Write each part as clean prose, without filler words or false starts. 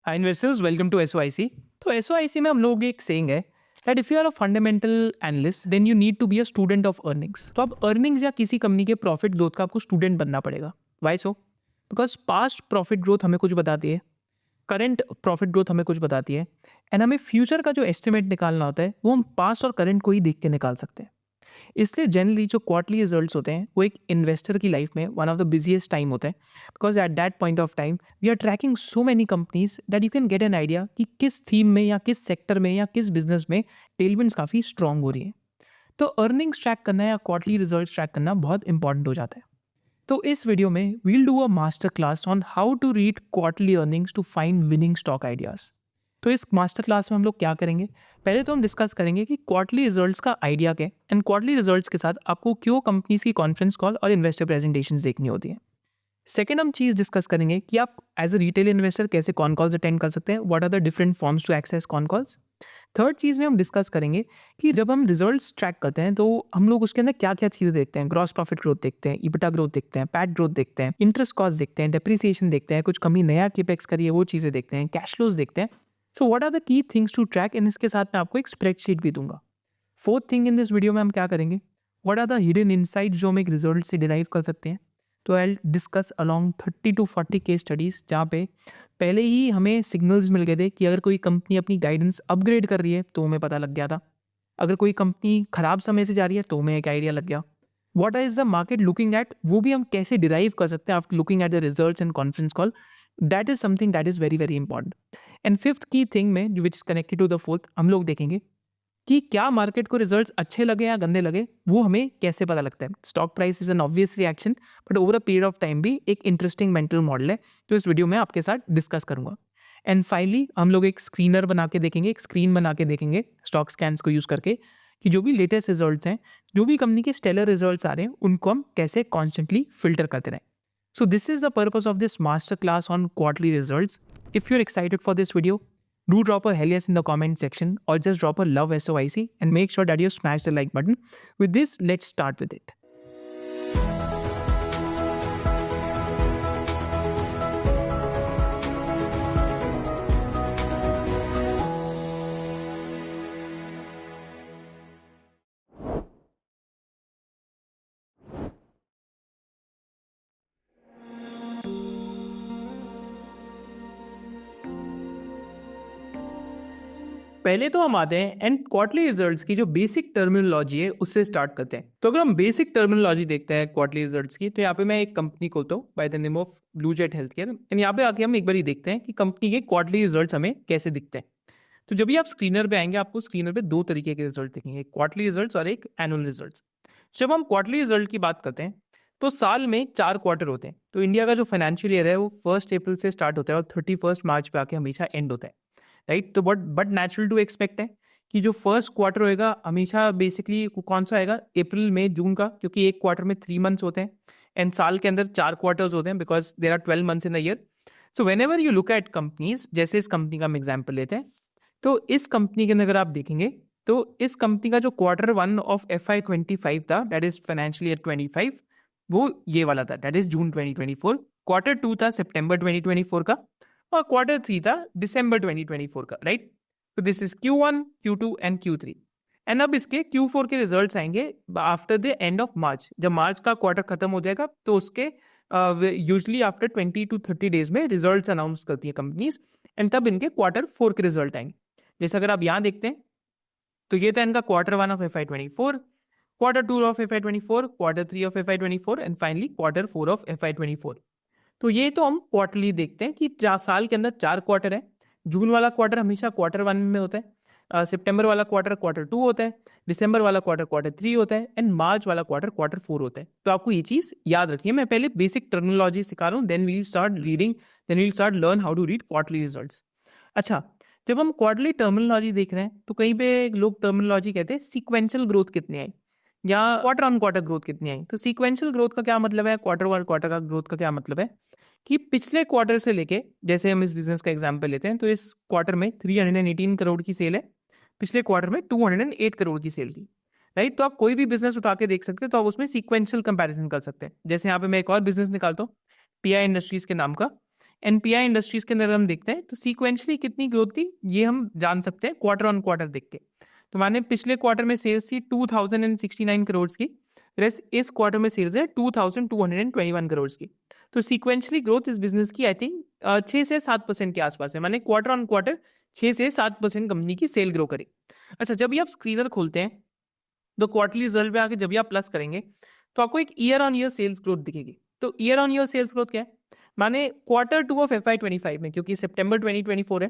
Hi investors, welcome to SOIC. तो SOIC में हम लोग एक सेइंग है that if you are a fundamental analyst then you need to be a student of earnings. तो अब अर्निंग्स या किसी कंपनी के प्रॉफिट ग्रोथ का आपको स्टूडेंट बनना पड़ेगा। Why so? Because past profit growth हमें कुछ बताती है, करंट प्रॉफिट ग्रोथ हमें कुछ बताती है, एंड हमें फ्यूचर का जो एस्टिमेट निकालना होता है वो हम पास्ट और करंट को ही देख के निकाल सकते हैं। इसलिए जनरली जो क्वार्टरली रिजल्ट्स होते हैं वो एक इन्वेस्टर की लाइफ में one of the busiest time होता है, because at that point of time we are tracking so many companies that you can get an idea कि किस थीम में या किस सेक्टर में या किस बिजनेस में टेलविंड्स काफ़ी स्ट्रांग हो रही है। तो अर्निंग्स ट्रैक करना या क्वार्टरली रिजल्ट्स ट्रैक करना बहुत इंपॉर्टेंट हो जाता है। तो इस वीडियो में we'll do a master class on how to read quarterly earnings to find winning stock ideas. तो इस मास्टर क्लास में हम लोग क्या करेंगे, पहले तो हम डिस्कस करेंगे कि क्वार्टरली रिजल्ट्स का आइडिया क्या है, एंड क्वार्टरली रिजल्ट्स के साथ आपको क्यों कंपनीज की कॉन्फ्रेंस कॉल और इन्वेस्टर प्रेजेंटेशंस देखनी होती है। सेकेंड हम चीज़ डिस्कस करेंगे कि आप एज अ रिटेल इन्वेस्टर कैसे कॉन कॉल्स अटेंड कर सकते हैं, what are the different forms to access con calls. Third चीज़ में हम डिस्कस करेंगे कि जब हम रिजल्ट्स ट्रैक करते हैं तो हम लोग उसके अंदर क्या क्या चीज़ें देखते हैं। ग्रॉस प्रॉफिट ग्रोथ देखते हैं, इबिटा ग्रोथ देखते हैं, पैट ग्रोथ देखते हैं, इंटरेस्ट कॉस्ट देखते हैं, डेप्रिसिएशन देखते हैं, कुछ कंपनी नया केपेक्स करिए वो चीज़ें देखते हैं, कैश फ्लोज देखते हैं। So what are the key things to track, and इसके साथ मैं आपको एक स्प्रेडशीट भी दूंगा। Fourth thing in this video में हम क्या करेंगे, what are the hidden insight जो हम एक रिजल्ट से डिराइव कर सकते हैं। तो I discuss along 30 to 40 case studies जहाँ पे पहले ही हमें सिग्नल्स मिल गए थे कि अगर कोई कंपनी अपनी गाइडेंस अपग्रेड कर रही है तो हमें पता लग गया था, अगर कोई कंपनी खराब समय से जा रही है तो हमें एक आइडिया लग गया। What is the market looking at, वो भी हम कैसे डिराइव कर सकते हैं after looking at the results and conference call. That is something that is very very important. And fifth key thing में which is connected to the fourth, हम लोग देखेंगे कि क्या मार्केट को रिजल्ट्स अच्छे लगे या गंदे लगे वो हमें कैसे पता लगता है। Stock price is an obvious reaction, but over a period of time भी एक इंटरेस्टिंग मेंटल मॉडल है जो इस वीडियो में आपके साथ डिस्कस करूंगा। एंड फाइनली हम लोग एक स्क्रीनर बना के देखेंगे, एक स्क्रीन बना के देखेंगे स्टॉक स्कैन्स को यूज़ करके कि जो भी लेटेस्ट रिजल्ट्स हैं, जो भी कंपनी के स्टेलर रिजल्ट्स आ रहे हैं उनको हम कैसे कॉन्स्टेंटली फिल्टर करते रहें। So this is the purpose of this master class on quarterly results. If you're excited for this video, do drop a hell yes in the comment section or just drop a love SOIC and make sure that you smash the like button. With this, let's start with it. पहले तो हम आते हैं and quarterly results की जो basic terminology है उससे start करते हैं। तो अगर हम बेसिक टर्मिनोलॉजी देखते हैं क्वार्टरली रिजल्ट्स की, तो यहाँ पे मैं एक कंपनी खोलता हूँ by the name of blue Jet health care, and यहाँ पे आके हम एक बार ही देखते हैं कि कंपनी के क्वार्टरली रिजल्ट्स हमें कैसे दिखते हैं। तो जब भी आप स्क्रीनर पे आएंगे आपको स्क्रीनर पे दो तरीके के रिजल्ट दिखेंगे, एक क्वार्टरली रिजल्ट्स और एक एनुअल रिजल्ट्स। जब हम क्वार्टरली रिजल्ट की बात करते हैं तो साल में 4 क्वार्टर होते हैं। तो इंडिया का जो फाइनेंशियल ईयर है वो 1 अप्रैल से स्टार्ट होता है और 31 मार्च पे आके हमेशा एंड होता है, राइट। तो बट नेचुरल टू एक्सपेक्ट है कि जो फर्स्ट क्वार्टर होएगा हमेशा बेसिकली कौन सा आएगा, अप्रैल मई जून का, क्योंकि एक क्वार्टर में 3 मंथ्स होते हैं एंड साल के अंदर 4 क्वार्टर्स होते हैं because there are 12 months in a year. So whenever you look at companies, जैसे इस कंपनी का हम एग्जाम्पल लेते हैं, तो इस कंपनी के अंदर अगर आप देखेंगे तो इस कंपनी का जो Q1 ऑफ FY25 था, दैट इज फाइनेंशियल ईयर 25, वो ये वाला था, दैट इज जून 2024। Q2 था सितंबर 2024 का, और Q3 था दिसंबर 2024 का, राइट। तो this is Q1, Q2 and Q3। And अब इसके Q4 के रिजल्ट्स आएंगे after the end of March. जब मार्च का क्वार्टर खत्म हो जाएगा तो उसके यूजली आफ्टर 20 to 30 डेज में रिजल्ट्स अनाउंस करती है कंपनीज, एंड तब इनके Q4 के रिजल्ट आएंगे। जैसे अगर आप यहाँ देखते हैं तो ये था इनका Q1 of FY24, Q2 of FY24, Q3 of FY24 and finally Q4 of FY24। तो ये तो हम क्वार्टरली देखते हैं कि साल के अंदर 4 क्वार्टर है। जून वाला क्वार्टर हमेशा Q1 में होता है, सितंबर वाला क्वार्टर Q2 होता है, दिसंबर वाला क्वार्टर Q3 होता है, एंड मार्च वाला क्वार्टर Q4 होता है। तो आपको ये चीज़ याद रखिए। मैं पहले बेसिक टर्मिनोलॉजी सिखा रहा हूँ, then we'll start reading, then we'll start learn how to read quarterly results. अच्छा, जब हम क्वार्टरली टर्मिनोलॉजी देख रहे हैं तो कहीं पे लोग टर्मिनोलॉजी कहते हैं सीक्वेंशियल ग्रोथ कितनी आई या क्वार्टर ऑन क्वार्टर ग्रोथ कितनी आई। तो सीक्वेंशियल ग्रोथ का क्या मतलब है, क्वार्टर वन क्वार्टर का ग्रोथ का क्या मतलब है, कि पिछले क्वार्टर से लेके, जैसे हम इस बिजनेस का एग्जांपल लेते हैं तो इस क्वार्टर में 318 करोड़ की सेल है, पिछले क्वार्टर में 208 करोड़ की सेल थी, राइट। तो आप कोई भी बिजनेस उठा के देख सकते हैं तो आप उसमें सीक्वेंशियल कंपैरिजन कर सकते हैं। जैसे यहाँ पे मैं एक और बिजनेस निकालता हूँ, पीआई इंडस्ट्रीज के नाम का। एनपीआई इंडस्ट्रीज के अंदर हम देखते हैं तो सीक्वेंशली कितनी ग्रोथ थी ये हम जान सकते हैं क्वार्टर ऑन क्वार्टर देख के। तो माने पिछले क्वार्टर में सेल्स थी 2069 करोड़ की, रेस इस क्वार्टर में सेल्स है 2221 करोड़ की। तो सीक्वेंशली ग्रोथ इस बिजनेस की आई थिंक 6 से 7% के आसपास है, माने क्वार्टर ऑन क्वार्टर 6 से 7% कंपनी की सेल ग्रो करे। अच्छा, जब भी आप स्क्रीनर खोलते हैं तो क्वार्टरली रिजल्ट पे आके जब भी आप प्लस करेंगे तो आपको एक year on year sales growth दिखेगी। तो year on year sales growth क्या है, माने क्वार्टर 2 ऑफ FY25 में, क्योंकि सितंबर 2024 है,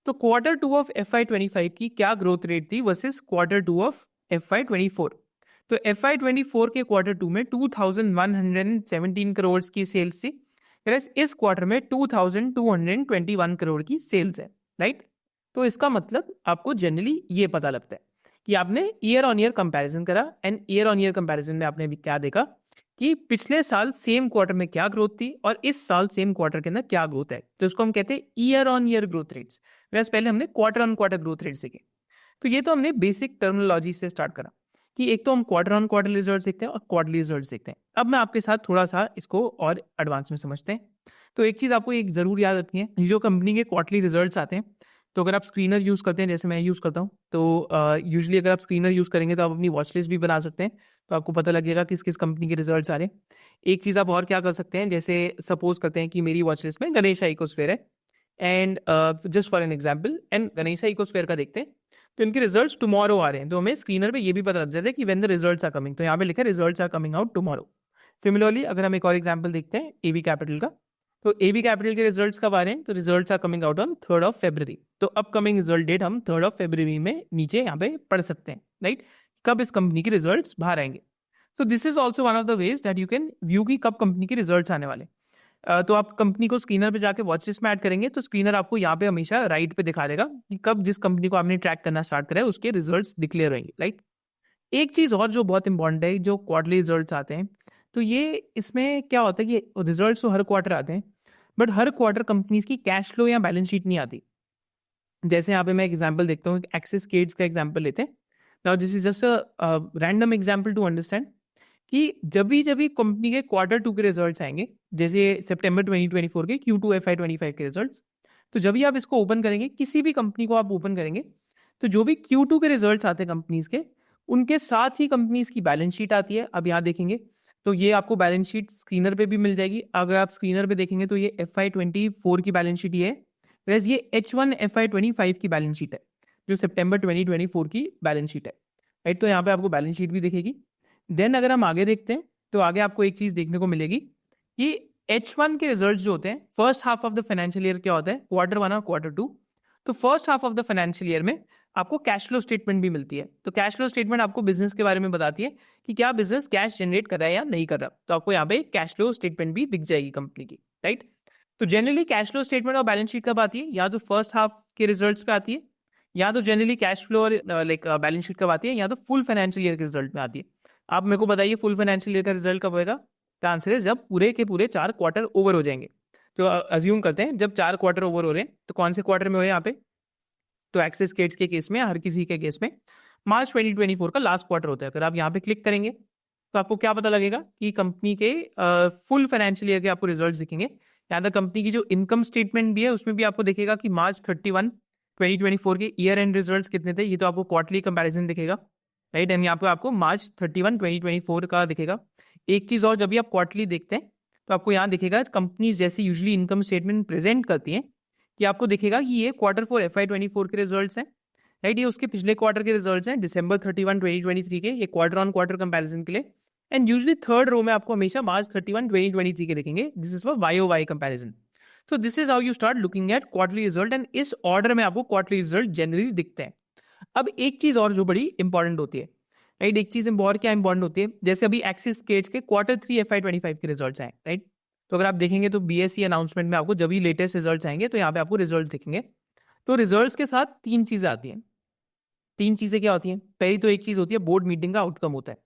तो क्वार्टर 2 ऑफ FY25 की क्या ग्रोथ रेट थी वर्सेस क्वार्टर 2 ऑफ FY24। तो FY24 के क्वार्टर 2 में 2117 करोड़ की सेल्स थी, whereas इस क्वार्टर में 2221 करोड़ की सेल्स है, राइट। तो इसका मतलब आपको जनरली ये पता लगता है कि आपने ईयर ऑन ईयर कंपैरिजन करा, and year on year comparison में आपने भी क्या देखा कि पिछले साल सेम क्वार्टर में क्या ग्रोथ थी और इस साल सेम क्वार्टर के अंदर क्या ग्रोथ है। तो इसको हम कहते हैं year on year growth rates, वैसे पहले हमने quarter on quarter growth rate सीखे। तो ये तो हमने बेसिक टर्मिनोलॉजी से स्टार्ट करा कि एक तो हम क्वार्टर ऑन क्वार्टर रिजल्ट देखते हैं और क्वार्टरली रिजल्ट देखते हैं। अब मैं आपके साथ थोड़ा सा इसको और एडवांस में समझते हैं। तो एक चीज़ आपको एक ज़रूर याद रखनी है, जो कंपनी के क्वार्टरली रिजल्ट्स आते हैं, तो अगर आप स्क्रीनर यूज़ करते हैं जैसे मैं यूज़ करता हूँ, तो यूजुअली अगर आप स्क्रीनर यूज़ करेंगे तो आप अपनी वॉच लिस्ट भी बना सकते हैं, तो आपको पता लगेगा किस किस कंपनी के रिजल्ट्स आ रहे हैं। एक चीज़ आप और क्या कर सकते हैं, जैसे सपोज करते हैं कि मेरी वॉच लिस्ट में गणेशा इकोस्फेयर है, and just for an example, and Ganesha ecosphere का देखते हैं तो इनके रिजल्ट्स टुमारो आ रहे हैं, तो हमें स्क्रीनर पे ये भी पता लग जाता है कि when the results are coming, तो यहाँ पे लिखा है results are coming out tomorrow. Similarly अगर हम एक और एग्जाम्पल देखते हैं एबी कैपिटल का, तो एबी कैपिटल के रिजल्ट्स कब आ रहे हैं, तो results are coming out on 3rd of February। तो अपकमिंग रिजल्ट डेट हम 3rd ऑफ February में नीचे यहाँ पे पढ़ सकते हैं, राइट, कब इस कंपनी के रिजल्ट्स बाहर आएंगे। तो this is also one of the ways that you can view की कब कंपनी के रिजल्ट्स आने वाले। तो आप कंपनी को स्क्रीनर पे जाके वॉच लिस्ट में ऐड करेंगे तो स्क्रीनर आपको यहाँ पे हमेशा राइट पे दिखा देगा कि कब जिस कंपनी को आपने ट्रैक करना स्टार्ट करा है उसके रिजल्ट्स डिक्लेयर होंगे, राइट। एक चीज़ और जो बहुत इंपॉर्टेंट है, जो क्वार्टरली रिजल्ट्स आते हैं, तो ये इसमें क्या होता है कि रिजल्ट्स तो हर क्वार्टर आते हैं, बट हर क्वार्टर कंपनीज की कैश फ्लो या बैलेंस शीट नहीं आती। जैसे यहाँ पे मैं एग्जांपल देखता हूँ, एक्सिस केड्स का एग्जांपल लेते हैं। Now this is just a random example to understand कि जब भी कंपनी के क्वार्टर 2 के रिजल्ट्स आएंगे, जैसे सितंबर 2024 के Q2 FY25 के रिजल्ट्स, तो जब भी आप इसको ओपन करेंगे, किसी भी कंपनी को आप ओपन करेंगे, तो जो भी Q2 के रिजल्ट्स आते हैं कंपनीज के, उनके साथ ही कंपनीज की बैलेंस शीट आती है। अब यहाँ देखेंगे तो ये आपको बैलेंस शीट स्क्रीनर पे भी मिल जाएगी। अगर आप स्क्रीनर पे देखेंगे तो ये FY24 की बैलेंस शीट ये है, वैसे ये H1 FY25 की बैलेंस शीट है, जो सितंबर 2024 की बैलेंस शीट है, राइट। तो यहाँ पे आपको बैलेंस शीट भी दिखेगी। देन अगर हम आगे देखते हैं तो आगे आपको एक चीज़ देखने को मिलेगी कि H1 के रिजल्ट्स जो होते हैं, first half of the financial year क्या होता है, क्वार्टर 1 और क्वार्टर 2। तो first half of the financial year में आपको कैश फ्लो स्टेटमेंट भी मिलती है। तो कैश फ्लो स्टेटमेंट आपको बिजनेस के बारे में बताती है कि क्या बिजनेस कैश जनरेट कर रहा है या नहीं कर रहा। तो आपको यहाँ पे कैश फ्लो स्टेटमेंट भी दिख जाएगी कंपनी की, राइट। तो जनरली कैश फ्लो स्टेटमेंट और बैलेंस शीट कब आती है, या तो फर्स्ट हाफ के रिजल्ट्स पे आती है, या तो जनरली कैश फ्लो और लाइक बैलेंस शीट कब आती है, या तो फुल फाइनेंशियल ईयर के रिजल्ट में आती है। आप मेरे को बताइए फुल फाइनेंशियल ईयर का रिजल्ट कब होएगा। द आंसर है जब पूरे के पूरे 4 क्वार्टर ओवर हो जाएंगे। तो अज्यूम करते हैं जब 4 क्वार्टर ओवर हो रहे हैं, तो कौन से क्वार्टर में हो यहाँ पे, तो एक्सिस केड्स के केस में, हर किसी के केस में मार्च 2024 का लास्ट क्वार्टर होता है। अगर आप यहाँ पे क्लिक करेंगे तो आपको क्या पता लगेगा कि कंपनी के फुल फाइनेंशियल ईयर के आपको रिजल्ट्स दिखेंगे। यहाँ तक कंपनी की जो इनकम स्टेटमेंट भी है उसमें भी आपको दिखेगा कि मार्च 31 2024 के ईयर एंड रिजल्ट्स कितने थे। ये तो आपको क्वार्टरली कंपैरिजन दिखेगा, राइट, एंड यहाँ पे आपको मार्च 31 2024 का दिखेगा। एक चीज़ और, जब भी आप क्वार्टरली देखते हैं तो आपको यहाँ दिखेगा कंपनी जैसे यूजुअली इनकम स्टेटमेंट प्रेजेंट करती हैं कि आपको दिखेगा कि ये क्वार्टर 4 FY24 के रिजल्ट्स हैं, राइट। ये उसके पिछले क्वार्टर के रिजल्ट्स हैं दिसंबर 31 2023 के, ये क्वार्टर ऑन क्वार्टर कंपैरिजन के लिए। एंड यूजुअली थर्ड रो में आपको हमेशा मार्च 31 2023 के दिखेंगे। This is for YOY comparison. So this is how you start looking at quarterly result, and इस ऑर्डर में आपको क्वार्टरली रिजल्ट जनरली दिखते हैं। अब एक चीज़ और जो बड़ी इंपॉर्टेंट होती है, राइट, एक चीज़ और क्या इंपॉर्टेंट होती है, जैसे अभी एक्सिस केड्स के क्वार्टर 3 FY25 के रिजल्ट्स आए, राइट। तो अगर आप देखेंगे तो BSE अनाउंसमेंट में आपको जब भी लेटेस्ट रिजल्ट्स आएंगे तो यहाँ पे आपको रिजल्ट दिखेंगे। तो रिजल्ट्स के साथ 3 चीज़ें आती हैं। 3 चीज़ें क्या होती हैं, पहली तो एक चीज़ होती है बोर्ड मीटिंग का आउटकम होता है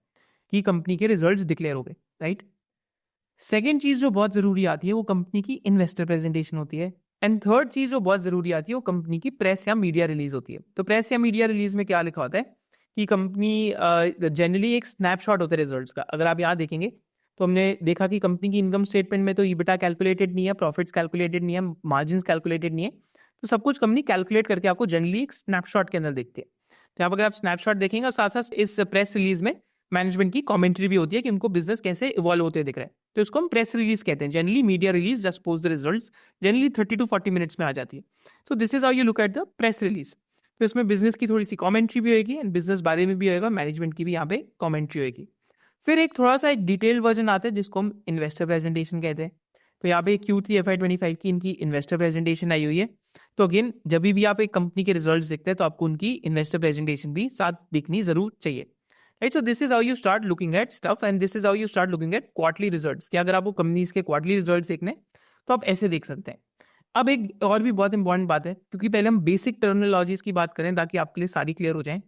कि कंपनी के रिजल्ट्स डिक्लेयर हो गए, राइट। सेकेंड चीज़ जो बहुत ज़रूरी आती है वो कंपनी की इन्वेस्टर प्रेजेंटेशन होती है। एंड थर्ड चीज़ जो बहुत ज़रूरी आती है वो कंपनी की प्रेस या मीडिया रिलीज होती है। तो प्रेस या मीडिया रिलीज में क्या लिखा होता है कि कंपनी जनरली एक स्नैपशॉट होता है रिजल्ट्स का। अगर आप यहाँ देखेंगे तो हमने देखा कि कंपनी की इनकम स्टेटमेंट में तो ईबिटा कैलकुलेटेड नहीं है, प्रॉफिट्स कैलकुलेटेड नहीं है, मार्जिन्स कैलकुलेटेड नहीं है, तो सब कुछ कंपनी कैलकुलेट करके आपको जनरली एक स्नैपशॉट के अंदर देखती है। तो यहाँ पर अगर आप स्नैपशॉट देखेंगे और साथ साथ इस प्रेस रिलीज में मैनेजमेंट की कमेंट्री भी होती है कि उनको बिजनेस कैसे इवॉल्व होते दिख रहा है, तो इसको हम प्रेस रिलीज कहते हैं। Generally media release just post the results generally 30 to 40 minutes में आ जाती है। So this is how you look at the press release. तो इसमें बिजनेस की थोड़ी सी कमेंट्री भी होगी एंड बिजनेस बारे में भी होगा, मैनेजमेंट की भी यहाँ पे कमेंट्री होगी। फिर एक थोड़ा सा एक डिटेल वर्जन आता है जिसको हम इन्वेस्टर प्रेजेंटेशन कहते हैं। तो यहाँ पे Q3 FY25 की इनकी इन्वेस्टर प्रेजेंटेशन आई हुई है। तो अगेन जब भी आप एक कंपनी के रिजल्ट्स देखते हैं तो आपको उनकी इन्वेस्टर प्रेजेंटेशन भी साथ दिखनी जरूर चाहिए। Right, so this is how you start looking at stuff and this is how you start looking at quarterly results. कि अगर आपको कंपनीज के क्वार्टरली रिजल्ट्स देखने तो आप ऐसे देख सकते हैं। अब एक और भी बहुत इंपॉर्टेंट बात है, क्योंकि पहले हम बेसिक टर्मिनोलॉजीज की बात करें ताकि आपके लिए सारी क्लियर हो जाए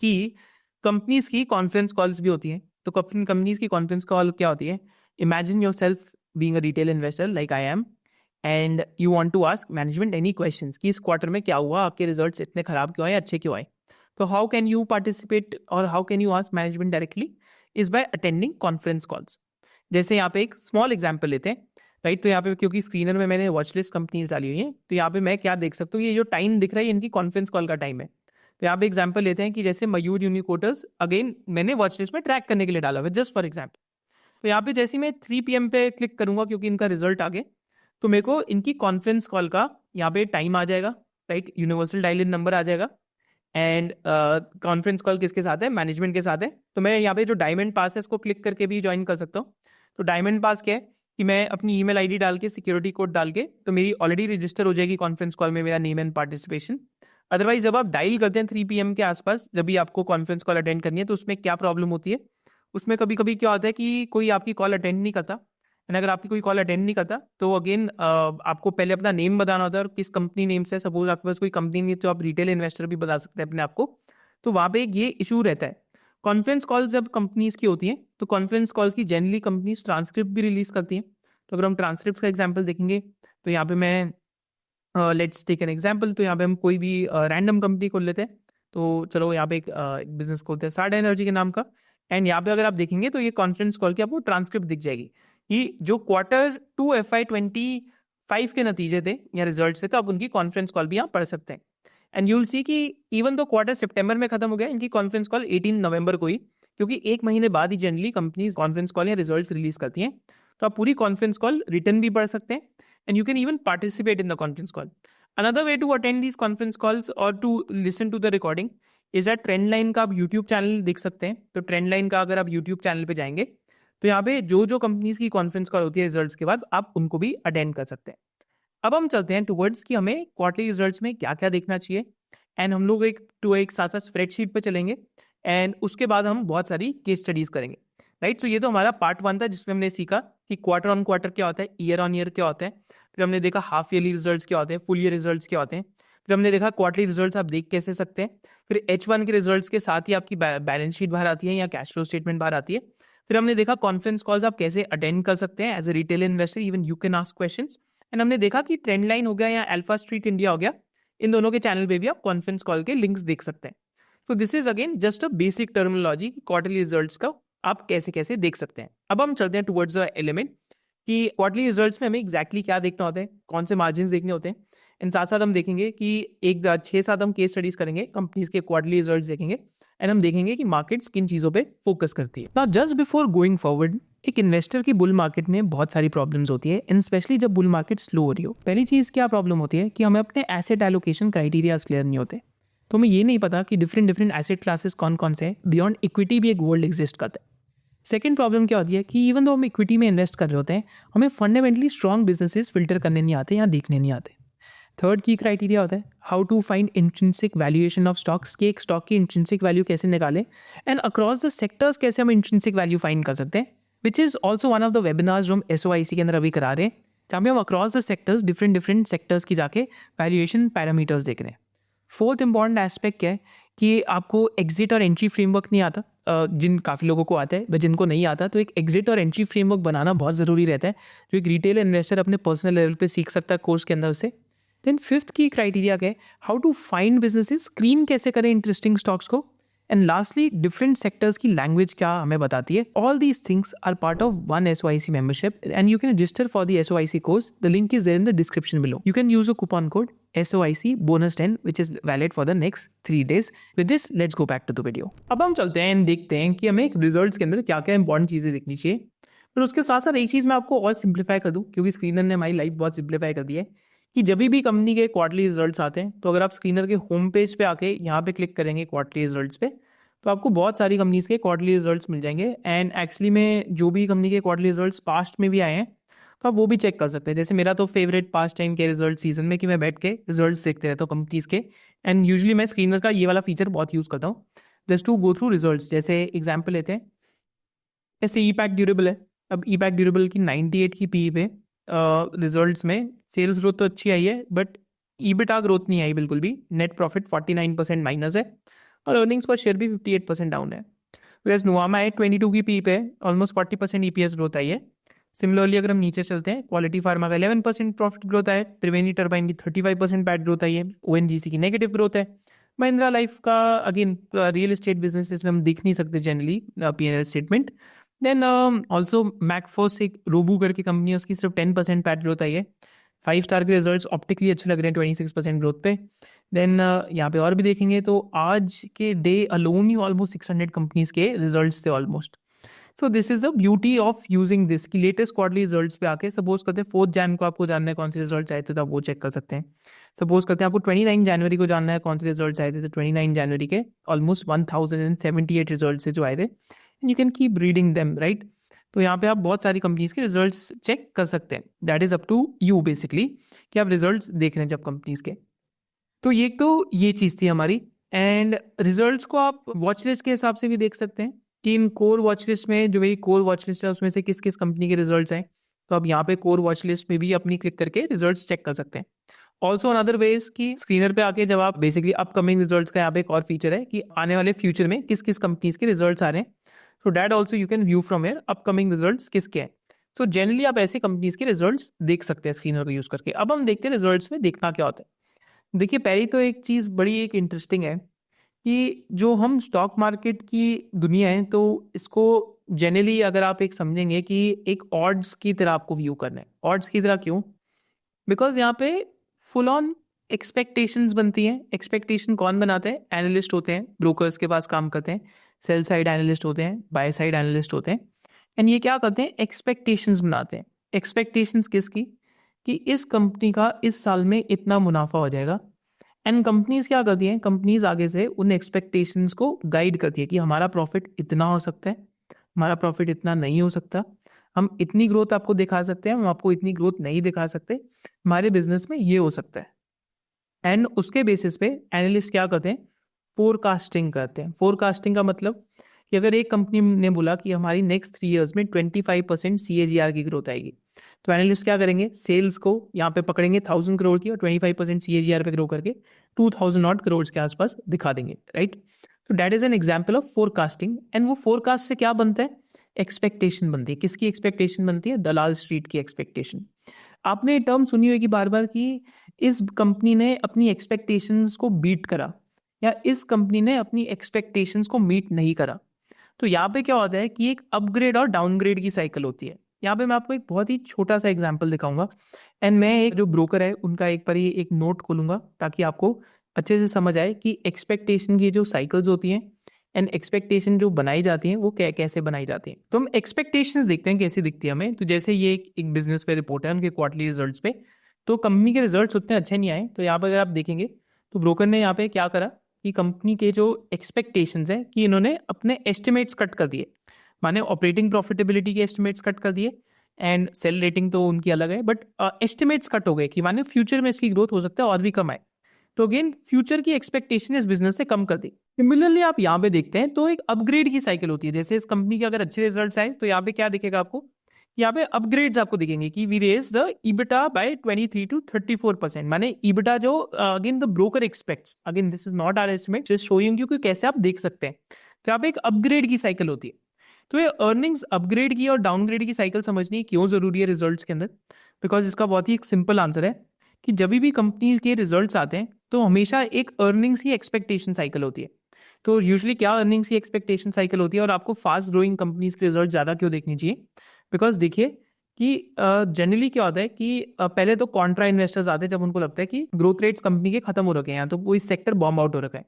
कि कंपनीज की कॉन्फ्रेंस कॉल्स भी होती हैं। तो कंपनीज की कॉन्फ्रेंस कॉल क्या होती है? Imagine yourself being a retail investor like I am and you want to ask management any questions कि इस क्वार्टर में क्या हुआ, आपके रिजल्ट्स इतने खराब क्यों आए, अच्छे क्यों आए। तो हाउ कैन यू पार्टिसिपेट और how can you ask management directly is by attending conference calls. जैसे यहाँ पे एक स्मॉल एग्जाम्पल लेते हैं। राइट, तो यहाँ पे क्योंकि स्क्रीनर में मैंने वॉच लिस्ट कंपनीज डाली हुई है, तो यहाँ पे मैं क्या देख सकता हूँ, ये जो टाइम दिख रहा है ये इनकी कॉन्फ्रेंस कॉल का टाइम है। तो यहाँ पे एग्जाम्पल लेते हैं कि जैसे मयूर यूनिकोटर्स, अगेन मैंने वॉच लिस्ट में ट्रैक करने के लिए डाला हुआ है जस्ट फॉर एग्जाम्पल। तो यहाँ पे जैसे मैं 3 PM पे क्लिक करूंगा क्योंकि इनका रिजल्ट आ गया, तो मेरे को इनकी कॉन्फ्रेंस कॉल का यहाँ पे टाइम आ जाएगा। Right, universal dial in number आ जाएगा एंड कॉन्फ्रेंस कॉल किसके साथ है? मैनेजमेंट के साथ है। तो मैं यहाँ पे जो डायमंड पास है इसको क्लिक करके भी ज्वाइन कर सकता हूँ। तो डायमंड पास क्या है कि मैं अपनी ईमेल आईडी डाल के सिक्योरिटी कोड डाल के तो मेरी ऑलरेडी रजिस्टर हो जाएगी कॉन्फ्रेंस कॉल में मेरा नेम एंड पार्टिसिपेशन। अदरवाइज जब आप डायल करते हैं 3 PM के आसपास, जब भी आपको कॉन्फ्रेंस कॉल अटेंड करनी है, तो उसमें क्या प्रॉब्लम होती है? उसमें कभी कभी क्या होता है कि कोई आपकी कॉल अटेंड नहीं करता। एंड अगर आपकी कोई कॉल अटेंड नहीं करता तो अगेन आपको पहले अपना नेम बताना होता है और किस कंपनी नेम से। सपोज आपके पास कोई कंपनी नहीं है तो आप रिटेल इन्वेस्टर भी बता सकते हैं अपने आप को। तो वहाँ पे ये इशू रहता है। कॉन्फ्रेंस कॉल जब कंपनीज की होती हैं तो कॉन्फ्रेंस कॉल्स की जनरली कंपनीज ट्रांसक्रिप्ट भी रिलीज करती हैं। तो अगर हम ट्रांसक्रिप्ट का एग्जाम्पल देखेंगे तो यहाँ पे मैं लेट्स टेक एन एग्जाम्पल। तो यहाँ पे हम कोई भी रैंडम कंपनी खोल लेते हैं। तो चलो यहाँ पे एक बिजनेस खोलते हैं साडा एनर्जी के नाम का। एंड यहाँ पे अगर आप देखेंगे तो ये कॉन्फ्रेंस कॉल की आपको ट्रांसक्रिप्ट दिख जाएगी कि जो Q2 FY25 के नतीजे थे या रिजल्ट से, तो आप उनकी कॉन्फ्रेंस कॉल भी यहाँ पढ़ सकते हैं। एंड यू विल सी कि इवन दो क्वार्टर सितंबर में खत्म हो गया, इनकी कॉन्फ्रेंस कॉल 18 नवंबर को ही, क्योंकि एक महीने बाद ही जनरली कंपनीज कॉन्फ्रेंस कॉल या रिजल्ट्स रिलीज करती हैं। तो आप पूरी कॉन्फ्रेंस कॉल रिटर्न भी पढ़ सकते हैं and you can even participate in the conference call. Another way to attend these conference calls और to listen to the recording is that trend line का आप यूट्यूब चैनल देख सकते हैं। तो ट्रेंड लाइन का अगर आप यूट्यूब चैनल पे जाएंगे तो यहाँ पे जो जो कंपनीज की कॉन्फ्रेंस कॉल होती है रिजल्ट्स के बाद, आप उनको भी अटेंड कर सकते हैं। अब हम चलते हैं टुवर्ड्स कि हमें क्वार्टरली रिजल्ट्स में क्या क्या देखना चाहिए। एंड हम लोग एक साथ साथ स्प्रेडशीट पे चलेंगे एंड उसके बाद हम बहुत सारी केस स्टडीज करेंगे। राइट, सो ये तो हमारा पार्ट 1 था जिसमें हमने सीखा कि क्वार्टर ऑन क्वार्टर क्या होता है, ईयर ऑन ईयर क्या होता है। फिर हमने देखा हाफ ईयरली रिजल्ट्स क्या होते हैं, फुल ईयर रिजल्ट्स क्या होते हैं। फिर हमने देखा क्वार्टरली रिजल्ट्स आप देख कैसे सकते हैं। फिर H1 के रिजल्ट्स के साथ ही आपकी बैलेंस शीट बाहर आती है या कैश फ्लो स्टेटमेंट बाहर आती है। फिर हमने देखा कॉन्फ्रेंस कॉल्स आप कैसे अटेंड कर सकते हैं as a retail investor, even you can ask questions. And हमने देखा कि ट्रेंड लाइन हो गया या अल्फा स्ट्रीट इंडिया हो गया, इन दोनों के चैनल पे भी आप कॉन्फ्रेंस कॉल के लिंक्स देख सकते हैं। तो this is again just a basic terminology quarterly results का आप कैसे कैसे देख सकते हैं। अब हम चलते हैं टुवर्ड्स द एलिमेंट कि क्वार्टरली रिजल्ट्स में हमें एग्जैक्टली क्या देखना होता है, कौन से मार्जिन देखने होते हैं। इन साथ साथ हम देखेंगे कि एक 6-7 हम केस स्टडीज करेंगे, कंपनीज के क्वार्टरली रिजल्ट्स देखेंगे एंड हम देखेंगे कि मार्केट्स किन चीज़ों पे फोकस करती है। Now just before going forward, एक इन्वेस्टर की बुल मार्केट में बहुत सारी प्रॉब्लम्स होती है एंड स्पेशली जब बुल मार्केट स्लो हो रही हो। पहली चीज़ क्या प्रॉब्लम होती है कि हमें अपने एसेट एलोकेशन क्राइटेरियाज क्लियर नहीं होते। तो हमें ये नहीं पता कि डिफरेंट एसेट क्लासेस कौन कौन से हैं, बियॉन्ड इक्विटी भी एक वर्ल्ड एग्जिस्ट करता है। सेकेंड प्रॉब्लम क्या होती है कि इवन दो हम इक्विटी में इन्वेस्ट कर रहे होते हैं, हमें फंडामेंटली स्ट्रॉन्ग बिजनेसेस फिल्टर करने नहीं आते या देखने नहीं आते। थर्ड की क्राइटेरिया होता है how to find intrinsic valuation of stocks, कि एक स्टॉक की इंट्रिंसिक वैल्यू कैसे निकालें एंड अक्रॉस द सेक्टर्स कैसे हम इंट्रिंसिक वैल्यू फाइंड कर सकते हैं, which is also one of the webinars जो हम SOIC के अंदर अभी करा रहे हैं, जहाँ पे हम across the sectors different sectors की जाके वैल्यूएशन पैरामीटर्स देख रहे हैं। फोर्थ इंपॉर्टेंट एस्पेक्ट क्या है कि आपको एग्जिट और एंट्री फ्रेमवर्क नहीं आता, जिन काफ़ी लोगों को आता है बट जिनको नहीं आता, तो एक एग्जिट और एंट्री फ्रेमवर्क बनाना बहुत ज़रूरी रहता है जो एक रिटेल इन्वेस्टर अपने पर्सनल लेवल पे सीख सकता है कोर्स के अंदर उससे। देन फिफ्थ की क्राइटेरिया क्या है, how to find businesses, screen कैसे करें इंटरेस्टिंग स्टॉक्स को एंड लास्टली डिफरेंट सेक्टर्स की लैंग्वेज क्या हमें बताती है. All these things are part of one SOIC membership and you can register for the SOIC course. The link is there in the description below. You can use a coupon code SOIC bonus 10 which is valid for the next 3 days. With this, let's go back to the video. अब हम चलते हैं and देखते हैं कि हमें एक results के अंदर क्या क्या इंपॉर्टेंट चीज़ें देखनी चाहिए. पर उसके साथ साथ एक चीज़ मैं आपको और सिंप्लीफाई कर दूं, क्योंकि स्क्रीनर ने हमारी लाइफ बहुत सिंप्लीफाई कर दी है, कि जब भी कंपनी के क्वार्टरली रिजल्ट्स आते हैं तो अगर आप स्क्रीनर के होम पेज पे आके यहाँ पे क्लिक करेंगे क्वार्टरली रिजल्ट्स पे, तो आपको बहुत सारी कंपनीज के क्वार्टरली रिजल्ट्स मिल जाएंगे. एंड एक्चुअली में जो भी कंपनी के क्वार्टरली रिजल्ट्स पास्ट में भी आए हैं तो आप वो भी चेक कर सकते हैं. जैसे मेरा तो फेवरेट पास्ट टाइम के रिजल्ट सीजन में कि मैं बैठ के रिजल्ट्स देखते रहता हूँ कंपनीज के. एंड यूजुअली मैं स्क्रीनर का ये वाला फीचर बहुत यूज़ करता हूँ just to go through results. जैसे एग्जाम्पल लेते हैं, जैसे ईपैक ड्यूरेबल है. अब ईपैक ड्यूरेबल की 98 की पी पे रिजल्ट्स में सेल्स ग्रोथ तो अच्छी आई है बट EBITDA ग्रोथ नहीं आई बिल्कुल भी. नेट प्रॉफिट 49% माइनस है और अर्निंग्स पर शेयर भी 58% डाउन है. वैसे नोवामा है 22 की पी पे ऑलमोस्ट 40% EPS ग्रोथ आई है. सिमिलरली अगर हम नीचे चलते हैं, क्वालिटी फार्मा का 11% प्रॉफिट ग्रोथ है, त्रिवेणी टर्बाइन की 35% पैट ग्रोथ आई है, ONGC की नेगेटिव ग्रोथ है, महिंद्रा लाइफ का अगेन रियल एस्टेट बिजनेस इसमें हम देख नहीं सकते generally P&L statement. Then also मैकफोर्स एक रोबू करके कंपनी है, उसकी सिर्फ 10% पैट ग्रोथ आई है. 5 स्टार के रिजल्ट्स ऑप्टिकली अच्छे लग रहे हैं 26% ग्रोथ पे. देन यहाँ पे और भी देखेंगे तो आज के day alone he almost 600 companies के रिजल्ट्स थे almost. So this is the beauty of using this की लेटेस्ट क्वार्टरली रिजल्ट्स पे आके सपोज करते हैं 4 जैन को आपको जानना है कौन से रिजल्ट्स आए थे तो आप वो चेक कर सकते हैं. सपोज करते हैं आपको 29 जनवरी को जानना है कौन से रिजल्ट्स आए थे, तो 29 जनवरी के ऑलमोस्ट 1078 रिजल्ट्स जो आए थे. And you can keep reading them right. तो यहाँ पे आप बहुत सारी कंपनीज के रिजल्ट्स चेक कर सकते हैं. That is up to you basically कि आप रिजल्ट्स देख रहे हैं जब कंपनीज के. तो ये चीज़ थी हमारी. एंड रिजल्ट्स को आप वॉच लिस्ट के हिसाब से भी देख सकते हैं कि इन कोर वॉच लिस्ट में जो मेरी कोर वॉच लिस्ट है उसमें से किस किस कंपनी के रिजल्ट्स हैं. तो आप यहाँ पे कोर वॉच लिस्ट में भी अपनी क्लिक करके रिजल्ट्स चेक कर सकते हैं. ऑल्सो अनदर वेज की स्क्रीनर पे आके जब आप बेसिकली अपकमिंग रिजल्ट्स का यहाँ पे एक और फीचर है कि आने वाले फ्यूचर में किस किस कंपनीज के रिजल्ट्स आ रहे हैं. So that also you can view from here upcoming results किसके हैं. सो जनरली आप ऐसे कंपनीज के रिजल्ट्स देख सकते हैं स्क्रीनर को यूज करके. अब हम देखते हैं रिजल्ट्स में देखना क्या होता है. देखिए पहली तो एक चीज़ बड़ी एक इंटरेस्टिंग है कि जो हम स्टॉक मार्केट की दुनिया है तो इसको जनरली अगर आप एक समझेंगे कि एक ऑड्स की तरह आपको व्यू करना है. ऑड्स की तरह क्यों? बिकॉज यहाँ पे फुल ऑन एक्सपेक्टेशंस बनती हैं. एक्सपेक्टेशन कौन बनाते हैं? एनालिस्ट होते हैं, ब्रोकर्स के पास काम करते हैं, सेल साइड एनालिस्ट होते हैं, बाय साइड एनालिस्ट होते हैं. एंड ये क्या करते हैं? एक्सपेक्टेशंस बनाते हैं. एक्सपेक्टेशंस किसकी? कि इस कंपनी का इस साल में इतना मुनाफा हो जाएगा. एंड कंपनीज क्या करती हैं? कंपनीज आगे से उन एक्सपेक्टेशंस को गाइड करती है कि हमारा प्रॉफिट इतना हो सकता है, हमारा प्रॉफिट इतना नहीं हो सकता, हम इतनी ग्रोथ आपको दिखा सकते हैं, हम आपको इतनी ग्रोथ नहीं दिखा सकते, हमारे बिजनेस में ये हो सकता है. एंड उसके बेसिस पे एनालिस्ट क्या करते हैं? फोरकास्टिंग करते हैं. फोरकास्टिंग का मतलब कि अगर एक कंपनी ने बोला कि हमारी नेक्स्ट 3 ईयर्स में 25% CAGR की ग्रोथ आएगी, तो एनालिस्ट क्या करेंगे? सेल्स को यहाँ पे पकड़ेंगे 1000 करोड़ की और 25% CAGR पे ग्रो करके 2000 ऑट करोड़ के आसपास दिखा देंगे राइट. तो that is an example of forecasting. And वो फोरकास्ट से क्या बनता है? एक्सपेक्टेशन बनती है. किसकी एक्सपेक्टेशन बनती है? दलाल स्ट्रीट की एक्सपेक्टेशन. आपने ये टर्म सुनी होगी बार बार कि इस कंपनी ने अपनी एक्सपेक्टेशंस को बीट करा या इस कंपनी ने अपनी एक्सपेक्टेशंस को मीट नहीं करा. तो यहाँ पे क्या होता है कि एक अपग्रेड और डाउनग्रेड की साइकिल होती है. यहाँ पे मैं आपको एक बहुत ही छोटा सा एग्जांपल दिखाऊंगा. एंड मैं एक जो ब्रोकर है उनका एक बार एक नोट खोलूंगा ताकि आपको अच्छे से समझ आए कि एक्सपेक्टेशन की जो साइकिल्स होती हैं एंड एक्सपेक्टेशन जो बनाई जाती हैं वो कैसे बनाई जाती हैं. तो हम एक्सपेक्टेशंस देखते हैं कैसी दिखती है हमें. तो जैसे ये एक बिजनेस पे रिपोर्ट है उनके क्वार्टरली रिजल्ट्स पे, तो कंपनी के रिजल्ट्स उतने अच्छे नहीं आए. तो यहाँ पर अगर आप देखेंगे तो ब्रोकर ने यहाँ पे क्या करा कि कंपनी के जो एक्सपेक्टेशंस हैं कि इन्होंने अपने एस्टिमेट्स कट कर दिए. माने ऑपरेटिंग प्रॉफिटेबिलिटी के एस्टिमेट्स कट कर दिए एंड सेल रेटिंग तो उनकी अलग है बट एस्टिमेट्स कट हो गए कि माने फ्यूचर में इसकी ग्रोथ हो सकता है और भी कम आए. तो अगेन फ्यूचर की एक्सपेक्टेशन इस बिजनेस से कम कर दी. सिमिलरली आप यहाँ पे देखते हैं तो एक अपग्रेड की साइकिल होती है. जैसे इस कंपनी के अगर अच्छे रिजल्ट्स आए तो यहाँ पे क्या दिखेगा आपको? यहाँ पे अपग्रेड्स आपको दिखेंगे कि we raise the EBITDA by 23 to 34%. माने EBITDA जो again the broker expects, again this is not our estimate, just showing you कि कैसे आप देख सकते हैं. तो यहाँ पे एक अपग्रेड की साइकिल होती है. तो ये अर्निंग्स अपग्रेड की और डाउनग्रेड की साइकिल समझनी क्यों जरूरी है रिजल्ट्स के अंदर? बिकॉज इसका बहुत ही एक सिंपल आंसर है कि जब भी कंपनी के रिजल्ट्स आते हैं तो हमेशा एक अर्निंग्स की एक्सपेक्टेशन साइकिल होती है. तो यूजुअली क्या अर्निंग्स की एक्सपेक्टेशन साइकिल होती है और आपको फास्ट ग्रोइंग कंपनीज के रिजल्ट ज़्यादा क्यों देखनी चाहिए? बिकॉज देखिए कि जनरली क्या होता है कि पहले तो कॉन्ट्रा इन्वेस्टर्स आते हैं जब उनको लगता है कि ग्रोथ रेट्स कंपनी के खत्म हो रखे हैं, तो वो इस सेक्टर बॉम्ब आउट हो रखा है।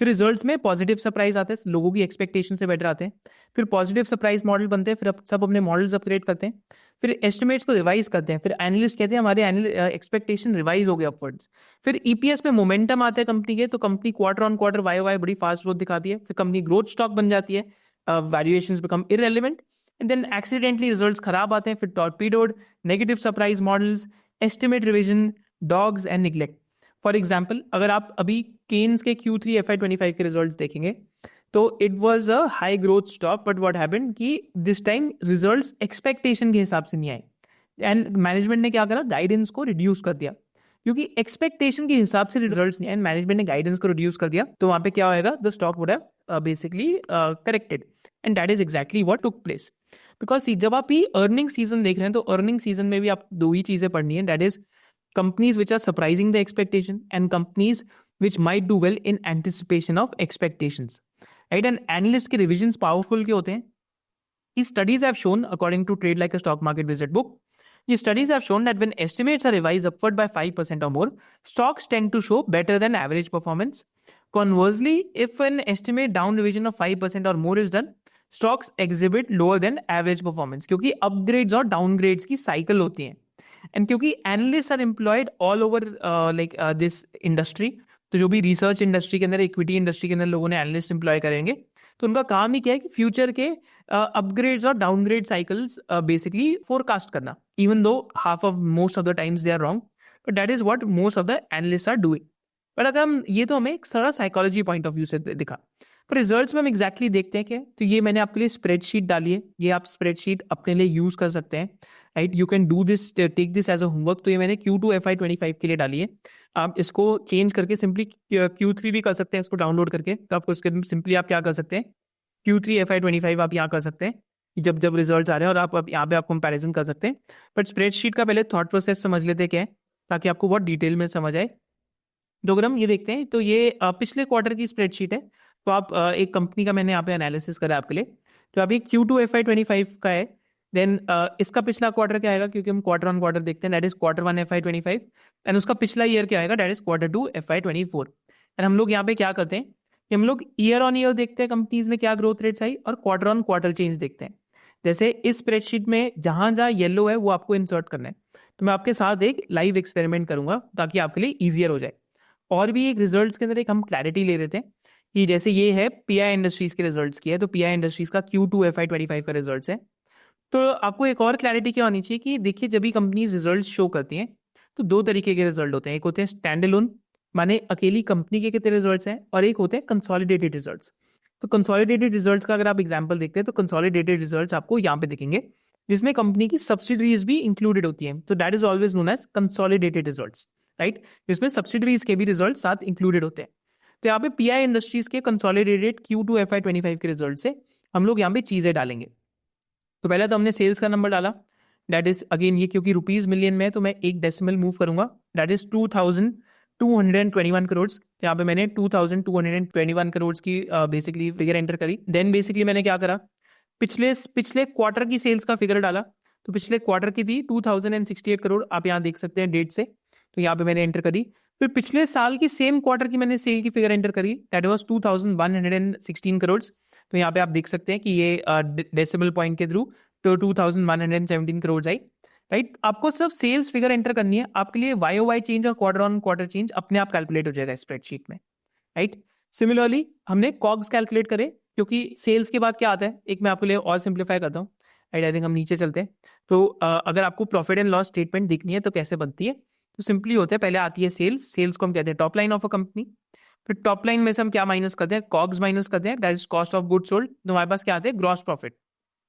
फिर रिजल्ट्स में पॉजिटिव सरप्राइज आते हैं, लोगों की एक्सपेक्टेशन से बेटर आते हैं। फिर पॉजिटिव सरप्राइज मॉडल बनते हैं, फिर सब अपने मॉडल्स अपग्रेड करते हैं, फिर एस्टिमेट्स को रिवाइज करते हैं, फिर एनालिस्ट कहते हैं हमारे एक्सपेक्टेशन रिवाइज हो गए अपवर्ड्स। फिर ईपीएस में मोमेंटम आता है कंपनी के, तो company quarter on quarter Y Y बड़ी फास्ट ग्रोथ दिखाती है, फिर कंपनी ग्रोथ स्टॉक बन जाती है, valuations become irrelevant, and then accidentally results खराब आते हैं, फिर torpedoed, negative surprise models, estimate revision, dogs and neglect. For example, अगर आप अभी केन्स के Q3 FY25 के रिजल्ट्स देखेंगे तो it was a high growth stock, but what happened कि दिस टाइम रिजल्ट्स एक्सपेक्टेशन के हिसाब से नहीं आए, एंड मैनेजमेंट ने क्या करा, गाइडेंस को रिड्यूस कर दिया, क्योंकि एक्सपेक्टेशन के हिसाब से रिजल्ट्स नहीं आए, मैनेजमेंट ने गाइडेंस को रिड्यूस कर दिया, तो वहां पे क्या होएगा, the stock would have basically corrected, and that is exactly what took place. Because जब आप ही अर्निंग सीजन देख रहे हैं तो अर्निंग सीजन में भी आप दो ही चीजें पढ़नी है, that is companies which are surprising the expectation and companies which might do well in anticipation of expectations, right? And analyst के revisions powerful क्यों होते हैं? These studies have shown, according to Trade Like a Stock Market Visit book, these studies have shown that when estimates are revised upward by 5% or more, stocks tend to show better than average performance. Conversely, if an estimate down revision of 5% or more is done, stocks exhibit lower than average performance, क्योंकि upgrades और downgrades की cycle होती है। And क्योंकि analyst are employed all over like this industry, तो जो भी research industry के अंदर, इक्विटी इंडस्ट्री के अंदर लोगों ने एनालिस्ट एम्प्लॉय करेंगे, तो उनका काम ही क्या है कि फ्यूचर के अपग्रेड्स और डाउनग्रेड साइकिल्स बेसिकली फोरकास्ट करना, even though half of most of the times they are wrong, but that is what most of the analyst are doing. But अगर हम ये तो हमें एक सारा साइकोलॉजी पॉइंट ऑफ व्यू से दिखा, पर रिजल्ट्स में हम एग्जैक्टली देखते हैं क्या, तो ये मैंने आपके लिए स्प्रेडशीट डाली है, ये आप स्प्रेडशीट अपने लिए यूज कर सकते हैं, right? You can do this, take this as a homework. तो ये मैंने Q2 FY25 के लिए डाली है, आप इसको चेंज करके सिंपली Q3 भी कर सकते हैं, इसको डाउनलोड करके, तो आपको इसके सिंपली आप क्या कर सकते हैं, Q3 FY25 आप यहाँ कर सकते हैं, जब जब रिजल्ट आ रहे हैं, और आप यहाँ पे आप कंपैरिजन कर सकते हैं। बट स्प्रेडशीट का पहले थॉट प्रोसेस समझ लेते हैं क्या है, ताकि आपको बहुत डिटेल में समझ आए। तो अगर हम ये देखते हैं तो ये पिछले क्वार्टर की स्प्रेडशीट है, तो आप एक कंपनी का मैंने यहाँ पे एनालिसिस करा आपके लिए, तो अभी Q2 FY25 का है, देन इसका पिछला क्वार्टर क्या आएगा, क्योंकि हम क्वार्टर ऑन क्वार्टर देखते हैं, that is Q1 FY25, and उसका पिछला ईयर क्या आएगा, that is Q2 FY24। And हम लोग यहाँ पे क्या करते हैं कि हम लोग ईयर ऑन ईयर देखते हैं कंपनीज में क्या ग्रोथ रेट्स आई, और क्वार्टर ऑन क्वार्टर चेंज देखते हैं। जैसे इस स्प्रेडशीट में जहां जहां येलो है वो आपको इंसर्ट करना है, तो मैं आपके साथ एक लाइव एक्सपेरिमेंट करूंगा ताकि आपके लिए ईजियर हो जाए। और भी एक रिजल्ट्स के अंदर एक हम क्लैरिटी ले रहे थे कि जैसे ये है पीआई इंडस्ट्रीज के रिजल्ट्स की है, तो पीआई इंडस्ट्रीज का Q2 FY25 का रिजल्ट्स है। तो आपको एक और क्लैरिटी क्या होनी चाहिए कि देखिए, जब भी कंपनीज रिजल्ट शो करती हैं तो दो तरीके के रिजल्ट होते हैं, एक होते हैं स्टैंड अलोन, माने अकेली कंपनी के कितने रिजल्ट्स हैं, और एक होते हैं कंसोलिडेटेड रिजल्ट्स। तो कंसोलिडेटेड रिजल्ट्स का अगर आप एग्जाम्पल देखते हैं तो कंसोलिडेटेड रिजल्ट्स आपको यहाँ पे दिखेंगे, जिसमें कंपनी की सब्सिडरीज भी इंक्लूडेड होती हैं, तो that is always known as consolidated results, right? जिसमें सब्सिडरीज के भी रिजल्ट साथ इंक्लूडेड होते हैं। तो यहाँ पे पीआई इंडस्ट्रीज के कंसोलिडेटेड Q2 FY25 के रिजल्ट से हम लोग यहाँ पे चीजें डालेंगे। तो पहले तो हमने सेल्स का नंबर डाला, दैट इज अगेन ये क्योंकि रुपीज मिलियन में है तो मैं एक डेसिमल मूव करूंगा, दैट इज 2221 करोड़। यहाँ पे मैंने 2221 करोड़ की बेसिकली फिगर एंटर करी। देन बेसिकली मैंने क्या करा, पिछले क्वार्टर की सेल्स का फिगर डाला, तो पिछले क्वार्टर की थी 2068 करोड़, आप यहाँ देख सकते हैं डेट से, तो यहाँ पे मैंने एंटर करी। फिर पिछले साल की सेम क्वार्टर की मैंने सेल की फिगर एंटर करी, दैट वाज 2116 करोड़, तो यहाँ पे आप देख सकते हैं कि ये डेसिमल पॉइंट के थ्रू तो 2117 करोड़ आई, राइट? आपको सिर्फ सेल्स फिगर एंटर करनी है, आपके लिए YOY चेंज और क्वार्टर ऑन क्वार्टर चेंज अपने आप कैलकुलेट हो जाएगा स्प्रेडशीट में, राइट? सिमिलरली हमने कॉग्स कैलकुलेट करे, क्योंकि सेल्स के बाद क्या आता है, एक मैं आपके लिए और सिंप्लीफाई करता हूँ, राइट? आई थिंक हम नीचे चलते हैं। तो अगर आपको प्रॉफिट एंड लॉस स्टेटमेंट दिखनी है तो कैसे बनती है, तो सिंपली होता है, पहले आती है सेल्स, सेल्स को हम कहते हैं top line of a company, फिर टॉप लाइन में से हम क्या माइनस करते हैं, कॉग्स माइनस करते हैं, that is cost of goods sold. तो हमारे पास क्या आते हैं, ग्रॉस प्रॉफिट।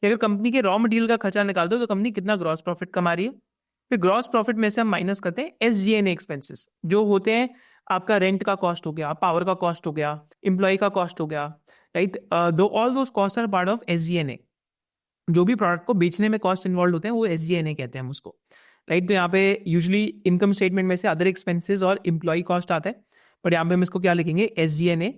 अगर कंपनी के रॉ मटेरियल का खर्चा निकाल दो तो कंपनी कितना ग्रॉस प्रॉफिट कमा रही है। फिर ग्रॉस प्रॉफिट में से हम माइनस करते हैं SG&A एक्सपेंसेस, जो होते हैं आपका रेंट का कॉस्ट हो गया, पावर का कॉस्ट हो गया, एम्प्लॉय का कॉस्ट हो गया, right? Though all those cost are part of SG&A। जो भी प्रोडक्ट को बेचने में कॉस्ट इन्वॉल्व होते हैं वो SG&A कहते हैं हम उसको, राइट? तो यहाँ पे यूजुअली इनकम स्टेटमेंट में से अदर एक्सपेंसेस और एम्प्लॉय कॉस्ट आता है, बट यहाँ पे हम इसको क्या लिखेंगे, SG&A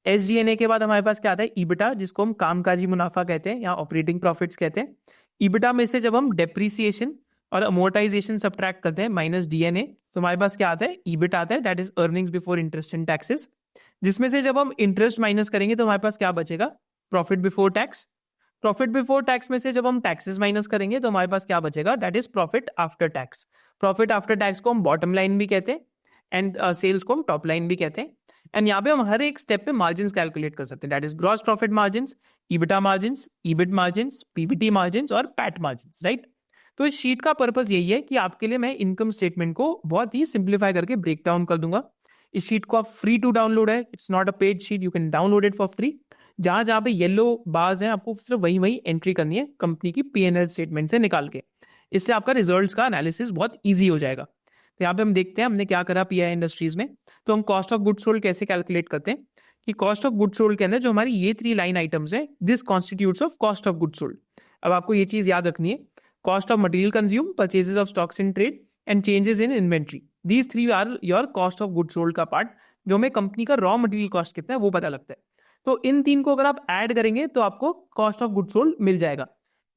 SG&A के बाद हमारे पास क्या आता है, ईबिटा, जिसको हम कामकाजी मुनाफा कहते हैं या ऑपरेटिंग प्रॉफिट्स कहते हैं। ईबिटा में से जब हम डेप्रिसिएशन और अमोर्टाइजेशन सब्ट्रैक्ट करते हैं माइनस डीएनए, तो हमारे पास क्या आता है, ईबिट आता है, that is earnings before interest and taxes. जिसमें से जब हम इंटरेस्ट माइनस करेंगे तो हमारे पास क्या बचेगा, profit before tax. Profit before tax में से जब हम टैक्सेस माइनस करेंगे तो हमारे पास क्या बचेगा, that is profit after tax. Profit after tax को हम बॉटम लाइन भी कहते हैं एंड सेल्स को हम टॉप लाइन भी कहते हैं। एंड यहाँ पे हम हर एक स्टेप पे मार्जिन कैलकुलेट कर सकते हैं, that is gross profit margin, EBITDA margin, EBIT margin, PBT margin और पैट मार्जिन, राइट। तो इस शीट का पर्पस यही है कि आपके लिए मैं इनकम स्टेटमेंट को बहुत ही सिंप्लीफाई करके ब्रेक डाउन कर दूंगा। इस शीट को आप फ्री टू डाउनलोड है, it's not a paid sheet, you can download it for free. जहां जहां पे येलो बार्स हैं आपको सिर्फ वही वही एंट्री करनी है कंपनी की P&L स्टेटमेंट से निकाल के। इससे आपका रिजल्ट्स का एनालिसिस बहुत ईजी हो जाएगा। तो यहाँ पे हम देखते हैं हमने क्या करा PI इंडस्ट्रीज में। तो हम कॉस्ट ऑफ गुड्स सोल्ड कैसे कैलकुलेट करते हैं कि कॉस्ट ऑफ गुड्स सोल्ड के अंदर जो हमारी ये 3 लाइन आइटम्स है, this constitutes of cost of goods sold. अब आपको ये चीज याद रखनी है, cost of material consume, purchases of stocks in trade and changes in inventory, these 3 are your cost of goods sold का पार्ट, जो हमें कंपनी का रॉ मटेरियल कॉस्ट कितना है वो पता लगता है। तो इन 3 को अगर आप ऐड करेंगे तो आपको कॉस्ट ऑफ गुड्स सोल्ड मिल जाएगा।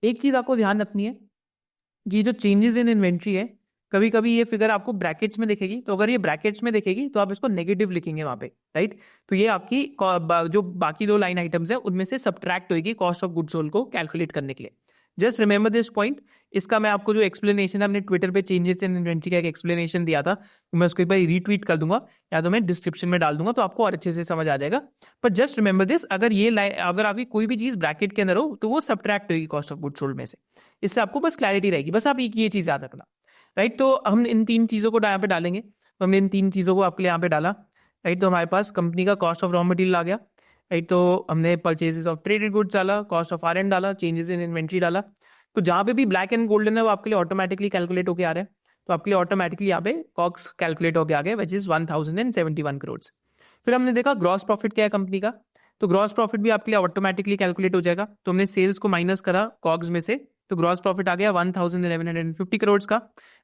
एक चीज आपको ध्यान रखनी है, ये जो चेंजेस इन इन्वेंट्री है, कभी कभी ये फिगर आपको ब्रैकेट्स में दिखेगी, तो अगर ये ब्रैकेट्स में दिखेगी तो आप इसको नेगेटिव लिखेंगे वहां पे, राइट। तो ये आपकी जो बाकी 2 लाइन आइटम्स है उनमें से सब्ट्रैक्ट होगी कॉस्ट ऑफ गुड्स सोल्ड को कैलकुलेट करने के लिए। Just remember this point. इसका मैं आपको जो एक्सप्लेनेशन है, हमने ट्विटर पे चेंजेस इन इन्वेंट्री का एक एक्सप्लेनेशन दिया था, तो मैं उसको एक बार रीट्वीट कर दूंगा या तो मैं डिस्क्रिप्शन में डाल दूंगा, तो आपको और अच्छे से समझ आ जाएगा। पर जस्ट रिमेंबर दिस, अगर आपकी कोई भी चीज ब्रैकेट के अंदर हो तो वो सब्ट्रैक्ट होगी कॉस्ट ऑफ गुड्स सोल्ड में से। इससे आपको बस क्लैरिटी रहेगी, बस आप ये चीज याद रखना, राइट। तो हम इन 3 चीजों को यहाँ पे डालेंगे, तो हमने इन 3 चीजों को आपके लिए यहाँ पे डाला, राइट। तो हमारे पास कंपनी का कॉस्ट ऑफ रॉ मटेरियल आ गया, राइट। तो हमने परचेजेस ऑफ ट्रेडेड गुड्स डाला, कॉस्ट ऑफ R&D डाला, चेंजेस इन इन्वेंट्री डाला। तो जहां पे भी ब्लैक एंड गोल्डन है वो आपके लिए ऑटोमेटिकली कैलकुलेट होकर आ रहा है, तो आपके लिए ऑटोमेटिकली यहाँ पे कॉक्स कैलकुलेट होकर आ गया, विच इज 1071 करोड़। फिर हमने देखा ग्रॉस प्रॉफिट क्या है कंपनी का, तो ग्रॉस प्रॉफिट भी आपके लिए ऑटोमेटिकली कैलकुलेट हो जाएगा। तो हमने सेल्स को माइनस करा कॉग्स में से, तो ग्रॉस प्रॉफिट आ गया 1150 करोड़ का,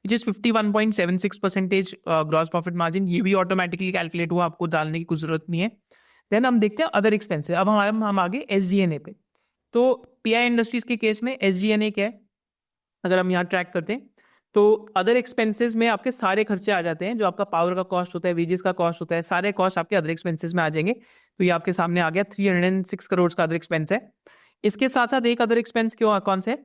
which is 51.76% gross profit margin. ये भी ऑटोमेटिकली कैलकुलेट हुआ, आपको डालने की कुछ जरूरत नहीं है। देन हम देखते हैं अदर एक्सपेंसेस। अब हम आगे SG&A पे। तो PI इंडस्ट्रीज के केस में SG&A क्या है, अगर हम यहाँ ट्रैक करते हैं तो अदर एक्सपेंसेस में आपके सारे खर्चे आ जाते हैं, जो आपका पावर का कॉस्ट होता है, वेजेस का कॉस्ट होता है, सारे कॉस्ट आपके अदर एक्सपेंसेस में आ जाएंगे। तो ये आपके सामने आ गया 306 करोड़ का अदर एक्सपेंस है। इसके साथ साथ एक अदर एक्सपेंस क्यों कौन से,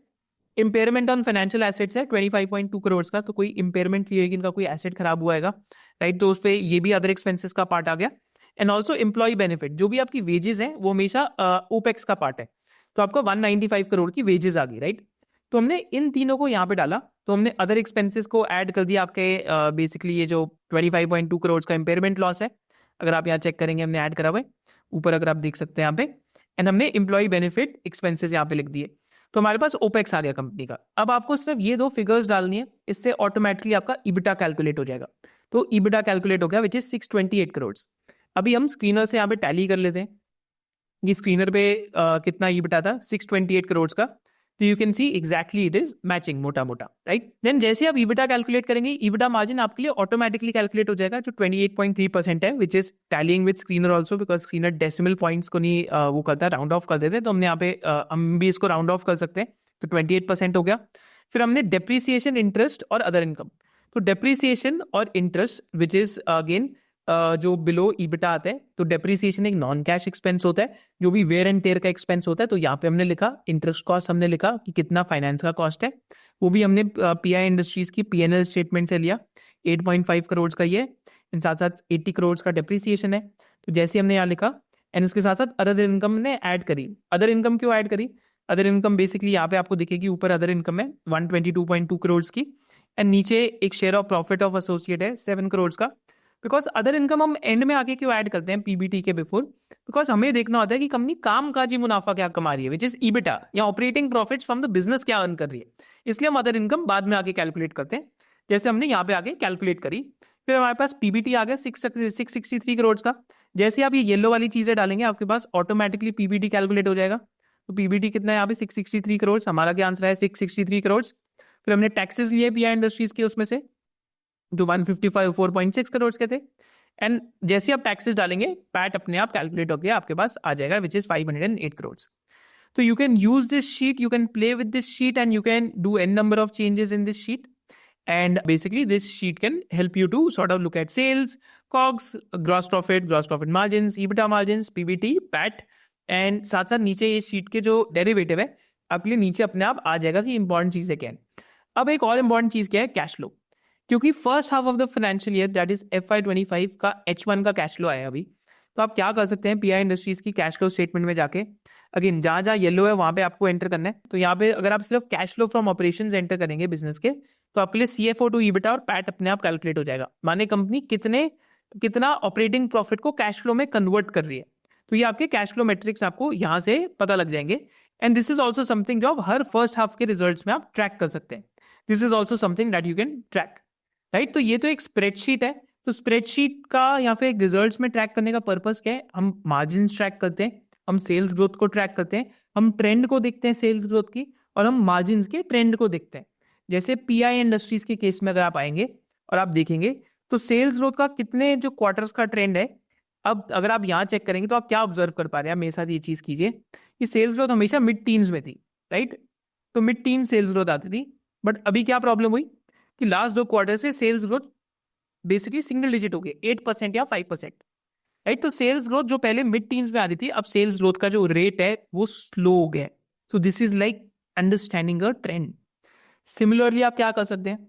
इंपेयरमेंट ऑन फाइनेंशियल एसेट्स है 25.2 करोड़ का। तो कोई इंपेयरमेंट लिए इनका कोई एसेट खराब हुआ है, राइट, तो उस पर ये भी अदर एक्सपेंसेस का पार्ट आ गया। एंड ऑल्सो एम्प्लॉय बेनिफिट, जो भी आपकी वेजेस हैं वो हमेशा ओपेक्स का पार्ट है, तो आपका 195 करोड़ की वेजेस आ गई, राइट। तो हमने इन तीनों को यहाँ पे डाला, तो हमने अदर एक्सपेंसेस को ऐड कर दिया आपके बेसिकली ये जो 25.2 करोड़ का इंपेयरमेंट लॉस है, अगर आप यहाँ चेक करेंगे हमने ऐड करा हुआ है ऊपर, अगर आप देख सकते हैं यहाँ पे। एंड हमने एम्प्लॉय बेनिफिट एक्सपेंसेस यहाँ पे लिख दिए, तो हमारे पास ओपेक्स आ गया कंपनी का। अब आपको सिर्फ ये 2 फिगर्स डालनी है, इससे ऑटोमेटिकली आपका ईबिटा कैलकुलेट हो जाएगा। तो ईबिटा कैलकुलेट हो गया विच इज 628 करोड़। अभी हम स्क्रीनर से यहाँ पे टैली कर लेते हैं, ये स्क्रीनर पे कितना ईबिटा था 628 करोड़ का, तो you can see exactly it is matching मोटा मोटा, राइट। देन जैसे आप ईबिटा कैलकुलेट करेंगे, ईबिटा मार्जिन आपके लिए ऑटोमेटिकली कैलकुलेट हो जाएगा, जो 28.3% है, which is टैलिंग with screener also, because screener decimal points को नहीं वो करता है, राउंड ऑफ कर देते हैं, तो हमने यहाँ पे हम भी इसको राउंड ऑफ कर सकते हैं, तो 28% हो गया। फिर हमने डेप्रीसिएशन, इंटरेस्ट और अदर इनकम, तो डेप्रीसिएशन और इंटरेस्ट विच इज अगेन जो बिलो ईबिटा आता है, तो डेप्रीसिएशन एक नॉन कैश एक्सपेंस होता है, जो भी वेयर एंड टेयर का एक्सपेंस होता है। तो यहाँ पे हमने लिखा इंटरेस्ट कॉस्ट, हमने लिखा कि कितना फाइनेंस का कॉस्ट है, वो भी हमने PI इंडस्ट्रीज की P&L स्टेटमेंट से लिया, 8.5 करोड़ का ये, इन साथ साथ 80 करोड़ का डेप्रीसिएशन है। तो जैसे हमने यहाँ लिखा, एंड उसके साथ साथ अदर इनकम ने ऐड करी। अदर इनकम क्यों ऐड करी, अदर इनकम बेसिकली यहाँ पे आपको दिखेगी, ऊपर अदर इनकम है 122.2 करोड़ की, एंड नीचे एक share of profit of associate है 7 करोड़ का। बिकॉज अदर इनकम हम एंड में आके क्यों ऐड करते हैं PBT के बिफोर, बिकॉज हमें देखना होता है कि कंपनी कामकाजी मुनाफा क्या कमा रही है, विच इज ईबिटा या operating profits from the business क्या अर्न कर रही है, इसलिए हम अदर इनकम बाद में आके कैलकुलेट करते हैं, जैसे हमने यहाँ पे आगे कैलकुलेट करी। फिर हमारे पास PBT आ गया 663 करोड़ का। जैसे आप ये येलो वाली चीजें डालेंगे आपके पास ऑटोमेटिकली PBT कैलकुलेट हो जाएगा। तो PBT कितना है यहाँ पे 663 करोड़, हमारा क्या आंसर है 663 करोड़। फिर हमने टैक्सेस लिए PI इंडस्ट्रीज के, उसमें से जो 154.6 करोड़ के थे, एंड जैसे आप टैक्सेस डालेंगे पैट अपने आप कैलकुलेट होकर आपके पास आ जाएगा, which is 508 crore. So you can use this sheet, you can play with this sheet, and you can do n number of changes in this sheet. And basically this sheet can help you to sort of look at sales, COGS, gross profit margins, EBITDA margins, PBT, PAT. And साथ साथ नीचे ये sheet के जो derivative है आपके लिए नीचे अपने आप आ जाएगा कि इंपॉर्टेंट चीज़ है क्या है. अब एक और इंपॉर्टेंट चीज़ क्या है, कैश फ्लो. क्योंकि first half of the financial year that is FY25 का H1 का कैश फ्लो आया अभी. तो आप क्या कर सकते हैं, PI इंडस्ट्रीज की कैश फ्लो स्टेटमेंट में जाके अगेन जहाँ जहाँ येलो है वहाँ पे आपको एंटर करना है. तो यहाँ पे अगर आप सिर्फ cash flow from operations enter करेंगे बिजनेस के, तो आपके लिए CFO to EBITDA और पैट अपने आप कैलकुलेट हो जाएगा. माने कंपनी कितना ऑपरेटिंग प्रॉफिट को कैश फ्लो में कन्वर्ट कर रही है. तो ये आपके कैश फ्लो मेट्रिक्स आपको यहाँ से पता लग जाएंगे. And this is also something जो आप हर फर्स्ट हाफ के रिजल्ट्स में आप ट्रैक कर सकते हैं. This is also something that you can track, right. तो ये तो एक स्प्रेडशीट है. तो स्प्रेडशीट का या फिर एक रिजल्ट्स में ट्रैक करने का पर्पस क्या है, हम मार्जिन ट्रैक करते हैं, हम सेल्स ग्रोथ को ट्रैक करते हैं, हम ट्रेंड को देखते हैं सेल्स ग्रोथ की, और हम मार्जिन के ट्रेंड को देखते हैं. जैसे PI इंडस्ट्रीज के केस में अगर आप आएंगे और आप देखेंगे तो सेल्स ग्रोथ का कितने जो क्वार्टर्स का ट्रेंड है, अब अगर आप यहाँ चेक करेंगे तो आप क्या ऑब्जर्व कर पा रहे हैं, मेरे साथ ये चीज़ कीजिए कि सेल्स ग्रोथ हमेशा मिड टीन्स में थी, राइट. तो मिड टीन सेल्स ग्रोथ आती थी. बट अभी क्या प्रॉब्लम हुई कि लास्ट 2 क्वार्टर से sales growth basically single digit हो गई, 8% या 5%, राइट. तो सेल्स ग्रोथ जो पहले मिड टीन्स में आती थी, अब सेल्स ग्रोथ का जो रेट है वो स्लो हो गया. तो this is like understanding a trend. Similarly आप क्या कर सकते हैं,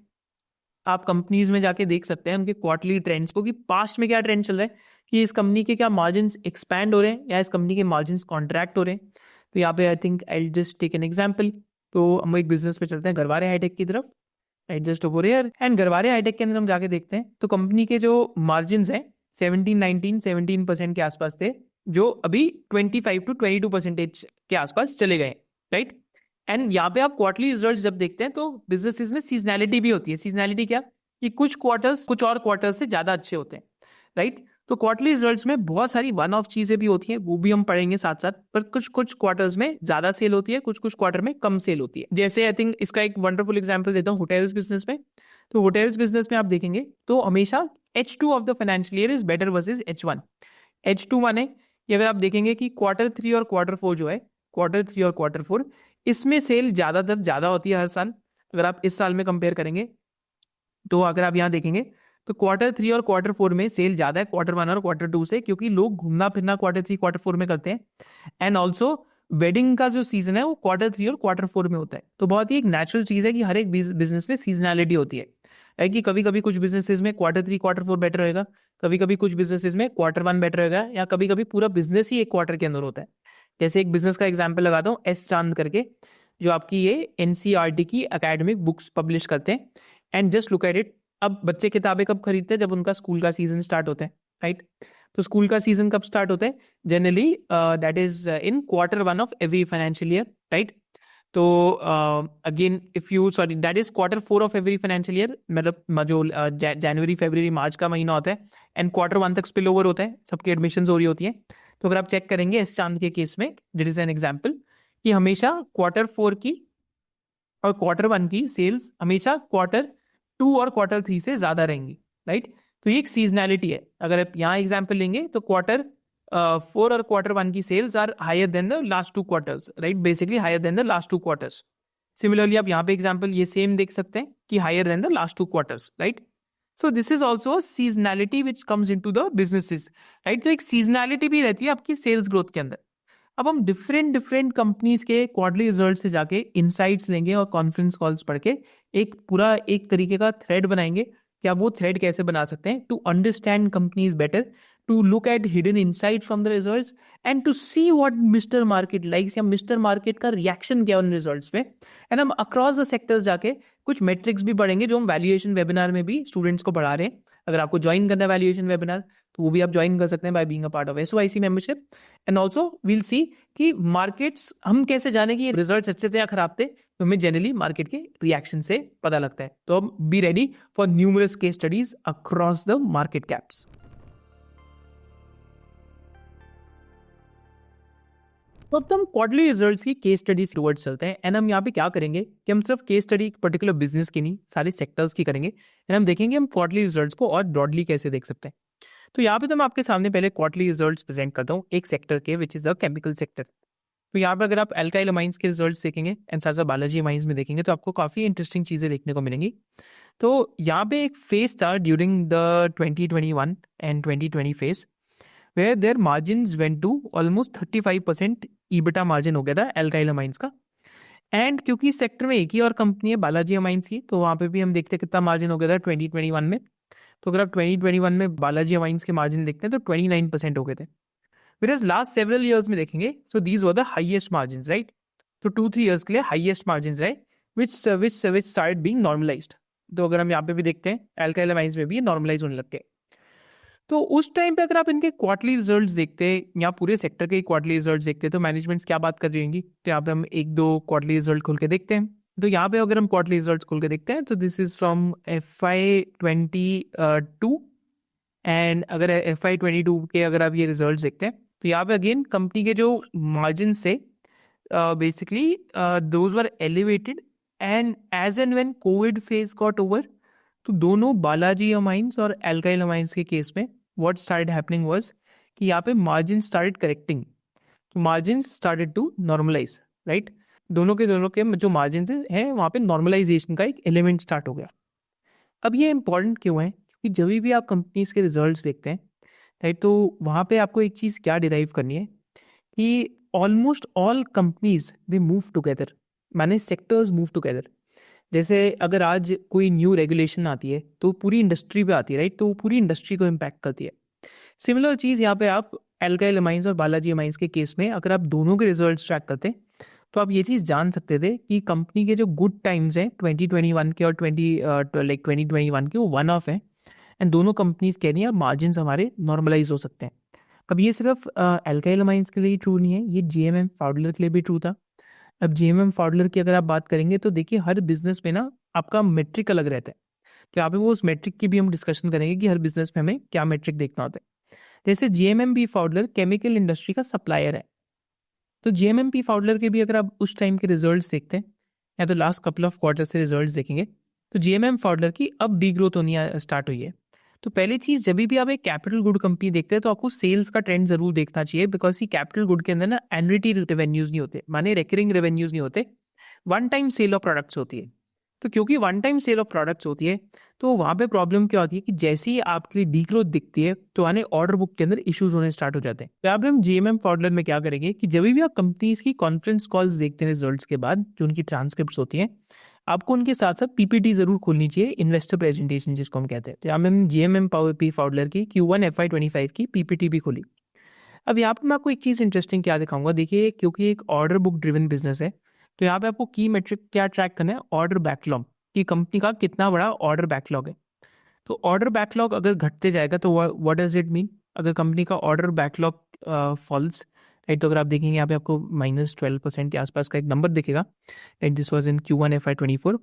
आप कंपनीज में जाके देख सकते हैं उनके क्वार्टरली ट्रेंड्स को कि पास्ट में क्या ट्रेंड चल रहा है, कि इस कंपनी के क्या मार्जिन एक्सपैंड हो रहे हैं या इस कंपनी के मार्जिन कॉन्ट्रैक्ट हो रहे हैं. तो यहाँ पे I think I just take an example. तो हम एक बिजनेस पे चलते हैं, गरवारे हाईटेक की तरफ. Adjust over here and Garware Hitech के अंदर हम जाके देखते हैं तो कंपनी के जो मार्जिन हैं 17% के आसपास थे, जो अभी 25 to 22% के आसपास चले गए, राइट. एंड यहाँ पे आप क्वार्टरली रिजल्ट जब देखते हैं तो बिजनेसेस में सीजनैलिटी भी होती है. सीजनैलिटी क्या, कि कुछ क्वार्टर्स कुछ और क्वार्टर्स से ज़्यादा अच्छे होते हैं, राइट. तो क्वार्टरली रिजल्ट्स में बहुत सारी वन ऑफ चीज़ें भी होती हैं, वो भी हम पढ़ेंगे साथ साथ. पर कुछ क्वार्टर्स में ज़्यादा सेल होती है, कुछ क्वार्टर में कम सेल होती है. जैसे आई थिंक इसका एक वंडरफुल एग्जांपल देता हूँ होटल्स बिजनेस में. तो होटल्स बिजनेस में आप देखेंगे तो हमेशा H2 of the financial year is better versus H1. H2 माने कि अगर आप देखेंगे कि Q3 और Q4 जो है, Q3 और Q4 इसमें सेल ज़्यादा होती है हर साल. अगर आप इस साल में कंपेयर करेंगे तो अगर आप यहाँ देखेंगे तो Q3 और Q4 में सेल ज़्यादा है Q1 और Q2 से, क्योंकि लोग घूमना फिरना Q3 Q4 में करते हैं. एंड ऑल्सो वेडिंग का जो सीजन है वो Q3 और Q4 में होता है. तो बहुत ही एक नेचुरल चीज़ है कि हर एक बिजनेस में सीजनैलिटी होती है, कि कभी कभी कुछ बिजनेसेस में Q3 Q4 बेटर होएगा, कभी कभी कुछ बिजनेसेस में Q1 बेटर होएगा, या कभी कभी पूरा बिजनेस ही एक क्वार्टर के अंदर होता है. जैसे एक बिजनेस का एग्जाम्पल लगाता हूँ, एस चांद करके, जो आपकी ये NCERT की एकेडमिक बुक्स पब्लिश करते हैं. And just look at it. अब बच्चे किताबें कब खरीदते हैं, जब उनका स्कूल का सीजन स्टार्ट होता है, राइट. तो स्कूल का सीजन कब स्टार्ट होता है, generally that is in Q1 of every financial year, right. तो again if you sorry that is Q4 of every financial year, मतलब जो जनवरी फरवरी मार्च का महीना होता है. एंड Q1 तक स्पिल ओवर होता है, सबकी एडमिशन हो रही होती है. तो अगर आप चेक करेंगे इस चांद के केस में, दिट इज एन एग्जाम्पल कि हमेशा Q4 की और Q1 की सेल्स हमेशा Q2 और Q3 से ज़्यादा रहेंगी, राइट. तो ये एक सीजनैलिटी है. अगर आप यहाँ एग्जाम्पल लेंगे तो Q4 और Q1 की sales are higher than the last 2 quarters, right. Basically higher than the last 2 quarters. Similarly आप यहाँ पे एग्जाम्पल ये सेम देख सकते हैं कि higher than the last 2 quarters, right. So this is also seasonality which comes into the businesses, right. तो एक सीजनैलिटी भी रहती है आपकी सेल्स ग्रोथ के अंदर. अब हम डिफरेंट कंपनीज के क्वार्टरली रिजल्ट से जाके इनसाइट्स लेंगे और कॉन्फ्रेंस कॉल्स पढ़ के एक तरीके का थ्रेड बनाएंगे कि आप वो थ्रेड कैसे बना सकते हैं to understand companies better, to look at hidden insight from the results and to see what mister market likes, या मिस्टर मार्केट का रिएक्शन क्या उन रिजल्ट्स पे. एंड हम अक्रॉस द सेक्टर्स जाके कुछ मेट्रिक्स भी पढ़ेंगे जो हम वैल्यूएशन वेबिनार में भी स्टूडेंट्स को पढ़ा रहे हैं. अगर आपको ज्वाइन करना है वैल्यूएशन वेबिनार तो वो भी आप ज्वाइन कर सकते हैं by being a part of SOIC membership. And also we'll see कि मार्केट्स हम कैसे जाने कि रिजल्ट्स अच्छे थे या खराब थे, तो हमें जनरली मार्केट के रिएक्शन से पता लगता है. तो अब be ready for numerous case studies across the market caps. तो अब हम क्वार्टरली रिजल्ट्स की केस स्टडीज टुवर्ड्स चलते हैं. एंड हम यहाँ पे क्या करेंगे कि हम सिर्फ केस स्टडी पर्टिकुलर बिजनेस की नहीं, सारे सेक्टर्स की करेंगे. एंड हम देखेंगे हम क्वार्टरली रिजल्ट्स को और ब्रॉडली कैसे देख सकते हैं. तो यहाँ पे तो मैं आपके सामने पहले क्वार्टरली रिजल्ट्स प्रेजेंट करता हूँ एक सेक्टर के, which is the chemical sector. तो यहाँ पे अगर आप अल्काइल अमाइंस के रिजल्ट्स देखेंगे एंड साथ साथ बालाजी अमाइंस में देखेंगे तो आपको काफ़ी इंटरेस्टिंग चीज़ें देखने को मिलेंगी। तो यहाँ पे एक फेज था during the 2021 and 2020 phase, where their margins went to almost 35% EBITDA margin हो गया था अल्काइल अमाइंस का। एंड क्योंकि इस सेक्टर में एक ही और कंपनी है बालाजी अमाइंस की, तो वहाँ पे भी हम देखते हैं कितना मार्जिन हो गया था 2021 में। तो अगर आप 2021 में बालाजी अमाइंस के मार्जिन देखते हैं तो 29% हो गए थे। Whereas लास्ट सेवरल ईयर्स में देखेंगे so these were the highest margin, right. तो 2-3 ईयर्स के लिए हाईएस्ट मार्जिन रहे विच स्टार्ट बीइंग नॉर्मलाइज्ड। तो अगर हम यहाँ पे भी देखते हैं अल्काइल अमाइंस में भी नॉर्मलाइज होने लग गए। तो उस टाइम पे अगर आप इनके क्वार्टरली रिजल्ट्स देखते हैं या पूरे सेक्टर के क्वार्टरली रिजल्ट्स देखते हैं तो मैनेजमेंट्स क्या बात कर रही होंगी। तो यहाँ पे हम एक दो क्वार्टरली रिजल्ट खोल के देखते हैं। तो यहाँ पे अगर हम क्वार्टरली रिजल्ट्स खोल के देखते हैं तो this is from FY22 and अगर FY22 के अगर आप ये रिजल्ट्स देखते हैं तो यहाँ पे अगेन कंपनी के जो मार्जिन से basically those were elevated and as and when Covid phase got over तो दोनों बालाजी अमाइंस और अल्काइल अमाइंस के केस में व्हाट स्टार्टेड हैपनिंग वाज कि यहाँ पे मार्जिन स्टार्टेड करेक्टिंग, तो margin started to normalise, right. दोनों के जो मार्जिन हैं वहाँ पे नॉर्मलाइजेशन का एक एलिमेंट स्टार्ट हो गया। अब ये इंपॉर्टेंट क्यों है, क्योंकि जब भी आप कंपनीज के रिजल्ट्स देखते हैं, राइट, तो वहाँ पे आपको एक चीज़ क्या डिराइव करनी है कि almost all companies they move together, माने सेक्टर्स मूव टुगेदर। जैसे अगर आज कोई न्यू रेगुलेशन आती है तो पूरी इंडस्ट्री पे आती है, राइट, तो पूरी इंडस्ट्री को इम्पैक्ट करती है। सिमिलर चीज़ यहाँ पे आप अल्काइल अमाइंस और बालाजी अमाइंस के केस में अगर आप दोनों के रिजल्ट्स ट्रैक करते तो आप ये चीज़ जान सकते थे कि कंपनी के जो गुड टाइम्स हैं 2021 के और 2021 के वो वन ऑफ है एंड दोनों कंपनीज कह रही हैं मार्जिन हमारे नॉर्मलाइज हो सकते हैं। अब ये सिर्फ अल्काइल अमाइंस के लिए ट्रू नहीं है, ये GMM फाउडलर के लिए भी ट्रू था। अब GMM फाउडलर की अगर आप बात करेंगे तो देखिए हर बिजनेस में ना आपका मेट्रिक अलग रहता है, तो यहाँ पे वो उस मेट्रिक की भी हम डिस्कशन करेंगे कि हर बिजनेस में हमें क्या मेट्रिक देखना होता है। जैसे GMM फाउडलर केमिकल इंडस्ट्री का सप्लायर है, तो GMM फाउडलर के भी अगर आप उस टाइम के रिजल्ट्स देखते हैं या तो लास्ट कपल ऑफ क्वार्टर से रिजल्ट्स देखेंगे तो GMM फाउडलर की अब डी ग्रोथ होनी स्टार्ट हुई है। तो पहली चीज़ जब भी आप एक कैपिटल गुड कंपनी देखते हैं तो आपको सेल्स का ट्रेंड जरूर देखना चाहिए, बिकॉज ये कैपिटल गुड के अंदर ना एन्युटी रेवेन्यूज नहीं होते, माने रिकरिंग रेवेन्यूज नहीं होते, one time sale of products होती है। तो क्योंकि one time sale of products होती है तो वहाँ पे प्रॉब्लम क्या होती है कि जैसे ही आपके लिए डी ग्रोथ दिखती है तो आने ऑर्डर बुक के अंदर इश्यूज होने स्टार्ट हो जाते हैं। तो अब हम GMM फाउडलर में क्या करेंगे कि जब भी आप कंपनीज की कॉन्फ्रेंस कॉल्स देखते हैं रिजल्ट्स के बाद, जो उनकी ट्रांसक्रिप्ट्स होती हैं, आपको उनके साथ साथ PPT जरूर खोलनी चाहिए, इन्वेस्टर प्रेजेंटेशन जिसको हम कहते हैं। तो यहाँ पे हम GMM फाउडलर की Q1 FY25 की PPT भी खोली। अब यहाँ पे मैं आपको एक चीज़ इंटरेस्टिंग क्या दिखाऊंगा, देखिए क्योंकि एक ऑर्डर बुक ड्रिवन बिजनेस है तो यहाँ पे आपको की मेट्रिक क्या ट्रैक करना है, ऑर्डर बैकलॉग, कि कंपनी का कितना बड़ा ऑर्डर बैकलॉग है। तो ऑर्डर बैकलॉग अगर घटते जाएगा तो व्हाट डज इट मीन, अगर कंपनी का ऑर्डर बैकलॉग फॉल्स, राइट, तो अगर आप देखेंगे यहाँ पे आपको -12% के आसपास का एक नंबर दिखेगा, right, this was in Q1 FY24।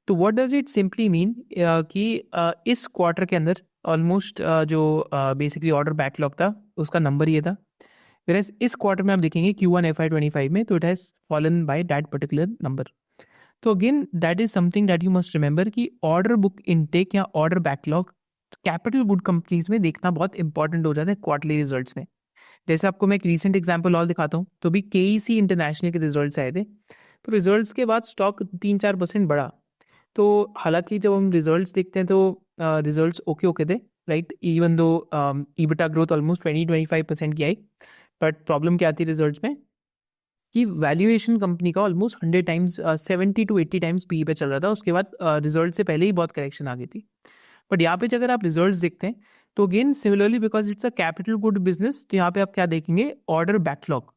तो what does it simply mean कि इस क्वार्टर के अंदर ऑलमोस्ट जो बेसिकली ऑर्डर बैकलॉग था उसका नंबर ये था, whereas इस क्वार्टर में आप देखेंगे Q1 FY25 में तो it has fallen by that particular number. तो again that is something that you must remember कि ऑर्डर बुक इनटेक या order backlog capital good companies में देखना बहुत इंपॉर्टेंट हो जाता है क्वार्टरली रिजल्ट्स में। जैसे आपको मैं एक रीसेंट एग्जांपल और दिखाता हूँ, तो भी KEC इंटरनेशनल के रिजल्ट्स आए थे, तो रिजल्ट्स के बाद स्टॉक 3-4% बढ़ा। तो हालांकि जब हम रिजल्ट्स देखते हैं तो रिजल्ट्स ओके थे, right, even though EBITDA growth almost 20-25% की आई, बट प्रॉब्लम क्या आती है रिजल्ट्स में कि वैल्यूएशन कंपनी का almost 100 times 70 to 80 times PE पे चल रहा था, उसके बाद रिजल्ट से पहले ही बहुत करेक्शन आ गई थी। बट यहाँ पे अगर आप रिजल्ट्स देखते हैं तो again similarly because it's a capital good business, तो यहाँ पे आप क्या देखेंगे, ऑर्डर बैकलॉग,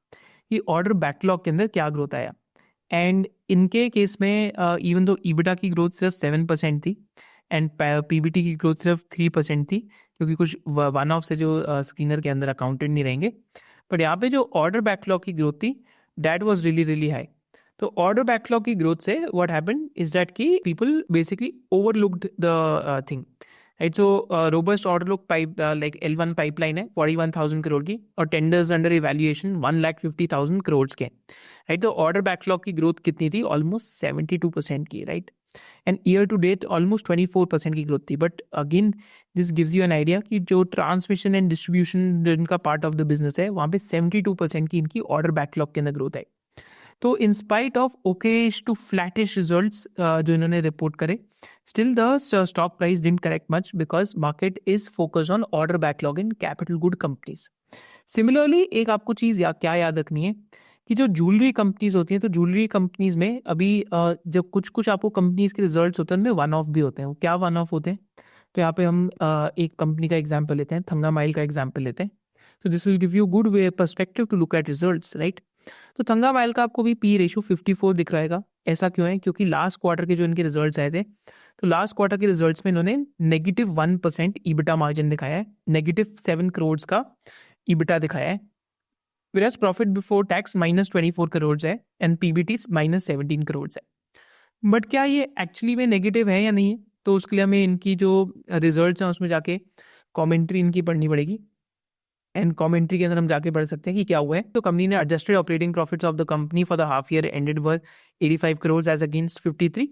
ये ऑर्डर बैकलॉग के अंदर क्या ग्रोथ आया। एंड इनके केस में इवन दो ईबिटा की ग्रोथ सिर्फ 7% थी एंड PBT की ग्रोथ सिर्फ 3% थी, क्योंकि कुछ वन ऑफ से जो स्क्रीनर के अंदर अकाउंटेड नहीं रहेंगे। बट यहाँ पे जो ऑर्डर बैकलॉग की ग्रोथ थी दैट वाज रियली हाई। तो ऑर्डर बैकलॉग की ग्रोथ से व्हाट हैपेंड इज दैट कि people basically overlooked the thing, right. So robust order look pipe like L1 pipeline है 41,000 करोड़ की और टेंडर्स अंडर इवैल्यूएशन 1,50,000 करोड़ के, राइट। तो ऑर्डर बैकलॉग की ग्रोथ कितनी थी, ऑलमोस्ट 72% की, right. And year to date almost 24% की ग्रोथ थी. But again this gives you an idea कि जो ट्रांसमिशन एंड डिस्ट्रीब्यूशन जिनका पार्ट ऑफ द बिजनेस है वहाँ पे 72% की इनकी ऑर्डर बैकलॉग के अंदर ग्रोथ है. तो in spite of okayish to flattish results जो इन्होंने रिपोर्ट करे, still the stock price didn't correct much because market is focused on order backlog in capital good companies. Similarly एक आपको चीज़ क्या याद रखनी है कि जो ज्वेलरी कंपनीज होती हैं, तो ज्वेलरी कंपनीज में अभी जब कुछ कुछ आपको कंपनीज के रिजल्ट्स होते हैं उनमें वन ऑफ भी होते हैं. वो क्या वन ऑफ होते हैं? तो यहाँ पे हम एक कंपनी का एग्जाम्पल लेते हैं, थंगामाइल का एग्जाम्पल लेते हैं. तो this will give you good way perspective to look at results, right. तो थंगामाइल का आपको भी पी रेशियो 54 दिख रहेगा. ऐसा क्यों है? क्योंकि लास्ट क्वार्टर के जो इनके रिजल्ट्स आए थे, तो लास्ट क्वार्टर के रिजल्ट्स में इन्होंने -1% ईबिटा मार्जिन दिखाया है, -7 करोड़ का ईबिटा दिखाया है. Whereas profit before tax -24 crore है एंड पीबीटी -17 करोड़ है. बट क्या ये एक्चुअली में नेगेटिव है या नहीं है? तो उसके लिए हमें इनकी जो रिजल्ट्स हैं उसमें जाके कमेंट्री इनकी पढ़नी पड़ेगी. एंड कमेंट्री के अंदर हम जाके पढ़ सकते हैं कि क्या हुआ है. तो कंपनी ने adjusted operating profits of the company for the half year ended were 85 crore as against 53.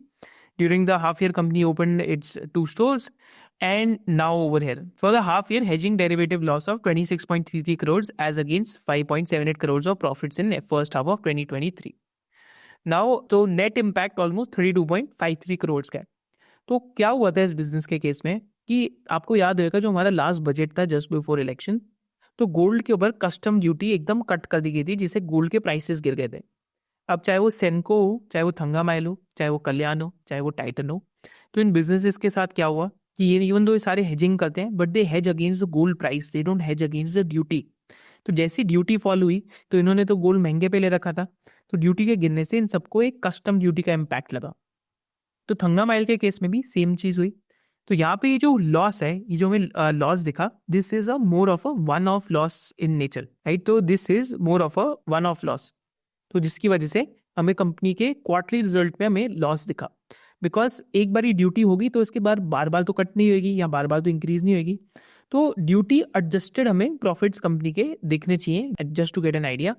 During the half year company open its 2 stores. And now over here, for the half year, hedging derivative loss of 26.33 crores as against 5.78 crores of profits in first half of 2023. Now, तो net impact almost 32.53 crores का है. तो क्या हुआ था इस business के case में कि आपको याद होगा जो हमारा लास्ट बजट था जस्ट बिफोर इलेक्शन, तो गोल्ड के ऊपर कस्टम ड्यूटी एकदम कट कर दी गई थी जिससे गोल्ड के प्राइसेस गिर गए थे. अब चाहे वो सेनको हो, चाहे वो थंगामाइल हो, चाहे वो कल्याण हो, चाहे वो टाइटन हो, तो इन बिजनेसेस के साथ क्या हुआ कि ये इवन दो ये सारे हेजिंग करते हैं but they hedge against the gold price, they don't hedge against the duty. तो जैसी ड्यूटी फॉल हुई तो इन्होंने तो गोल्ड महंगे पे ले रखा था, तो ड्यूटी के गिरने से इन सबको एक कस्टम ड्यूटी का इम्पैक्ट लगा. तो थंगामाइल के केस में भी सेम चीज हुई. तो यहाँ पे ये जो लॉस है, ये जो हमें लॉस दिखा, this is a more of a one off loss in nature, right. तो this is more of a one off loss, तो जिसकी वजह से हमें कंपनी के क्वार्टरली रिजल्ट में हमें लॉस दिखा. बिकॉज एक बार ही ड्यूटी होगी तो इसके बाद बार बार तो कट नहीं होगी या बार बार तो इंक्रीज नहीं होगी. तो ड्यूटी एडजस्टेड हमें प्रॉफिट्स कंपनी के देखने चाहिए just to get an idea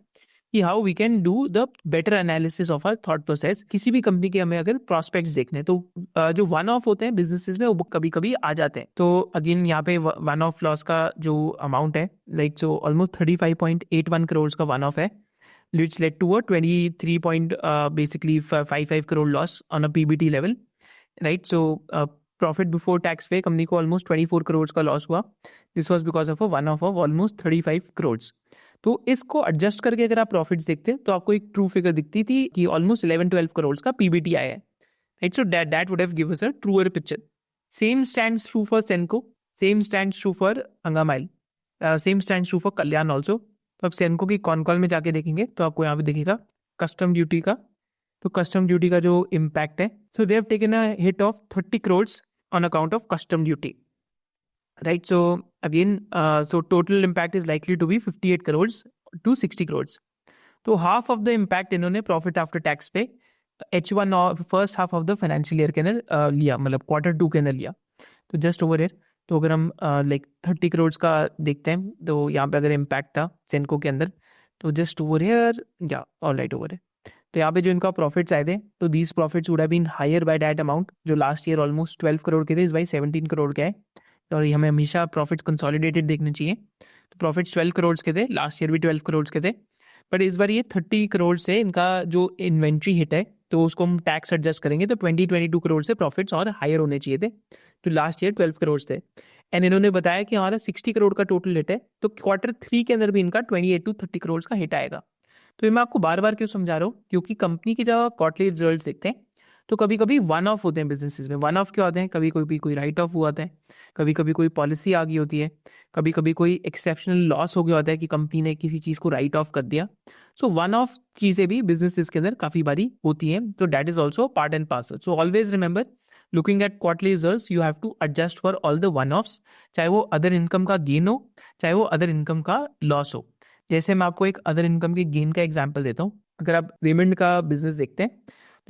कि how we can do the better analysis of our thought process. किसी भी कंपनी के हमें अगर प्रॉस्पेक्ट्स देखने हैं तो जो वन ऑफ होते हैं बिजनेसेस में वो कभी कभी आ जाते हैं. तो अगेन यहाँ पे वन ऑफ लॉस का जो अमाउंट है लाइक जो ऑलमोस्ट 35.81 करोड़ का वन ऑफ है, which led to a 23.55 crore loss on a PBT level, right? So profit before tax पे कंपनी को almost 24 crores का लॉस हुआ. This was because of a one off of almost 35 crores. तो इसको adjust करके अगर आप प्रॉफिट्स देखते हैं तो आपको एक ट्रू फिगर दिखती थी कि ऑलमोस्ट 11-12 करोड़ का पीबीटी आया है, right. So that would have give us a truer picture. Same stands true for Senco, same stands true for Thangamayil, same stands true for Kalyan also. तो अब सेनको की कॉन कॉल में जाके देखेंगे तो आपको यहाँ पे दिखेगा कस्टम ड्यूटी का. तो कस्टम ड्यूटी का जो इम्पैक्ट है, so they have taken a hit of 30 crore on account of custom duty, right. So again so total impact is likely to be 58 crore to 60 crore. तो हाफ ऑफ द इम्पैक्ट इन्होंने profit after tax पे H1 और first half of the financial year के अंदर लिया, मतलब Q2 के अंदर लिया. तो जस्ट ओवर हियर, तो अगर हम लाइक 30 करोड़ का देखते हैं तो यहाँ पे अगर इम्पैक्ट था सेनको के अंदर तो जस्ट ओवर हियर या ऑल राइट ओवर है. तो यहाँ पे जो इनका प्रॉफिट्स आए थे तो these profits would have been higher by that amount, जो लास्ट ईयर ऑलमोस्ट 12 करोड़ के थे, इस बाई 17 करोड़ के है. और हमें हमेशा प्रॉफिट्स कंसोलिडेटेड देखने चाहिए. तो प्रॉफिट्स 12 करोड़ के थे, लास्ट ईयर भी 12 करोड़ के थे, बट इस बार ये 30 करोड़ से इनका जो इन्वेंट्री हिट है तो उसको हम टैक्स एडजस्ट करेंगे तो 22 करोड़ से प्रॉफिट्स और हायर होने चाहिए थे. तो लास्ट ईयर 12 करोड़ थे एंड इन्होंने बताया कि हमारा 60 करोड़ का टोटल हिट है, तो Q3 के अंदर भी इनका 28 to 30 करोड़ का हिट आएगा. तो ये मैं आपको बार बार क्यों समझा रहा हूँ, क्योंकि कंपनी की जब क्वार्टरली रिजल्ट्स देखते हैं तो कभी कभी वन ऑफ होते हैं बिजनेसेस में. वन ऑफ क्या होते हैं? कभी कोई राइट ऑफ हुआ होता है, कभी कभी कोई पॉलिसी आ गई होती है, कभी कभी कोई एक्सेप्शनल लॉस हो गया होता है कि कंपनी ने किसी चीज़ को राइट ऑफ कर दिया. सो वन ऑफ चीज़ें भी बिजनेसेस के अंदर काफ़ी बारी होती हैं, तो that is also part and parcel. So always remember, looking at quarterly results you have to adjust for all the one offs, चाहे वो अदर इनकम का गेन हो, चाहे वो अदर इनकम का लॉस हो. जैसे मैं आपको एक अदर इनकम के गेन का एग्जाम्पल देता हूँ. अगर आप रेमंड का बिजनेस देखते हैं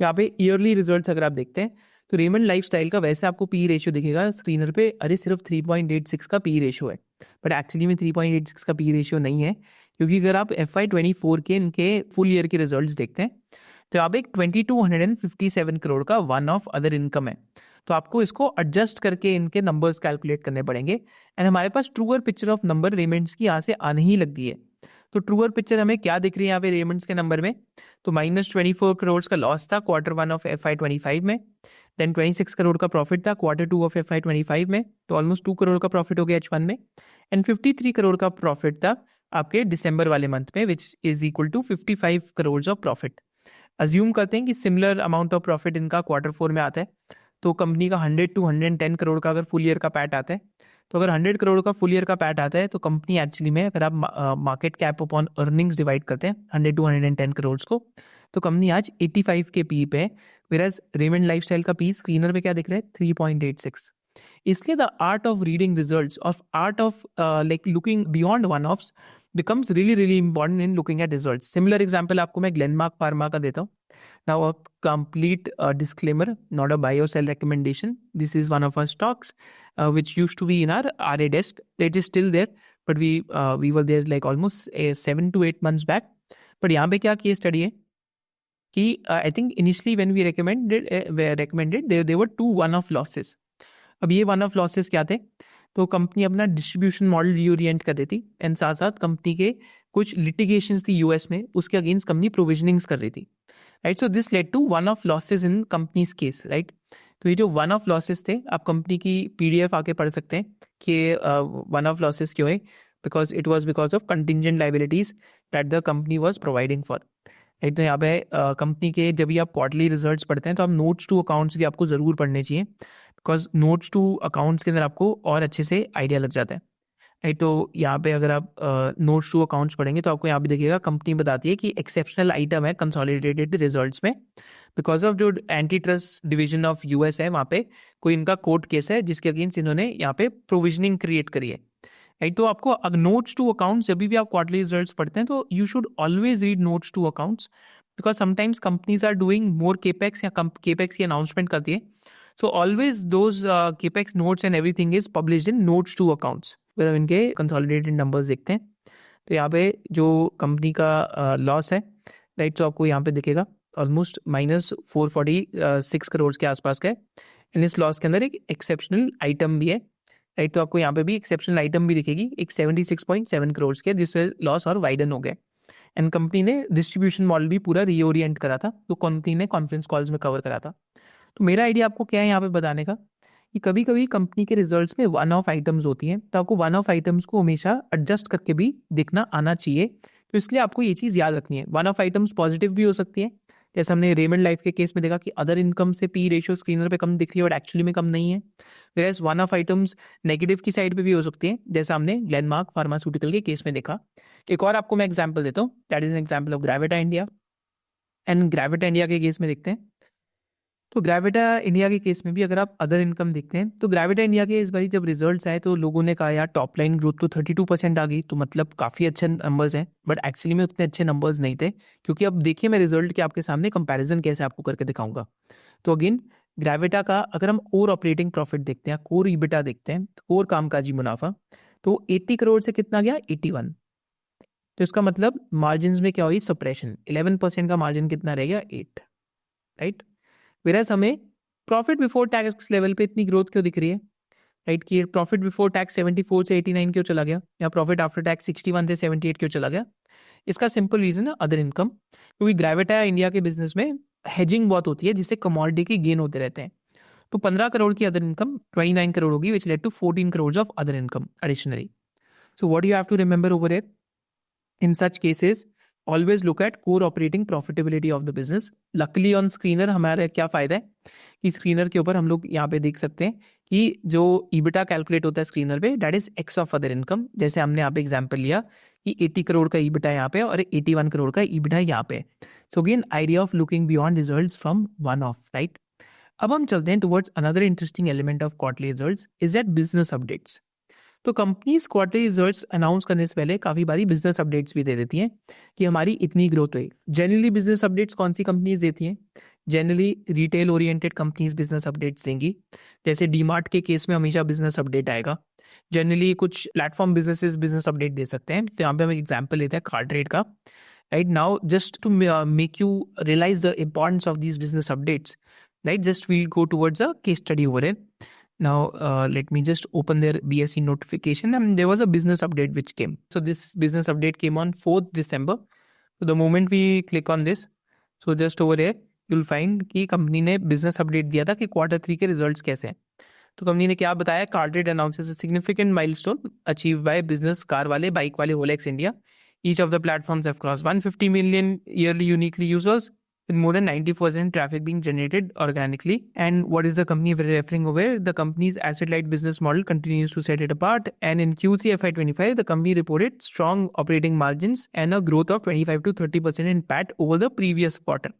तो यहाँ पे ईयरली रिजल्ट्स अगर आप देखते हैं तो रेमंड लाइफस्टाइल का वैसे आपको पी रेशियो दिखेगा स्क्रीनर पे, अरे सिर्फ 3.86 का पी रेशियो है, बट एक्चुअली में 3.86 का पी रेशियो नहीं है. क्योंकि अगर आप FY24 के इनके फुल ईयर के रिजल्ट्स देखते हैं तो यहाँ पे एक 2257 करोड़ का वन ऑफ अदर इनकम है, तो आपको इसको एडजस्ट करके इनके नंबर्स कैलकुलेट करने पड़ेंगे। एंड हमारे पास ट्रूअर पिक्चर ऑफ नंबर रेमेंट्स की यहाँ से आने ही लग गई है। तो ट्रूअर पिक्चर हमें क्या दिख रही है यहाँ पे रेमेंट्स के नंबर में, तो -24 करोड़ का लॉस था Q1 ऑफ FY25 में, देन 26 करोड़ का प्रॉफिट था Q2 ऑफ FY25 में, तो ऑलमोस्ट 2 करोड़ का प्रॉफिट हो गया H1 में, एंड 53 करोड़ का प्रॉफिट था आपके दिसंबर वाले मंथ में, which is equal to 55 crore of profit. Assume करते हैं कि सिमिलर अमाउंट ऑफ प्रॉफिट इनका Q4 में आता है, तो कंपनी का 100 to 110 करोड़ का अगर फुल ईयर का पैट आता है, तो अगर 100 करोड़ का फुल ईयर का पैट आता है तो कंपनी एक्चुअली में, अगर आप market cap upon earnings divide करते हैं 100 to 110 करोड़ को, तो कंपनी आज 85 के पी पे है, वेराज रेमंड लाइफस्टाइल का पी स्क्रीनर पे क्या दिख रहा है 3.86। इसलिए the art of reading results, of art of like looking beyond one offs becomes really important in looking at results. Similar example आपको मैं ग्लेनमार्क फार्मा का देता हूँ. Now a complete disclaimer, not a buy or sell recommendation. This is one of our stocks which used to be in our RA desk. It is still there, but we were there like almost 7 to 8 months back. But यहाँ पे क्या case study है कि I think initially when we recommended there were 2 one-off losses. अब ये one off losses क्या थे, तो कंपनी अपना डिस्ट्रीब्यूशन मॉडल रीओरिएंट कर रही थी, एंड साथ साथ कंपनी के कुछ लिटिगेशंस थी यूएस में, उसके अगेंस्ट कंपनी प्रोविजनिंग्स कर रही थी, right. So this led to one off losses in companies case, right. तो ये जो वन ऑफ लॉसेस थे, आप कंपनी की पीडीएफ आके पढ़ सकते हैं कि वन ऑफ लॉसेस क्यों है, because it was because of contingent liabilities that the company was providing for, right. तो यहाँ पे कंपनी के जब भी आप क्वार्टरली रिजल्ट्स पढ़ते हैं तो आप नोट्स टू अकाउंट्स भी आपको ज़रूर पढ़ने चाहिए, बिकॉज नोट्स टू अकाउंट्स के अंदर आपको और अच्छे से आइडिया लग जाता है, राइट। तो यहाँ पे अगर आप नोट्स टू अकाउंट्स पढ़ेंगे तो आपको यहाँ पे देखिएगा कंपनी बताती है कि एक्सेप्शनल आइटम है कंसोलिडेटेड रिजल्ट्स में, बिकॉज ऑफ जो anti trust division of US है, वहाँ पे कोई इनका कोर्ट केस है जिसके अगेंस्ट इन्होंने यहाँ पे प्रोविजनिंग क्रिएट करी है, राइट। तो आपको अगर नोट्स टू अकाउंट्स जब भी आप क्वार्टरली रिजल्ट्स पढ़ते हैं तो you should always read notes to accounts, because sometimes companies are doing more capex या केपेक्स की अनाउंसमेंट करती है, so always those capex notes and everything is published in notes to accounts, फिर हम इनके consolidated numbers देखते हैं। तो यहाँ पे जो कंपनी का लॉस है, राइट, तो आपको यहाँ पे दिखेगा ऑलमोस्ट -446 करोड़ के आसपास का है, एंड इस लॉस के अंदर एक एक्सेप्शनल आइटम भी है, राइट। तो आपको यहाँ पे भी एक्सेप्शनल आइटम भी दिखेगी एक 76.7 करोड़ के, जिससे लॉस और वाइडन हो गए, एंड कंपनी ने डिस्ट्रीब्यूशन मॉडल भी पूरा रीओरिएंट करा था, तो कंपनी ने कॉन्फ्रेंस कॉल्स में कवर करा था। तो मेरा आइडिया आपको क्या है यहाँ पे बताने का, कि कभी कभी कंपनी के रिजल्ट्स में वन ऑफ आइटम्स होती हैं, तो आपको वन ऑफ आइटम्स को हमेशा एडजस्ट करके भी देखना आना चाहिए। तो इसलिए आपको ये चीज़ याद रखनी है, वन ऑफ आइटम्स पॉजिटिव भी हो सकती है, जैसे हमने रेमंड लाइफ के केस में देखा कि अदर इनकम से पी रेशियो स्क्रीनर पे कम दिख रही है और एक्चुअली में कम नहीं है, whereas one of items negative की साइड पे भी हो सकती है, जैसा हमने ग्लेनमार्क फार्मास्यूटिकल के केस में देखा। एक और आपको मैं एग्जाम्पल देता हूँ, that is an example of Gravita India, and Gravita India के केस में देखते हैं। तो ग्रेविटा इंडिया के केस में भी अगर आप अदर इनकम देखते हैं, तो ग्रेविटा इंडिया के इस बार जब रिजल्ट्स आए तो लोगों ने कहा यार टॉप लाइन ग्रोथ तो 32% आ गई, तो मतलब काफ़ी अच्छे नंबर्स हैं, बट एक्चुअली में उतने अच्छे नंबर्स नहीं थे, क्योंकि अब देखिए मैं रिजल्ट के आपके सामने कंपैरिजन कैसे आपको करके दिखाऊंगा। तो अगेन ग्रेविटा का अगर हम कोर ऑपरेटिंग प्रॉफिट देखते हैं, कोर ईबिटा देखते हैं, कोर कामकाजी मुनाफा, तो 80 करोड़ से कितना गया 81, तो इसका मतलब मार्जिन में क्या हुई सप्रेशन, 11% का मार्जिन कितना रह गया 8, राइट। वेरस हमें प्रॉफिट बिफोर टैक्स लेवल पे इतनी ग्रोथ क्यों दिख रही है, राइट, कि प्रॉफिट बिफोर टैक्स 74 से 89 क्यों चला गया, या प्रॉफिट आफ्टर टैक्स 61 से 78 क्यों चला गया। इसका सिंपल रीजन है अदर इनकम, क्योंकि ग्रेविटा इंडिया के बिजनेस में हेजिंग बहुत होती है, जिससे कमोडिटी की गेन होते रहते हैं। तो 15 करोड़ की अदर इनकम 29 करोड़ होगी, which led to 14 crore of other income additionally. So what you have to remember over here, in such cases always look at core operating profitability of the business. Luckily on screener हमारा क्या फ़ायदा है कि screener के ऊपर हम लोग यहाँ पे देख सकते हैं कि जो ईबिटा कैलकुलेट होता है स्क्रीनर पे, that is x of other income. जैसे हमने यहाँ पे एग्जांपल लिया कि 80 करोड़ का ईबिटा यहाँ पे और 81 करोड़ का ईबिटा यहाँ पे। So again idea of looking beyond results from one of, right. अब हम चलते हैं towards another interesting element of quarterly results, is that business updates. तो कंपनीज क्वार्टरली रिजल्ट्स अनाउंस करने से पहले काफ़ी बारी बिजनेस अपडेट्स भी दे देती हैं कि हमारी इतनी ग्रोथ हुई। जनरली बिजनेस अपडेट्स कौन सी कंपनीज देती हैं, generally retail oriented companies business updates देंगी, जैसे डीमार्ट के केस में हमेशा बिजनेस अपडेट आएगा। जनरली कुछ प्लेटफॉर्म बिजनेसेस बिजनेस अपडेट दे सकते हैं, तो यहाँ पे हम एग्जाम्पल लेते हैं कार ट्रेड का, right? Now, just to make you realize the importance of these business updates, right? Just we'll go towards a case study over here. Now, let me just open their BSE notification, and there was a business update which came. So this business update came on 4th December. So the moment we click on this, so just over here, you'll find कि company ने business update दिया था कि Q3 के results कैसे हैं. तो company ने क्या बताया, CarTrade announces a significant milestone achieve by business car वाले बाइक वाले OLX India. Each of the platforms have crossed 150 million yearly uniquely users with more than 90% traffic being generated organically. And what is the company referring over? The company's asset-light business model continues to set it apart. And in Q3 FY25, the company reported strong operating margins and a growth of 25 to 30% in PAT over the previous quarter.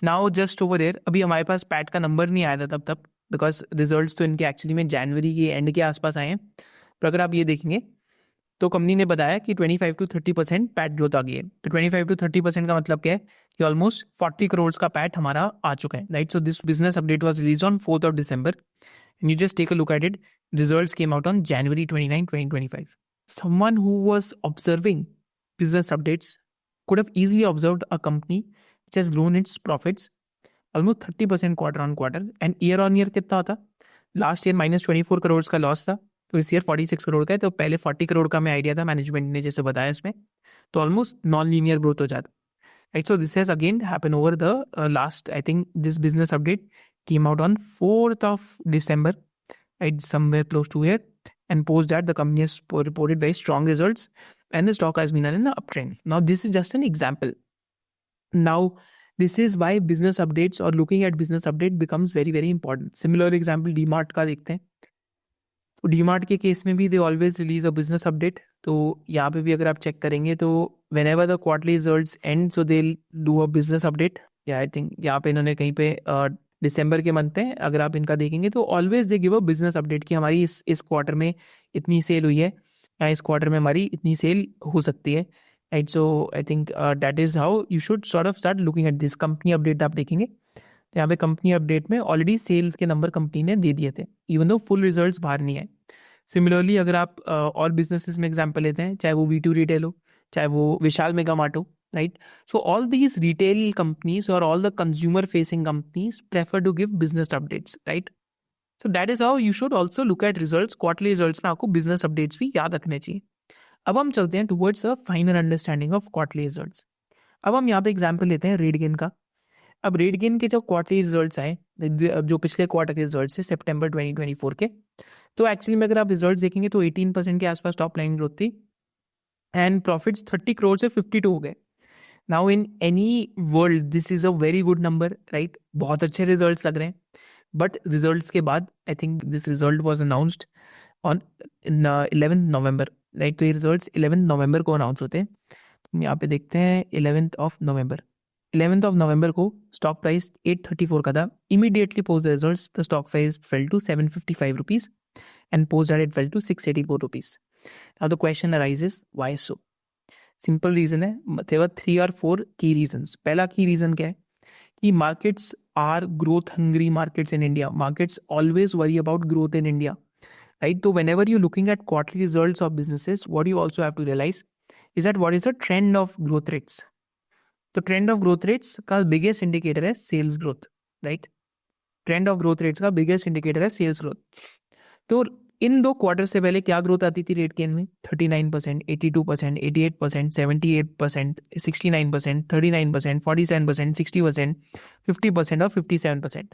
Now just over there, अभी हमारे पास PAT का number नहीं आया था तब because results तो इनके actually में जनवरी के एंड के आसपास आए हैं. पर अगर आप ये देखेंगे तो कंपनी ने बताया कि 25 to 30% पैट ग्रोथ आ गई है. तो 25 to 30% का मतलब क्या है कि ऑलमोस्ट 40 करोड़ का पैट हमारा आ चुका है, right? So this business update was release on 4th of December and you just take a look at it. Results came out on January 29, 2025. Someone who was observing business updates could have easily observed a company which has grown its profits almost 30% quarter on quarter and year on year कितना होता. Last year -24 crore का loss था, तो इस year 46 crore का है. तो पहले 40 करोड़ का मैं आइडिया था, मैनेजमेंट ने जैसे बताया इसमें, तो ऑलमोस्ट नॉन लीनियर ग्रोथ हो जाता, right? So this has again happen over the last, I think this business update came out on 4th of December, right, somewhere close to here, and post that the company has reported very strong results and the stock has been in an uptrend. Now this is just an example. Now this is why business updates or looking at business update becomes very very important. Similar example DMart का देखते हैं. तो डीमार्ट के case में भी they always release a business update. तो यहाँ पे भी अगर आप चेक करेंगे तो when ever the quarterly results and so they do a business update. या आई थिंक यहाँ पे इन्होंने कहीं पे दिसंबर के मंथ में अगर आप इनका देखेंगे तो always they give a business update कि हमारी इस क्वार्टर में इतनी सेल हुई है या इस क्वार्टर में हमारी इतनी सेल हो सकती है, right? So I think that is how you should sort of start looking at this. Company update आप देखेंगे तो यहाँ पे कंपनी अपडेट में ऑलरेडी सेल्स के नंबर कंपनी ने दे दिए थे, इवन दो फुल रिजल्ट्स बाहर नहीं आए. सिमिलरली अगर आप और बिजनेसेस में एग्जांपल लेते हैं, चाहे वो V2 रिटेल हो, चाहे वो विशाल मेगा मार्ट हो, right? So all these retail companies और all the consumer facing companies prefer to give business updates, right? So that is how you should also look at results. Quarterly results में आपको business updates भी याद रखने चाहिए. अब हम चलते हैं towards a final understanding of quarterly results. अब हम यहाँ पे एग्जाम्पल लेते हैं रेडगेन का. अब रेडगेन के जो क्वार्टरली रिजल्ट्स आए, जो पिछले क्वार्टर के रिजल्ट्स है सितंबर 2024 के, तो एक्चुअली में अगर आप रिजल्ट्स देखेंगे तो 18% के आसपास टॉप लाइन ग्रोथ थी एंड प्रॉफिट्स 30 करोड़ से 52 हो गए. Now in any world this is a very good number, right? बहुत अच्छे रिजल्ट्स लग रहे हैं. बट रिजल्ट्स के बाद I think this result was announced on 11th November, right? तो ये रिजल्ट्स 11th November को अनाउंस होते हैं. तो यहाँ पे देखते हैं 11th of November. 11th of November को स्टॉक प्राइस 834 का था. Immediately post the results the stock price fell to 755 rupees and post that it fell to 684 rupees. Now the question arises, why so? Simple reason है, there were 3 or 4 key reasons. पहला key reason क्या है कि markets are growth hungry markets in India. Markets always worry about growth in India, right? So whenever you're looking at quarterly results of businesses, what you also have to realize is that what is the trend of growth rates. तो trend of growth rates का biggest indicator है sales growth, right? Trend of growth rates का biggest indicator है sales growth. तो इन 2 quarter से पहले क्या growth आती थी रेडगेन में? 39%, 82%, 88%, 78%, 69%, 39%, 47%, 60%, 50% और 57%.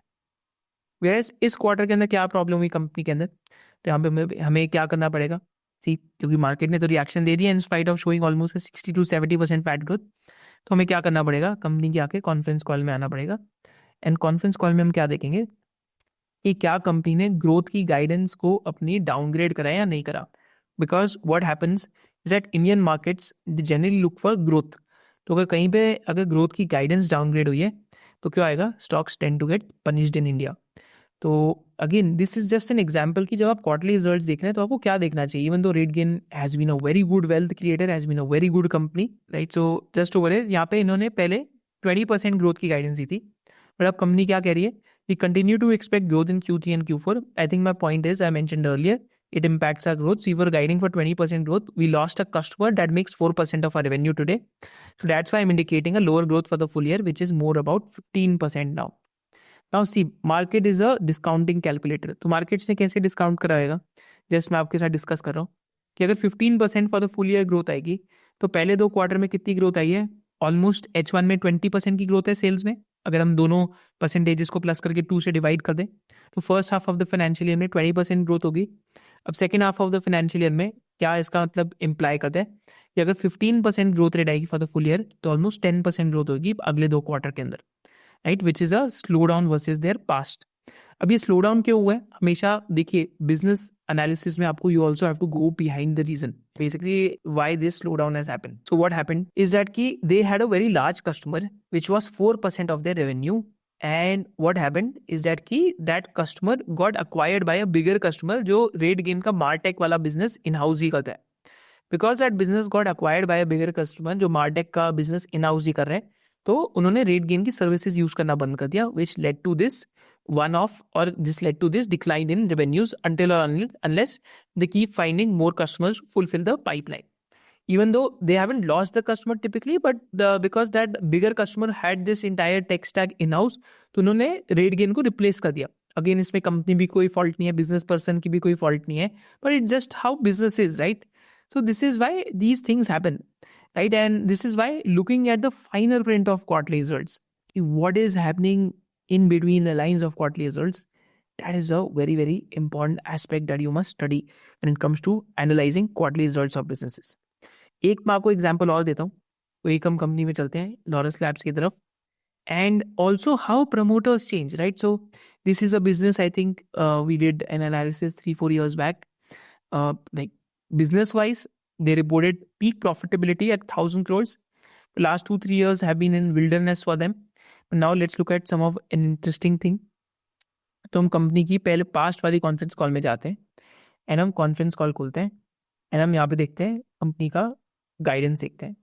वेयरएज इस क्वार्टर के अंदर क्या प्रॉब्लम हुई कंपनी के अंदर? तो यहाँ पे हमें क्या करना पड़ेगा? सी, क्योंकि मार्केट ने तो रिएक्शन दे दिया इन spite of showing almost 60 to 70% fat growth. तो हमें क्या करना पड़ेगा? कंपनी के आके कॉन्फ्रेंस कॉल में आना पड़ेगा. एंड कॉन्फ्रेंस कॉल में हम क्या देखेंगे कि क्या कंपनी ने ग्रोथ की गाइडेंस को अपनी डाउनग्रेड करा या नहीं करा. Because what happens is that Indian markets generally look for growth. तो अगर कहीं पे अगर ग्रोथ की गाइडेंस डाउनग्रेड हुई है तो क्या आएगा? Stocks tend to get punished in India. तो again this is just an example कि जब आप क्वार्टरली रिजल्ट्स देख रहे हैं तो आपको क्या देखना चाहिए. Even though RateGain has been a very good wealth creator, has been a very good company, right? So just over यहाँ पे इन्होंने पहले 20% ग्रोथ की गाइडेंस दी थी, बट अब कंपनी क्या कह रही है? We continue to expect growth in Q3 and Q4. I think my point is, I mentioned earlier, it impacts our growth. So we were guiding for 20% growth. We lost a customer that makes 4% of our revenue today. So that's why I'm indicating a lower growth for the full year, which is more about 15% now. Now see, market is a discounting calculator. तो market से कैसे discount कराएगा, just मैं आपके साथ discuss कर रहा हूँ कि अगर 15% for the full year growth आएगी तो पहले 2 क्वार्टर में कितनी ग्रोथ आई है, ऑलमोस्ट H1 में 20% की ग्रोथ है सेल्स में. अगर हम दोनों परसेंटेजेस को प्लस करके 2 से डिवाइड कर दें तो first half of the financial year में 20% ग्रोथ होगी. अब second half of the financial year में क्या इसका मतलब इम्प्लाई करता है कि अगर 15% ग्रोथ रेट आएगी फॉर द फुल ईयर तो ऑलमोस्ट 10% ग्रोथ होगी अगले 2 क्वार्टर के अंदर, right, which is a slow down versus there past. अब ये स्लो डाउन क्यों हुआ है, हमेशा देखिए बिजनेस एनालिसिस में आपको you also have to go behind the reason basically why this slow down has happened. So what happened is that कि they had a very large customer which was 4% of their revenue, and what happened is that कि that customer got acquired by a bigger customer जो RateGain का martech वाला business in house ही करता है. Because that business got acquired by a bigger customer जो martech का business in house ही कर रहे हैं, तो उन्होंने रेड गेन की सर्विसेज यूज करना बंद कर दिया, which led to this one off or this led to this decline in revenues until or unless they keep finding more customers to fulfill the pipeline. Even though they haven't lost the customer typically, but because that bigger customer had this entire tech stack in house, तो उन्होंने red gain को replace कर दिया. Again इसमें company भी कोई fault नहीं है, बिजनेस पर्सन की भी कोई फॉल्ट नहीं है, but it just how business is, right. So this is why these things happen, right, and this is why looking at the final print of quarterly results, what is happening in between the lines of quarterly results, that is a very very important aspect that you must study when it comes to analyzing quarterly results of businesses. एक मैं आपको example और देता हूँ, तो एक हम company में चलते हैं लॉरस लैब्स की तरफ, and also how promoters change, right. So this is a business, I think we did an analysis 3-4 years back. Like business wise they reported peak profitability at 1,000 crores. The last 2-3 years have been in wilderness for them. Now let's look at some of an interesting thing. तो हम company की पहले past वाली conference call में जाते हैं, and हम conference call खोलते हैं, एंड हम यहाँ पे देखते हैं कंपनी का गाइडेंस देखते हैं.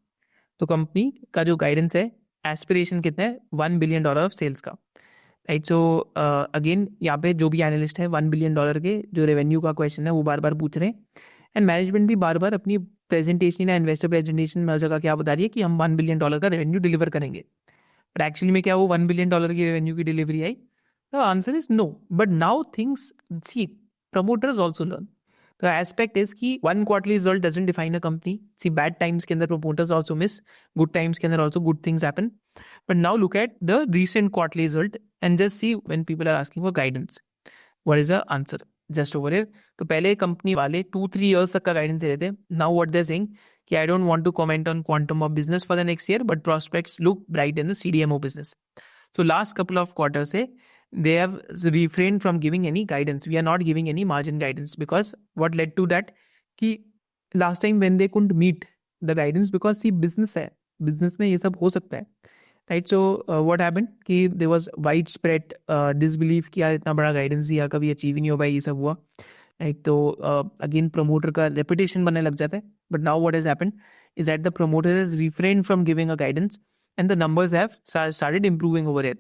तो कंपनी का जो गाइडेंस है, एस्पिरेशन कितना है, $1 billion ऑफ सेल्स का, राइट. सो अगेन यहाँ पे जो भी एनालिस्ट है $1 billion के जो रेवेन्यू का क्वेश्चन है वो बार बार पूछ रहे हैं, एंड मैनेजमेंट भी बार बार अपनी प्रेजेंटेशन या इन्वेस्टर प्रेजेंटेशन में हर जगह क्या बता रही है कि हम $1 billion का रेवेन्यू डिलीवर करेंगे. बट एक्चुअली में क्या वो $1 billion की रेवेन्यू की डिलीवरी आई? The answer is no. But now things, see, promoters also learn. The aspect is कि one quarterly result doesn't define a company. See, bad times के अंदर promoters also miss, good times के अंदर also good things happen. But now look at the recent quarterly result and just see when people are asking for guidance, what is the answer? Just over here. तो पहले company वाले 2-3 years तक का guidance दे रहे थे. Now what they're saying कि I don't want to comment on quantum of business for the next year, but prospects look bright in the CDMO business. So last couple of quarters से they have refrained from giving any guidance. We are not giving any margin guidance because what led to that कि last time when they couldn't meet the guidance because see business है, business में ये सब हो सकता है, right. So what happened कि there was widespread disbelief कि यार इतना बड़ा guidance दिया कभी achieve ही नहीं हो पाई, ये सब हुआ, right. तो again promoter का reputation बनने लग जाता है. But now what has happened is that the promoter has refrained from giving a guidance and the numbers have started improving over here.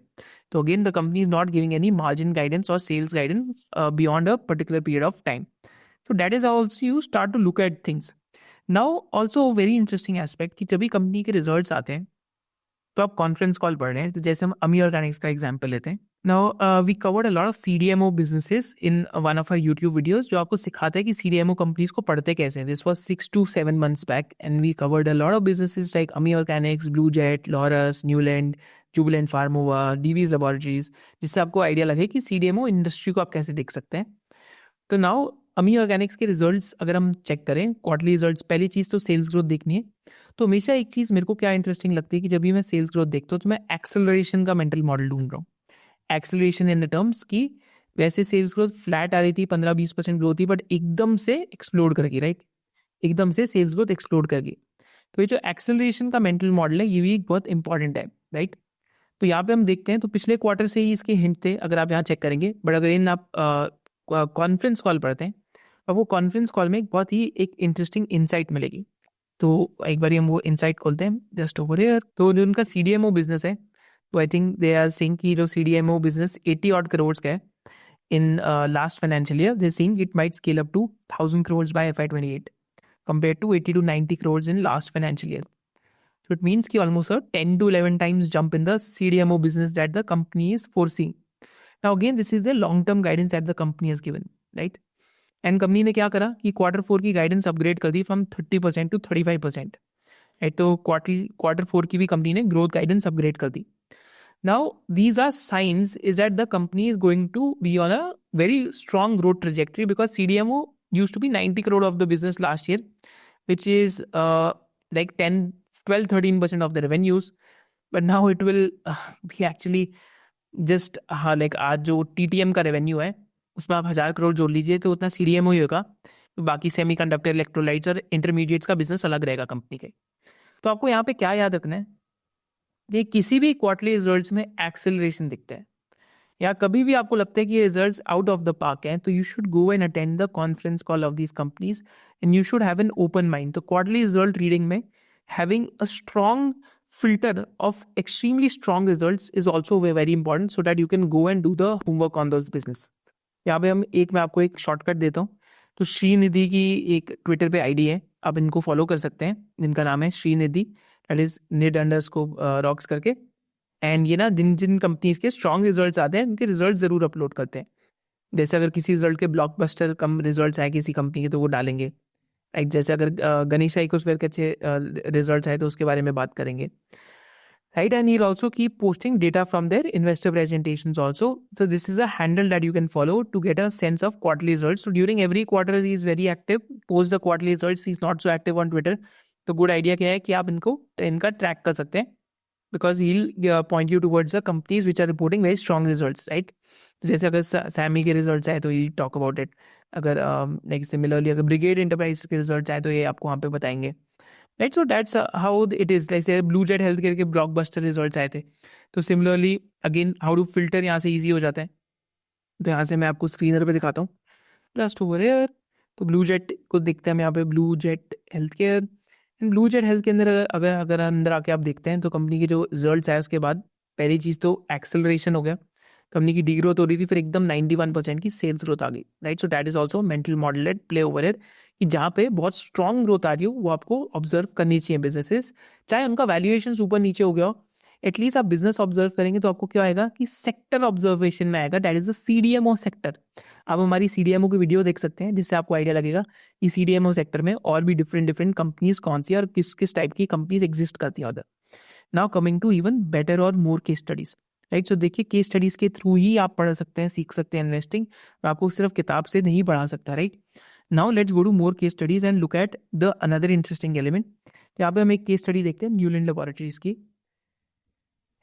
So again, the company is not giving any margin guidance or sales guidance beyond a particular period of time. So that is how also you start to look at things. Now also a very interesting aspect कि जब भी company के results आते हैं तो आप conference call पढ़ रहे हैं, तो जैसे हम अमी ऑर्गेनिक्स का एग्जांपल लेते हैं. Now we covered a lot of CDMO businesses in one of our YouTube videos जो आपको सिखाता है कि CDMO कंपनीज को पढ़ते कैसे हैं. This was 6 to 7 months back and we covered a lot of businesses like Ami Organics, Blue Jet, Laurus, Neuland, Jubilant Pharmova, Divi's Laboratories, जिससे आपको आइडिया लगे कि CDMO इंडस्ट्री को आप कैसे देख सकते हैं. तो नाउ अमी ऑर्गेनिक्स के रिजल्ट्स अगर हम चेक करें, क्वार्टरली रिजल्ट्स, पहली चीज़ तो सेल्स ग्रोथ देखनी है. तो हमेशा एक चीज़ मेरे को क्या इंटरेस्टिंग लगती है कि जब भी मैं सेल्स ग्रोथ देखता हूँ तो मैं एक्सेलरेशन का मेंटल मॉडल ढूंढ रहा हूँ. एक्सेलरेशन इन द टर्म्स की वैसे सेल्स ग्रोथ फ्लैट आ रही थी, 15-20% ग्रोथ थी, बट एकदम से एक्सप्लोड कर गई, राइट. एकदम से सेल्स ग्रोथ एक्सप्लोड कर गई. तो ये जो एक्सेलरेशन का मेंटल मॉडल है ये भी बहुत इंपॉर्टेंट है, राइट. तो यहाँ पे हम देखते हैं तो पिछले क्वार्टर से ही इसके हिंट थे अगर आप यहाँ चेक करेंगे. बट अगर इन आप कॉन्फ्रेंस कॉल पढ़ते हैं और वो कॉन्फ्रेंस कॉल में एक बहुत ही एक इंटरेस्टिंग इंसाइट मिलेगी. तो एक बार हम वो इंसाइट खोलते हैं जस्ट ओवर हियर. तो जो उनका CDMO बिजनेस है, तो I think they are saying कि जो CDMO बिजनेस 80 odd crores का है, in last financial year, they're saying it might scale up to 1,000 crores by FY28 compared to 80 to 90 crores in last financial year. So it means ki almost a 10 to 11 times jump in the CDMO business that the company is foreseeing. Now again, this is the long-term guidance that the company has given, right? And company ने क्या करा कि Q4 की guidance upgrade कर दी from 30% to 35%, right? तो Q4 की भी company ने ग्रोथ गाइडेंस अपग्रेड कर दी. Now these are signs is that the company is going to be on a very strong growth trajectory because CDMO used to be 90 crore of the business last year, which is like 12-13% of the revenues, but now it will be actually just like आज जो TTM का revenue है उसमें आप 1,000 crore जोड़ लीजिए तो उतना CDMO ही होगा. तो बाकी सेमीकंडक्टर, इलेक्ट्रोलाइट्स और इंटरमीडिएट्स का बिजनेस अलग रहेगा कंपनी के. तो आपको यहाँ पे क्या याद रखना है, ये किसी भी क्वार्टरली रिजल्ट्स में एक्सेलरेशन दिखता है या कभी भी आपको लगता है कि ये results out of the park हैं, तो you should go and attend the conference call of these companies and you should have an open mind. तो क्वार्टरली रिजल्ट रीडिंग में having a strong filter of extremely strong results is also very important so that you can go and do the homework on those business. यहाँ पे मैं आपको एक shortcut देता हूँ. तो श्रीनिधि की एक ट्विटर पे आईडी है, आप इनको फॉलो कर सकते हैं, जिनका नाम है श्रीनिधि, दैट इज NID_rocks करके. एंड ये ना जिन कंपनीज के स्ट्रॉन्ग रिजल्ट्स आते हैं उनके रिजल्ट ज़रूर अपलोड करते हैं. जैसे अगर किसी रिजल्ट के ब्लॉकबस्टर कम रिजल्ट्स आए किसी कंपनी के तो वो डालेंगे, राइट? जैसे अगर गणेशा इकोस्फेयर के अच्छे रिजल्ट्स आए तो उसके बारे में बात करेंगे, right? And he'll also keep posting data from their investor presentations also. So this is a handle that you can follow to get a sense of quarterly results. So during every quarter he is very active. Post the quarterly results, he's not so active on Twitter. तो good idea क्या है कि आप इनका track कर सकते हैं because he'll point you towards the companies which are reporting very strong results, right? तो जैसे अगर सैमी के रिजल्ट्स आए तो he'll talk about it. अगर like similarly अगर ब्रिगेड एंटरप्राइज के रिजल्ट्स आए तो ये आपको वहाँ पे बताएंगे, right? So that's how it is. जैसे ब्लू जेट हेल्थ केयर के ब्लॉकबस्टर रिजल्ट्स आए थे, तो similarly again how to filter यहाँ से ईजी हो जाता है. तो यहाँ से मैं आपको स्क्रीनर पे दिखाता हूँ, जस्ट ओवर हियर. तो ब्लू जेट को देखते हैं हम यहाँ पे, blue Jet health care. And blue Jet health के अंदर अगर अंदर आके आप देखते हैं तो कंपनी के जो रिजल्ट्स आए उसके बाद पहली चीज़ तो एक्सेलरेशन हो गया, कंपनी की डी ग्रोथ हो रही थी, फिर एकदम 91% की सेल्स ग्रोथ आ गई, right? So that is also mental model at play over here कि जहाँ पे बहुत स्ट्रॉन्ग ग्रोथ आ रही हो वो आपको ऑब्जर्व करनी चाहिए बिजनेसेस, चाहे उनका वैल्यूएशन ऊपर नीचे हो गया हो. एटलीस्ट आप बिजनेस ऑब्जर्व करेंगे तो आपको क्या आएगा कि सेक्टर ऑब्जर्वेशन में आएगा, that is the CDMO sector. आप हमारी CDMO की वीडियो देख सकते हैं जिससे आपको आइडिया लगेगा कि CDMO सेक्टर में और भी डिफरेंट कंपनीज कौन सी और किस टाइप की कंपनीज एग्जिस्ट करती है उधर. Now coming to even better और मोर केस स्टडीज, राइट? सो देखिए केस स्टडीज के थ्रू ही आप पढ़ सकते हैं, सीख सकते हैं इन्वेस्टिंग. मैं आपको सिर्फ किताब से नहीं पढ़ा सकता, right? Now let's go to more case studies and look at the another interesting element. यहाँ पे हम एक केस स्टडी देखते हैं न्यूलैंड लैबोरेटरीज की.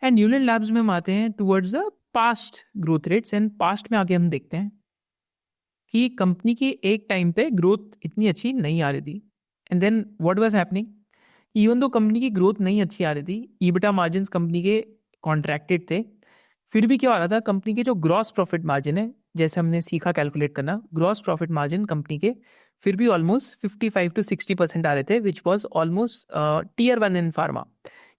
एंड न्यूलैंड लैब्स में हम आते हैं towards the past growth rates. And past में आके हम देखते हैं कि कंपनी की एक टाइम पे ग्रोथ इतनी अच्छी नहीं आ रही थी. And then what was happening, even though company की ग्रोथ नहीं अच्छी आ रही थी, EBITDA मार्जिन्स कंपनी के कॉन्ट्रैक्टेड थे, फिर भी क्या हो रहा था, कंपनी के जो ग्रॉस प्रॉफिट मार्जिन है, जैसे हमने सीखा कैलकुलेट करना, ग्रॉस प्रॉफिट मार्जिन कंपनी के फिर भी ऑलमोस्ट 55 to 60% आ रहे थे, which was almost Tier 1 in pharma.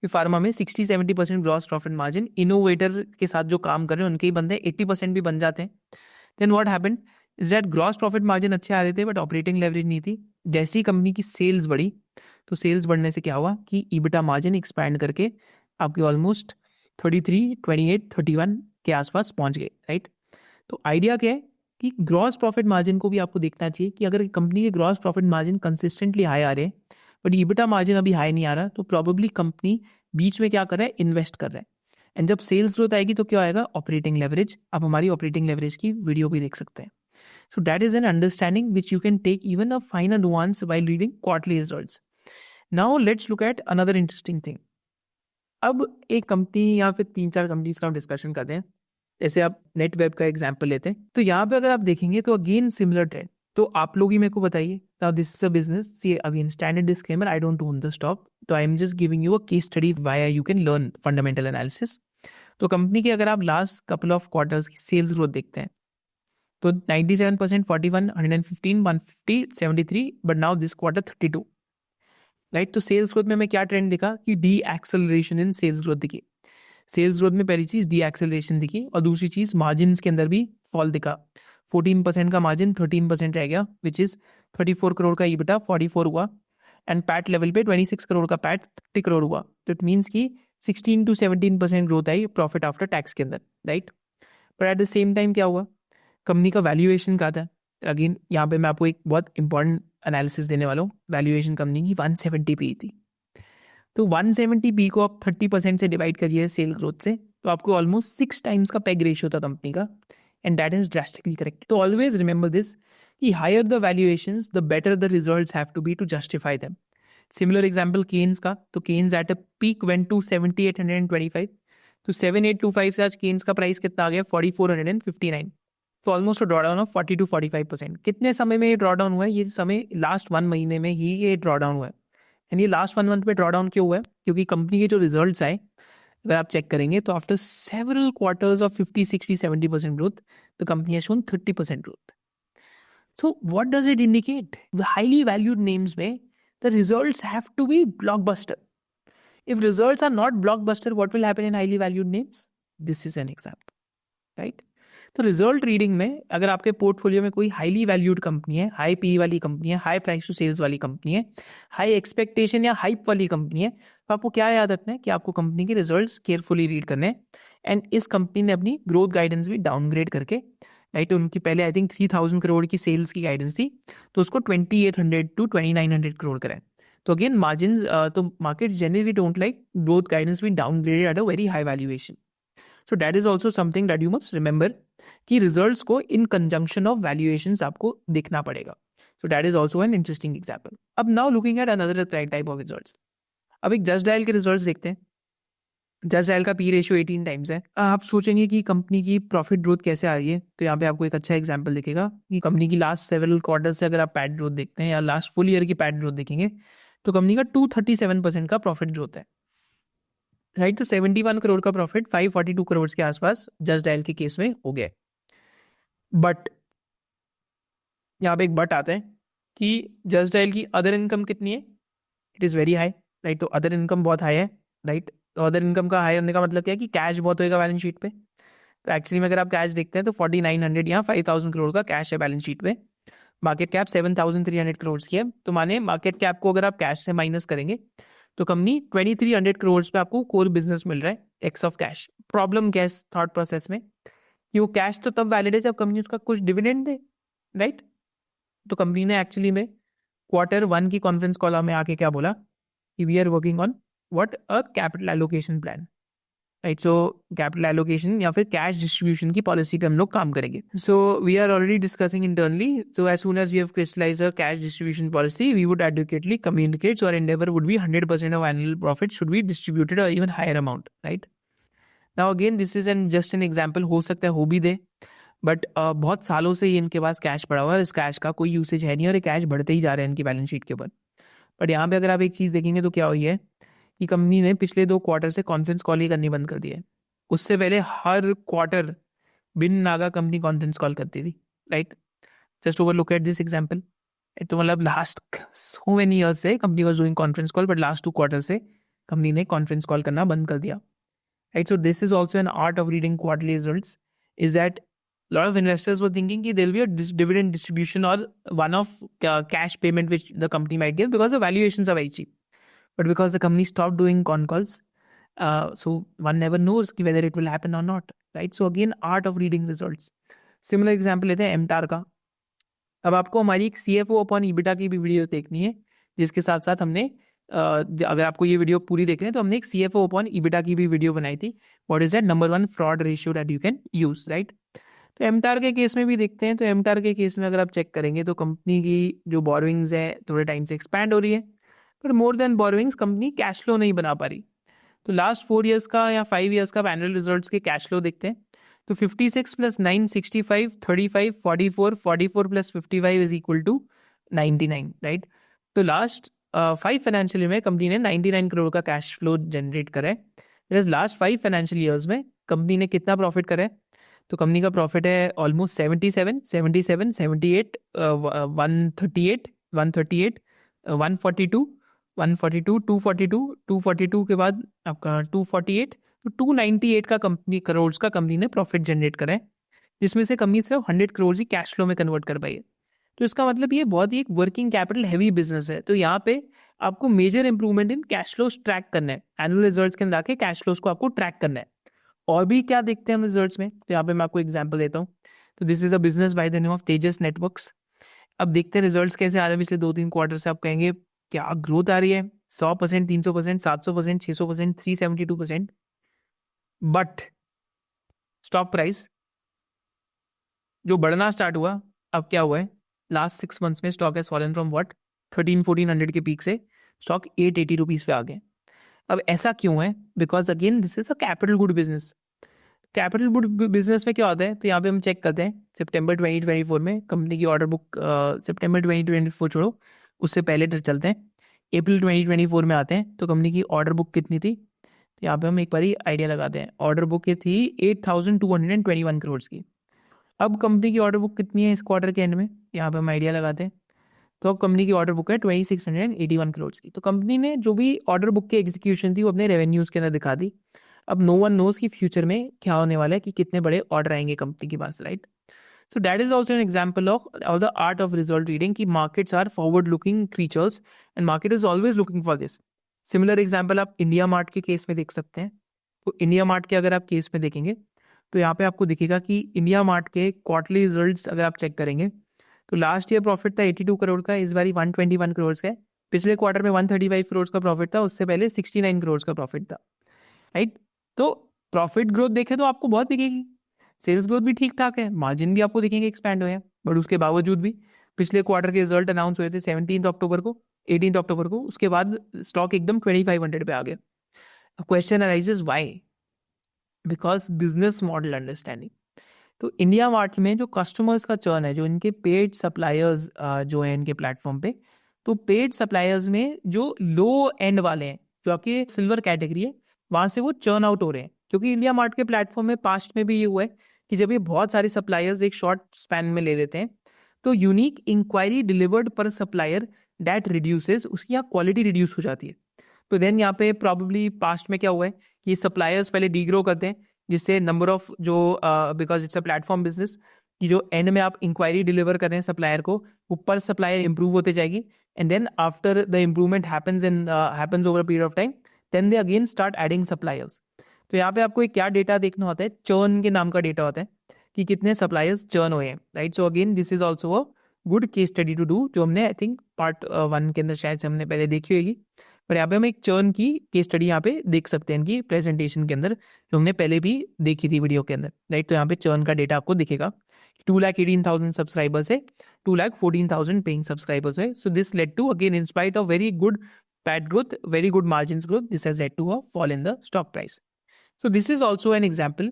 Pharma में 60-70% ग्रॉस प्रॉफिट मार्जिन, इनोवेटर के साथ जो काम कर रहे हैं उनके ही बनते हैं, 80% भी बन जाते हैं. Then what happened is that gross profit margin अच्छे आ रहे थे बट ऑपरेटिंग लेवरेज नहीं थी. जैसी कंपनी की सेल्स बढ़ी तो सेल्स बढ़ने से क्या हुआ कि EBITDA मार्जिन एक्सपैंड करके आपकी ऑलमोस्ट 33, 28, 31 के आसपास पहुंच गए, राइट? तो आइडिया क्या है कि ग्रॉस प्रॉफिट मार्जिन को भी आपको देखना चाहिए कि अगर कंपनी के gross profit margin consistently high आ रहे हैं बट EBITDA मार्जिन अभी हाई नहीं आ रहा, तो प्रॉबेबली कंपनी बीच में क्या कर रहा है, इन्वेस्ट कर रहा है. एंड जब सेल्स ग्रोथ आएगी तो क्या आएगा, ऑपरेटिंग लेवरेज. आप हमारी ऑपरेटिंग लेवरेज की वीडियो भी देख सकते हैं. So that is an understanding which you can take even a finer nuance while reading quarterly results. Now let's look at another interesting thing. अब एक कंपनी या फिर 3-4 कंपनीज का हम डिस्कशन करते हैं. जैसे आप नेटवेब का एग्जांपल लेते हैं, तो यहाँ पे अगर आप देखेंगे तो अगेन सिमिलर ट्रेंड. तो आप लोग ही मेरे को बताइए, now this is a business. See again standard disclaimer, I don't own the stock, तो I am just giving you a case study via you can learn fundamental analysis. तो company की अगर आप लास्ट कपल ऑफ क्वार्टर्स की sales growth देखते हैं तो 97%, 41, 115, 150, 73, but now this quarter 32, right? तो सेल्स ग्रोथ में हमें क्या ट्रेंड दिखा कि D acceleration in sales growth दिखी. सेल्स ग्रोथ में पहली चीज डी एक्सेलरेशन दिखी और दूसरी चीज मार्जिन के अंदर भी फॉल दिखा. 14% का मार्जिन 13% रह गया, विच इज़ 34 करोड़ का EBITDA 44 हुआ, एंड पैट लेवल पे 26 करोड़ का पैट 30 करोड़ हुआ. तो इट मीन्स कि 16 to 17% growth I profit after tax के अंदर, राइट. पर एट द सेम टाइम क्या हुआ, कंपनी का वैल्यूएशन कहा था. अगेन यहाँ पे मैं आपको एक बहुत इंपॉर्टेंट एनालिसिस देने वाला हूँ. वैल्यूएशन कंपनी की 170 पी थी. तो 170 पी को आप 30% से डिवाइड करिए सेल ग्रोथ से, तो आपको ऑलमोस्ट 6 टाइम्स का पेग रेशियो था कंपनी का, and that is drastically correct. तो ऑलवेज रिमेंबर दिस कि higher the valuations the better the results have to be to justify them. Similar example Kaynes का, तो Kaynes at a peak went to 7825, तो 7825 से आज Keynes का प्राइस कितना आ गया 4459. तो almost draw down of 40 to 45%. कितने समय में ये ड्रॉ डाउन हुआ है? ये समय लास्ट 1 महीने में ही ये ड्रॉ डाउन हुआ है. एंड ये लास्ट 1 मंथ में ड्रॉ डाउन क्यों हुआ है? क्योंकि कंपनी के जो रिजल्ट्स आए अगर आप चेक करेंगे तो after several quarters of 50, 60, 70% growth the company has shown 30% growth. So what does it indicate? The highly valued names में the results have to be blockbuster. If results are not blockbuster, what will happen in highly valued names? This is an example, right? तो result reading में अगर आपके portfolio में कोई highly valued company है, high P वाली company है, high price to sales वाली कंपनी है, हाई एक्सपेक्टेशन या हाइप वाली कंपनी है, तो आपको क्या याद रखना है कि आपको कंपनी के रिजल्ट्स केयरफुली रीड करने हैं. एंड इस कंपनी ने अपनी ग्रोथ गाइडेंस भी डाउनग्रेड करके, राइट, उनकी पहले आई थिंक 3000 करोड़ की सेल्स की गाइडेंस थी, तो उसको 2800 to 2900 करोड़ कराए. तो अगेन मार्जिन, तो market generally don't like growth guidance B downgraded at a very high valuation. So that is also something that you must remember कि रिजल्ट्स को इन कंजंक्शन ऑफ वैल्यूएशंस आपको देखना पड़ेगा. सो that is also an interesting example. अब now looking at another type of results. अब एक just dial के results देखते हैं. जस्ट डायल का पी रेशियो 18 टाइम्स है. आप सोचेंगे कि कंपनी की प्रॉफिट ग्रोथ कैसे आ रही है, तो यहाँ पे आपको एक अच्छा एग्जांपल दिखेगा कि कंपनी की लास्ट सेवरल क्वार्टर से अगर आप पैट ग्रोथ देखते हैं या लास्ट फुल ईयर की पैट ग्रोथ देखेंगे तो कंपनी का 237% का प्रॉफिट ग्रोथ है, राइट. तो 71 करोड़ का प्रॉफिट 542 करोड़ के आसपास जस्ट डायल के केस में हो गया. बट यहाँ पे एक बट आता है कि जस्ट डायल की अदर इनकम कितनी है? It is very high, right. तो अदर इनकम बहुत हाई है, राइट. तो अदर इनकम का हाई होने का मतलब क्या है कि कैश बहुत होएगा बैलेंस शीट पे. तो एक्चुअली में अगर आप कैश देखते हैं तो 4900 या 5000 करोड़ का कैश है बैलेंस शीट पे. मार्केट कैप 7300 करोड़ की है. तो माने मार्केट कैप को अगर आप कैश से माइनस करेंगे तो कंपनी 2300 करोड़ पे आपको कोर बिजनेस मिल रहा है एक्स ऑफ कैश. प्रॉब्लम क्या है थॉट प्रोसेस में कि वो कैश तो तब वैलिड है जब कंपनी उसका कुछ डिविडेंड दे, राइट. तो कंपनी ने एक्चुअली में Q1 की कॉन्फ्रेंस कॉल में आके क्या बोला कि we are working on what a capital allocation plan, right. So capital allocation या फिर कैश डिस्ट्रीब्यूशन की पॉलिसी पे हम लोग काम करेंगे. So we are already discussing internally. So as soon as we have crystallised a cash distribution policy we would adequately communicate. So our endeavour would be 100% of annual profit should be distributed और even higher amount, right. Now again this is an just an example. हो सकता है हो भी दे, but बहुत सालों से ये इनके पास कैश पड़ा हुआ है. इस कैश का कोई यूसेज है नहीं और ये कैश बढ़ते ही जा रहे हैं इनकी बैलेंस शीट के ऊपर. बट यहाँ पे अगर आप एक चीज़ देखेंगे तो क्या हुई है कि कंपनी ने पिछले 2 क्वार्टर से कॉन्फ्रेंस कॉल ही करनी बंद कर दी है. उससे पहले हर क्वार्टर बिन नागा कंपनी कॉन्फ्रेंस कॉल करती थी, right. Just over look at this example. तो मतलब लास्ट सो मेनी ईयर्स से company was doing conference call, but last 2 quarter से कंपनी ने कॉन्फ्रेंस कॉल करना बंद कर दिया, right. So this is also an art of reading quarterly results. Is that lot of investors were thinking that there will be a dividend distribution or one-off cash payment which the company might give because the valuations are very cheap. But because the company stopped doing con calls, so one never knows whether it will happen or not, right? So again, art of reading results. Similar example लेते हैं MTAR का. अब आपको हमारी एक CFO upon EBITDA की भी video देखनी है, जिसके साथ साथ हमने अगर आपको ये वीडियो पूरी देखनी है तो हमने एक CFO upon EBITDA की भी वीडियो बनाई थी. What is that number 1 fraud ratio that you can use, right? तो एमटार के केस में भी देखते हैं. तो एमटार के केस में अगर आप चेक करेंगे तो कंपनी की जो बोरोइंग्स है थोड़े टाइम से एक्सपैंड हो रही है, पर more than borrowings company cash flow नहीं बना पा रही. तो लास्ट 4 ईयर्स का या 5 ईयर्स का एनुअल रिजल्ट्स के कैश फ्लो देखते हैं. तो 56 + 9 65 35 44 44 + 55 इज इक्वल टू 99, राइट. तो लास्ट 5 फाइनेंशियल ईयर में कंपनी ने 99 करोड़ का कैश फ्लो जनरेट करा है. लास्ट 5 फाइनेंशियल ईयर्स में कंपनी ने कितना प्रॉफिट करा है? तो कंपनी का प्रॉफिट है ऑलमोस्ट 77 77 78 138 138 142 142 242 242 के बाद आपका 248. तो 298 का कंपनी करोड़ का कंपनी ने प्रॉफिट जनरेट करा है. जिसमें से कंपनी सिर्फ 100 करोड़ ही कैश फ्लो में कन्वर्ट कर पाई है। तो इसका मतलब ये बहुत ही एक वर्किंग कैपिटल हैवी बिजनेस है। तो यहाँ पे आपको major improvement in cash flows track करना है, एनुअल रिजल्ट्स के अंदर आके कैश फ्लोज को आपको ट्रैक करना है। और भी क्या देखते हैं हम रिजल्ट्स में, तो यहाँ पे मैं आपको एग्जांपल देता हूँ। तो this is a business by the name of Tejas networks. अब देखते हैं रिजल्ट्स कैसे आ रहे हैं पिछले 2-3 क्वार्टर से। आप कहेंगे क्या ग्रोथ आ रही है, 100%, 300%, 700%, 600%, 372%, बट स्टॉक प्राइस जो बढ़ना स्टार्ट हुआ, अब क्या हुआ है, लास्ट 6 मंथ्स में stock has fallen from what 1300-1400 के पीक से स्टॉक 880 रुपीज पे आ गए। अब ऐसा क्यों है? Because again this is a capital good business. Capital good business में क्या होता है, तो यहाँ पे हम चेक करते हैं सितंबर 2024 में कंपनी की ऑर्डर बुक, सितंबर 2024 छोड़ो, उससे पहले चलते हैं, अप्रैल 2024 में आते हैं। तो कंपनी की ऑर्डर बुक कितनी थी, तो यहाँ पे हम एक बार आइडिया लगाते हैं। ऑर्डर बुक ये थी 8,221 करोड़ की। अब कंपनी की ऑर्डर बुक कितनी है इस क्वार्टर के एंड में, यहाँ पे हम आइडिया लगाते हैं। तो अब कंपनी की ऑर्डर बुक है 2681 करोड़ की। तो कंपनी ने जो भी ऑर्डर बुक की एग्जीक्यूशन थी वो अपने रेवेन्यूज के अंदर दिखा दी। अब नो वन नोज कि फ्यूचर में क्या होने वाला है, कि कितने बड़े ऑर्डर आएंगे कंपनी के पास, right. So that is also an example of the art of result reading, कि markets are forward looking creatures and market is always looking for this. Similar example आप इंडिया मार्ट के केस में देख सकते हैं। तो इंडिया मार्ट के अगर आप केस में देखेंगे तो यहाँ पे आपको दिखेगा कि इंडिया मार्ट के क्वार्टरली रिजल्ट्स अगर आप चेक करेंगे तो लास्ट ईयर प्रॉफिट था 82 करोड़ का, इस बारी 121 करोड़ का है। पिछले क्वार्टर में 135 करोड़ का प्रॉफिट था, उससे पहले 69 करोड़ का प्रॉफिट था, राइट। तो प्रॉफिट ग्रोथ देखें तो आपको बहुत दिखेगी, सेल्स ग्रोथ भी ठीक ठाक है, मार्जिन भी आपको दिखेंगे एक्सपैंड हुए हैं, बट उसके बावजूद भी पिछले क्वार्टर के रिजल्ट अनाउंस हुए थे 17 अक्टूबर को, 18 अक्टूबर को, उसके बाद स्टॉक एकदम 2500 पे आ गया। Question arises why, because business model understanding. तो इंडिया मार्ट में जो कस्टमर्स का चर्न है, जो इनके पेड सप्लायर्स जो है इनके प्लेटफॉर्म पे, तो पेड सप्लायर्स में जो लो एंड वाले हैं, जो आपके सिल्वर कैटेगरी है, वहाँ से वो चर्न आउट हो रहे हैं। क्योंकि इंडिया मार्ट के प्लेटफॉर्म में पास्ट में भी ये हुआ है कि जब ये बहुत सारे सप्लायर्स एक शॉर्ट स्पैन में ले लेते हैं तो यूनिक इंक्वायरी डिलीवर्ड पर सप्लायर दैट रिड्यूसेस, उसकी यहाँ क्वालिटी रिड्यूस हो जाती है। तो देन यहाँ पे प्रॉब्ली पास्ट में क्या हुआ है कि सप्लायर्स पहले डीग्रो करते हैं, जिससे नंबर ऑफ जो because it's a platform business, कि जो एंड में आप इंक्वायरी डिलीवर कर रहे हैं सप्लायर को, वो पर सप्लायर इंप्रूव होते जाएगी। And then after the improvement happens over a period of time, then they again start adding suppliers. तो यहाँ पे आपको एक क्या डेटा देखना होता है, चर्न के नाम का डेटा होता है कि कितने सप्लायर्स चर्न हुए हैं, right. So again this is also a good case study to do, जो हमने आई थिंक पार्ट 1 के अंदर शायद हमने पहले देखी होगी। पर यहाँ पे हम एक चर्न की केस स्टडी यहाँ पे देख सकते हैं इनकी प्रेजेंटेशन के अंदर, जो हमने पहले भी देखी थी वीडियो के अंदर, राइट। तो यहाँ पे चर्न का डेटा आपको दिखेगा, 2,18,000 सब्सक्राइबर्स है, 2,14,000 पेइंग सब्सक्राइबर्स है। So this led to again in spite of very good PAT growth, very good margin growth, this has led to a fall in the stock price. So this is also an example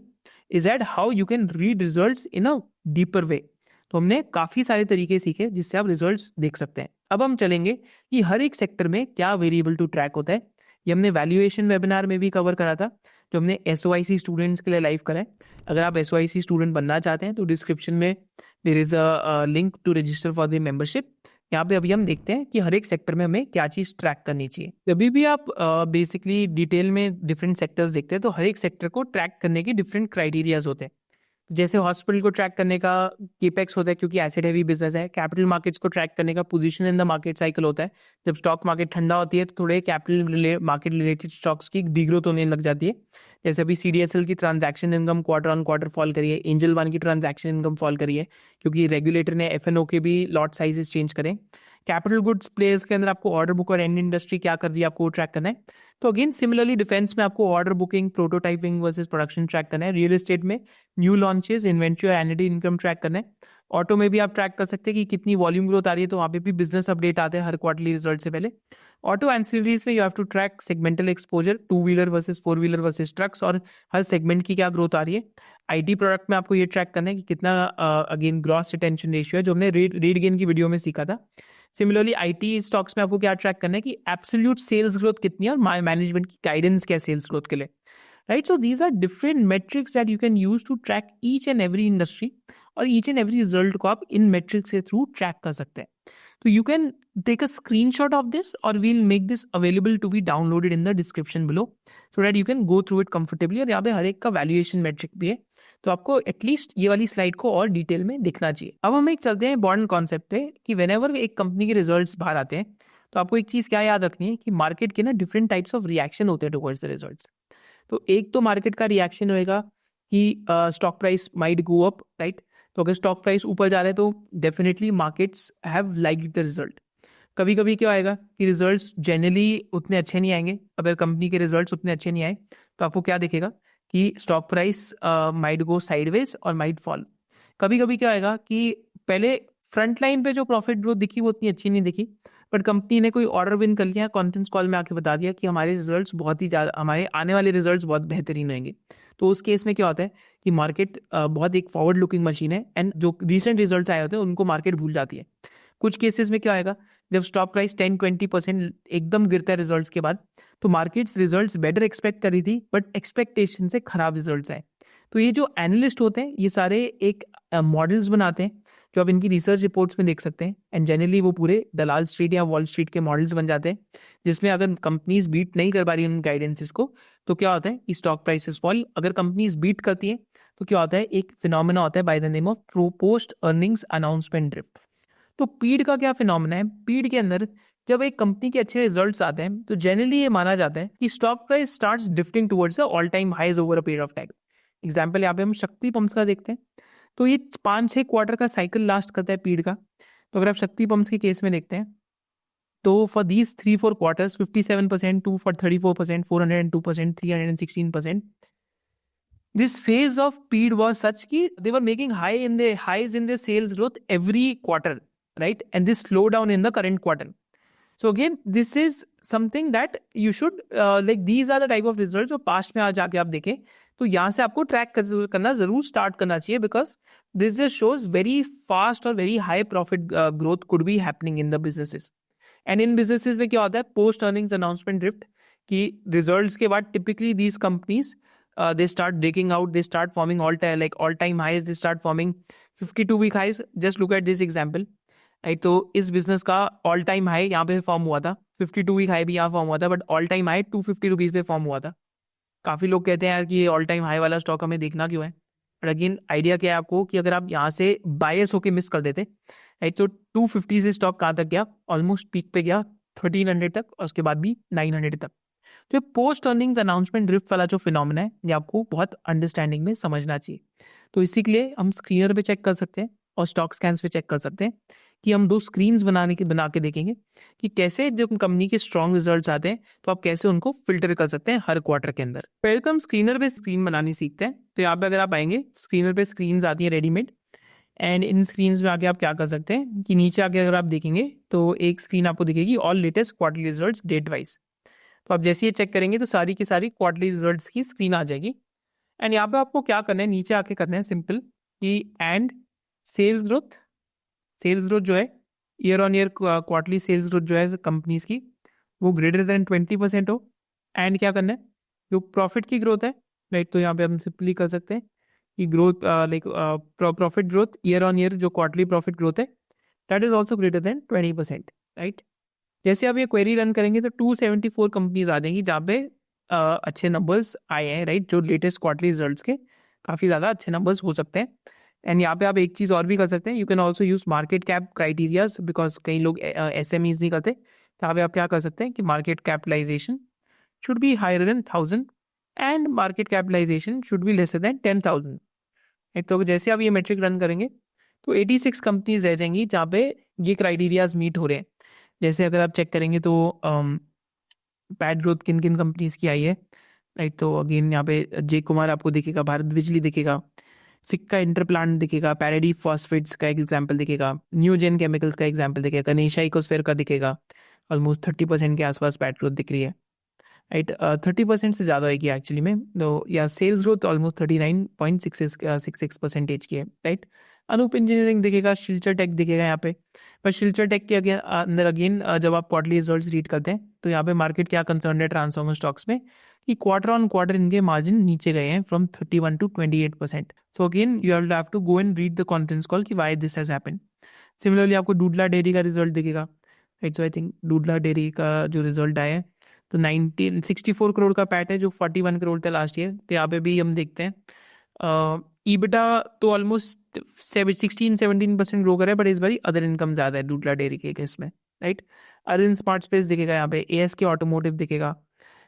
is that how you can read results in a deeper way। तो हमने काफ़ी सारे तरीके सीखे जिससे आप results देख सकते हैं। अब हम चलेंगे कि हर एक सेक्टर में क्या वेरिएबल टू ट्रैक होता है। ये हमने वैल्यूएशन वेबिनार में भी कवर करा था, जो हमने SOIC स्टूडेंट्स के लिए लाइव करा है। अगर आप SOIC स्टूडेंट बनना चाहते हैं तो डिस्क्रिप्शन में there is a link to register for the membership. यहाँ पे अभी हम देखते हैं कि हर एक सेक्टर में हमें क्या चीज़ ट्रैक करनी चाहिए। जब भी आप बेसिकली डिटेल में डिफरेंट सेक्टर्स देखते हैं तो हर एक सेक्टर को ट्रैक करने के डिफरेंट क्राइटेरियाज होते हैं। जैसे हॉस्पिटल को ट्रैक करने का केपेक्स होता है, क्योंकि एसेट हैवी बिजनेस है। कैपिटल मार्केट्स को ट्रैक करने का position in the market cycle होता है। जब स्टॉक मार्केट ठंडा होती है तो थोड़े कैपिटल मार्केट रिलेटेड स्टॉक्स की डीग्रोथ होने लग जाती है। जैसे अभी CDSL की transaction income quarter on quarter fall करी है, एंजल वन की ट्रांजैक्शन इनकम फॉल करी है, क्योंकि रेगुलेटर ने FNO के भी लॉट साइजेस चेंज करें। कैपिटल गुड्स प्लेयर्स के अंदर आपको ऑर्डर बुक और एंड इंडस्ट्री क्या कर रही है आपको ट्रैक करना है। तो अगेन सिमिलरली डिफेंस में आपको order booking, prototyping versus production track करना है। रियल एस्टेट में न्यू लॉन्चेस, इन्वेंट्री और एनुअल इनकम ट्रैक करना है। ऑटो में भी आप ट्रैक कर सकते हैं कि कितनी वॉल्यूम ग्रोथ आ रही है, तो वहाँ पे भी बिजनेस अपडेट आते हैं हर क्वार्टरली रिजल्ट से पहले। ऑटो एंसिलरीज में you have to track segmental exposure, 2 wheeler versus 4 wheeler versus trucks, और हर सेगमेंट की क्या ग्रोथ आ रही है। IT प्रोडक्ट में आपको ये ट्रैक करना है कि कितना अगेन ग्रॉस रिटेंशन रेशियो है, जो हमने रेट गेन की वीडियो में सीखा था। सिमिलरली IT स्टॉक्स में आपको क्या ट्रैक करना है कि एब्सोल्यूट सेल्स ग्रोथ कितनी है और मैनेजमेंट की गाइडेंस क्या है सेल्स ग्रोथ के लिए, right. So these are different metrics that you can use to track each and every industry, और ईच एंड एवरी रिजल्ट को आप इन मेट्रिक्स के थ्रू ट्रैक कर सकते हैं। तो you can take a screenshot of this और we'll make this available to be downloaded in the description below, so that you can go through it comfortably. और यहाँ पे हर एक का वैल्यूएशन मेट्रिक भी है, तो आपको एटलीस्ट ये वाली स्लाइड को और डिटेल में देखना चाहिए। अब हम एक चलते हैं इम्पॉर्टेंट कॉन्सेप्ट पे कि व्हेनेवर एक कंपनी के रिजल्ट्स बाहर आते हैं तो आपको एक चीज़ क्या याद रखनी है कि मार्केट के ना डिफरेंट टाइप्स ऑफ रिएक्शन होते हैं टुवर्ड्स द रिजल्ट्स। तो एक तो मार्केट का रिएक्शन होएगा कि stock price might go up, right. तो अगर स्टॉक प्राइस ऊपर जा रहा है तो definitely markets have like the result. कभी कभी क्या आएगा कि रिजल्ट्स जनरली उतने अच्छे नहीं आएंगे। अगर कंपनी के रिजल्ट्स उतने अच्छे नहीं आए तो आपको क्या दिखेगा कि stock price might go sideways और माइट फॉल। कभी कभी क्या आएगा कि पहले फ्रंट लाइन पे जो प्रॉफिट ग्रोथ दिखी वो उतनी अच्छी नहीं दिखी, बट कंपनी ने कोई ऑर्डर विन कर लिया, कॉन्फ्रेंस कॉल में आके बता दिया कि हमारे रिजल्ट्स बहुत ही ज़्यादा, हमारे आने वाले रिजल्ट्स बहुत बेहतरीन होंगे। तो उस केस में क्या होता है कि मार्केट बहुत एक फॉरवर्ड लुकिंग मशीन है एंड जो रिसेंट रिजल्ट्स आए होते हैं उनको मार्केट भूल जाती है। कुछ केसेस में क्या आएगा, जब स्टॉक प्राइस 10-20% एकदम गिरता है रिजल्ट्स के बाद, तो मार्केट्स रिजल्ट्स बेटर एक्सपेक्ट करी थी बट एक्सपेक्टेशन से खराब रिजल्ट्स आए। तो ये जो एनालिस्ट होते हैं ये सारे एक मॉडल्स बनाते हैं जो आप इनकी रिसर्च रिपोर्ट्स में देख सकते हैं, एंड जनरली वो पूरे दलाल स्ट्रीट या वॉल स्ट्रीट के मॉडल्स बन जाते हैं, जिसमें अगर कंपनीज बीट नहीं कर पा रही उन गाइडेंसेस को तो क्या होता है कि स्टॉक प्राइसेस फॉल। अगर कंपनीज बीट करती हैं तो क्या होता है, एक फिनोमेना होता है by the name of post earnings announcement drift. तो पीड का क्या फिनोमेना है, पीड के अंदर जब एक कंपनी के अच्छे रिजल्ट्स आते हैं तो जनरली ये माना जाता है कि stock price starts drifting towards the all time highs over a period of time. Example यहाँ पे हम शक्ति पंप्स का देखते हैं, तो ये 5-6 क्वार्टर का साइकिल लास्ट करता है पीड का। तो अगर आप शक्ति पंप्स के केस में देखते हैं तो for these 3-4 quarters 57%, 2 for 34%, 402%, 316%, this phase of PEED was such कि they were making highs in their sales growth every quarter, right? And this slowdown in the current quarter. So again, this is something that you should like these are the type of results जो past में आज जाके आप देखें तो यहाँ से आपको ट्रैक करना जरूर स्टार्ट करना चाहिए, because this just shows very fast और very high profit growth could be happening in the businesses. And in businesses में क्या होता है, पोस्ट अर्निंग्स अनाउंसमेंट ड्रिफ्ट कि रिजल्ट्स के बाद typically these companies they start breaking out, they start forming all time highs, they start forming 52 week highs. Just look at this example, right? तो इस business का ऑल टाइम हाई यहाँ पे form हुआ था, 52 वीक हाई भी यहाँ form हुआ था, but all time high 250 rupees पे फॉर्म हुआ था। काफ़ी लोग कहते हैं यार कि ये ऑल टाइम हाई वाला स्टॉक हमें देखना क्यों है, बट अगेन आइडिया क्या है आपको कि अगर आप यहाँ से बायस होके मिस कर देते, राइट, तो 250 से स्टॉक कहाँ तक गया, ऑलमोस्ट पीक पे गया 1300 तक, और उसके बाद भी 900 तक। तो ये पोस्ट अर्निंग्स अनाउंसमेंट ड्रिफ्ट वाला जो फिनोमेना है ये आपको बहुत अंडरस्टैंडिंग में समझना चाहिए। तो इसी के लिए हम स्क्रीनर पे चेक कर सकते हैं और स्टॉक स्कैन्स पे चेक कर सकते हैं कि हम 2 स्क्रीन्स बना के देखेंगे कि कैसे जब कंपनी के स्ट्रॉन्ग रिजल्ट्स आते हैं तो आप कैसे उनको फिल्टर कर सकते हैं हर क्वार्टर के अंदर। पहले तो हम स्क्रीनर पे स्क्रीन बनानी सीखते हैं। तो यहाँ पे अगर आप आएंगे, स्क्रीनर पे स्क्रीन्स आती हैं रेडीमेड, एंड इन स्क्रीन्स में आके आप क्या कर सकते हैं कि नीचे आके अगर आप देखेंगे तो एक स्क्रीन आपको दिखेगी all latest quarterly results date wise. तो आप जैसे ये चेक करेंगे तो सारी की सारी क्वार्टरली रिजल्ट्स की स्क्रीन आ जाएगी। एंड यहाँ पे आपको क्या करना है, नीचे आके करना है सिंपल कि एंड सेल्स ग्रोथ जो है year on year quarterly sales growth जो है कंपनीज की वो ग्रेटर देन 20% हो। एंड क्या करना है, जो प्रॉफिट की ग्रोथ है, राइट, तो यहाँ पे हम सिंपली कर सकते हैं कि growth like profit growth year on year जो क्वार्टरली प्रॉफिट ग्रोथ है that is also greater than 20%, right. जैसे आप ये क्वेरी रन करेंगे तो 274 कंपनीज आ जाएंगी जहाँ पे अच्छे नंबर्स आए हैं, राइट, जो लेटेस्ट क्वार्टरली रिजल्ट्स के काफ़ी ज़्यादा अच्छे नंबर्स हो सकते हैं। एंड यहाँ पे आप एक चीज़ और भी कर सकते हैं, you can also use market cap criterias, because कई लोग SMEs नहीं करते। तो यहाँ पे आप क्या कर सकते हैं कि market capitalisation should be higher than 1000 and market capitalisation should be lesser than 10,000। एक तो जैसे आप ये मेट्रिक रन करेंगे तो 86 कंपनीज रह जाएंगी जहाँ पे ये क्राइटेरियाज मीट हो रहे हैं। जैसे अगर आप चेक करेंगे तो पैड ग्रोथ किन किन कंपनीज की आई है, राइट, तो अगेन यहाँ पे जे कुमार आपको दिखेगा, भारत बिजली दिखेगा, सिक्का इंटरप्लांट दिखेगा, पैराडी फॉस्फेट्स का एक एग्जाम्पल दिखेगा, न्यूजेन केमिकल्स का एग्जाम्पल दिखेगा, गणेशा इकोस्फेयर का दिखेगा। ऑलमोस्ट 30% के आसपास पैड ग्रोथ दिख रही है, राइट, 30% से ज़्यादा होगी एक्चुअली में। तो या सेल्स ग्रोथ ऑलमोस्ट 39.66% की है, राइट। अनूप इंजीनियरिंग दिखेगा, शिल्चर टेक दिखेगा यहाँ पे। पर शिल्चर टेक के अंदर अगेन जब आप क्वार्टरली रिजल्ट्स रीड करते हैं तो यहाँ पे मार्केट क्या कंसर्न है ट्रांसफॉर्मर स्टॉक्स में कि क्वार्टर ऑन क्वार्टर इनके मार्जिन नीचे गए हैं from 31 to 28%। So again you have to go and read the conference call कि why this has happened. Similarly आपको डूडला डेयरी का रिजल्ट दिखेगा, right. So I think Dodla dairy का जो रिजल्ट आया है तो 64 करोड़ का पैट है जो 41 करोड़ था लास्ट ईयर। तो यहाँ पे भी हम देखते हैं EBITDA तो ऑलमोस्ट 16-17% ग्रो कर रहा है, बट इस बारी अदर इनकम ज़्यादा है डूडला डेयरी के केस में, राइट। अरविंद स्मार्ट स्पेस दिखेगा यहाँ पे, ASK ऑटोमोटिव दिखेगा,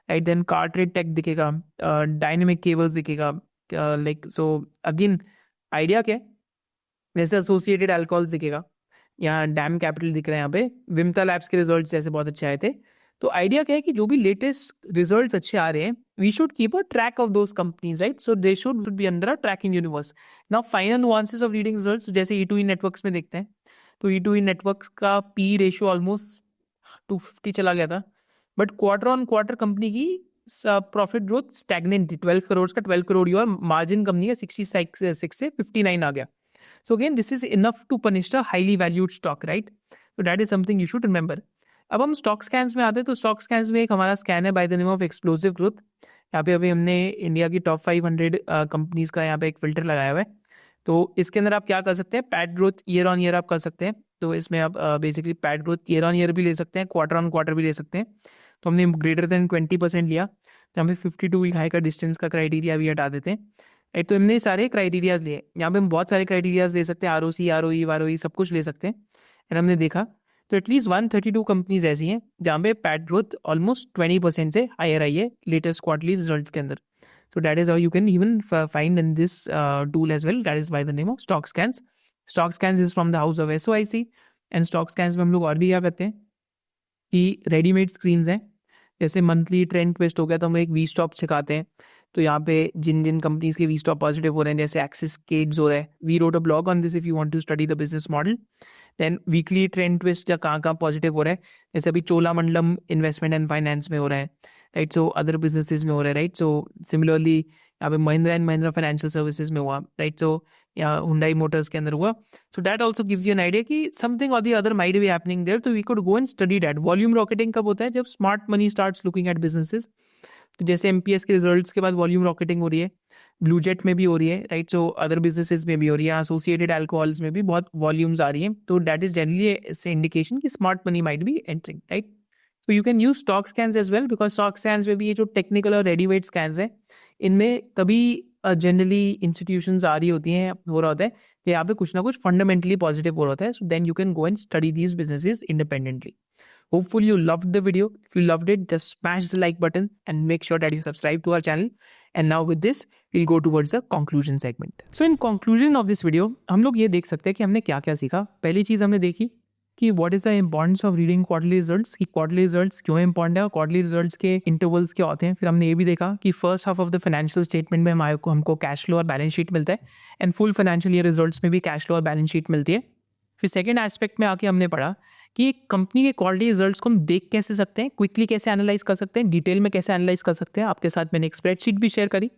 राइट। देन कार्ट्रेड टेक दिखेगा, डायनेमिक केबल्स दिखेगा, लाइक सो अगेन आइडिया क्या है, जैसे एसोसिएटेड अल्कोहल्स दिखेगा, यहाँ डैम कैपिटल दिख रहा है, यहाँ पे विमता लैब्स के रिजल्ट्स जैसे बहुत अच्छे आए थे। तो आइडिया क्या है कि जो भी लेटेस्ट रिजल्ट्स अच्छे आ रहे हैं, we should keep a track of those companies, right. So they should be under a tracking universe. Now final nuances of reading results जैसे E2E नेटवर्क्स में देखते हैं, तो E2E नेटवर्क्स का P रेशियो ऑलमोस्ट 250 चला गया था, but quarter on quarter company की प्रॉफिट ग्रोथ स्टैग्नेंट थी, 12 करोड़ का 12 करोड़, और मार्जिन कंपनी का 66 से 59 आ गया। So again, this is enough to punish a highly valued stock, right? So that is something you should remember. अब हम स्टॉक स्कैन्स में आते हैं, तो स्टॉक स्कैन्स में एक हमारा स्कैन है by the name of explosive growth. यहाँ पे अभी हमने इंडिया की टॉप 500 कंपनीज का यहाँ पे एक फिल्टर लगाया हुआ है। तो इसके अंदर आप क्या कर सकते हैं, PAT growth year on year आप कर सकते हैं। तो इसमें आप basically PAT growth year on year भी ले सकते हैं, क्वार्टर ऑन क्वार्टर भी ले सकते हैं। तो हमने ग्रेटर देन 20% लिया, तो हमें 52 वीक हाई का डिस्टेंस का क्राइटेरिया भी हटा देते हैं, राइट। तो हमने सारे क्राइटेरियाज लिए, यहाँ पे हम बहुत सारे क्राइटेरियाज ले सकते हैं, ROC, ROE, ROE सब कुछ ले सकते हैं। एंड हमने देखा तो एटलीस्ट 132 कंपनीज ऐसी हैं जहाँ पे पैट ग्रोथ ऑलमोस्ट 20% से हायर आई है लेटेस्ट क्वार्टरली रिजल्ट्स के अंदर। So that is how you can even find in this tool as well. That is by the name of Stock Scans. Stock Scans is from the house of SOIC, and Stock Scans में हम लोग और भी क्या करते हैं कि readymade screens हैं, जैसे मंथली ट्रेंड ट्विस्ट हो गया तो हम एक वी स्टॉप सिखाते हैं। तो यहाँ पे जिन जिन कंपनीज के वी स्टॉप पॉजिटिव हो रहे हैं, जैसे एक्सिस केड्स हो रहा है, we wrote a blog on this if you want to study the business model. Then weekly trend twists या कहाँ पॉजिटिव हो रहा है, जैसे अभी चोलामंडलम इन्वेस्टमेंट एंड फाइनेंस में हो रहा है, राइट। सो अदर बिजनेसेस में हो रहा है, राइट। सो सिमिलरली यहाँ पे Mahindra and Mahindra financial services में हुआ, राइट। सो या हुंडई मोटर्स के अंदर हुआ। So that also gives you an idea कि something or the other might be happening there, तो we could go and study that. Volume rocketing कब होता है, जब smart money starts looking at businesses. तो जैसे MPS के रिजल्ट्स के बाद वॉल्यूम रॉकेटिंग हो रही है, ब्लू जेट में भी हो रही है, राइट। सो अदर बिजनेसेस में भी हो रही है, एसोसिएटेड अल्कोहल्स में भी बहुत वॉल्यूम्स आ रही हैं। तो दैट इज जनरली इंडिकेशन कि smart money might be entering, right. So you can use stock scans as well, because stock scans में भी ये जो टेक्निकल और रेडीमेड स्कैन्स हैं, इनमें कभी जनरली इंस्टीट्यूशंस आ रही होती हैं, हो रहा होता है कि यहाँ पे कुछ ना कुछ फंडामेंटली पॉजिटिव हो रहा होता है। So then you can go and study these businesses independently. Hopefully you loved the video. If you loved it, just smash the like button and make sure that you subscribe to our channel. And now with this, we'll go towards the conclusion segment. So in conclusion of this video, हम लोग ये देख सकते हैं कि हमने क्या क्या सीखा। पहली चीज़ हमने देखी कि what is the importance of reading quarterly results, कि क्वार्टरली रिजल्ट्स क्यों इंपॉर्टेंट है और क्वार्टरली रिजल्ट्स के इंटरवल्स क्या होते हैं। फिर हमने ये भी देखा कि first half of the financial statement में हमको कैश फ्लो और बैलेंस शीट मिलता है, and full financial year results में भी कैश फ्लो और बैलेंस शीट मिलती है। फिर सेकेंड एस्पेक्ट में आके हमने पढ़ा कि एक कंपनी के क्वालिटी रिजल्ट्स को हम देख कैसे सकते हैं, क्विकली कैसे एनालाइज कर सकते हैं, डिटेल में कैसे एनालाइज कर सकते हैं। आपके साथ मैंने एक स्प्रेडशीट भी शेयर करी।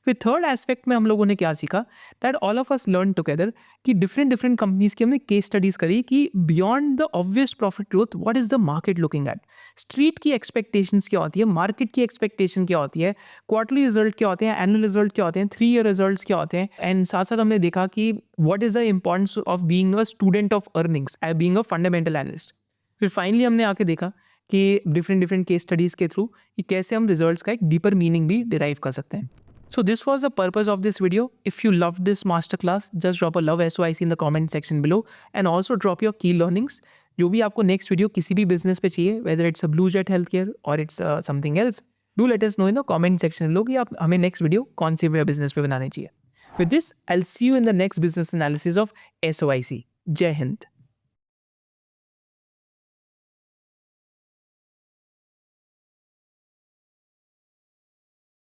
फिर थर्ड एस्पेक्ट में हम लोगों ने क्या सीखा, that all of us learn together कि डिफरेंट कंपनीज की हमने केस स्टडीज करी कि beyond the obvious profit growth what is the market looking eight. Street की एक्सपेक्टेशंस क्या होती है, मार्केट की एक्सपेक्टेशन क्या होती है, क्वार्टरली रिजल्ट क्या होते हैं, एनुअल रिजल्ट क्या होते हैं, 3 ईयर रिजल्ट्स क्या होते हैं। एंड साथ साथ हमने देखा कि what is the importance of being a student of earnings, being a fundamental analyst. फिर फाइनली हमने आके देखा कि डिफरेंट केस स्टडीज़ के थ्रू कि कैसे हम रिजल्ट्स का एक डीपर मीनिंग भी डिराइव कर सकते हैं। So this was the purpose of this video. If you loved this masterclass, just drop a love SOIC in the comment section below and also drop your key learnings. जो भी आपको next video किसी भी business पे चाहिए, whether it's a Blue Jet Healthcare or it's something else, do let us know in the comment section below कि आप हमें next video कौन से business पे बनाने चाहिए। With this, I'll see you in the next business analysis of SOIC. जय हिंद।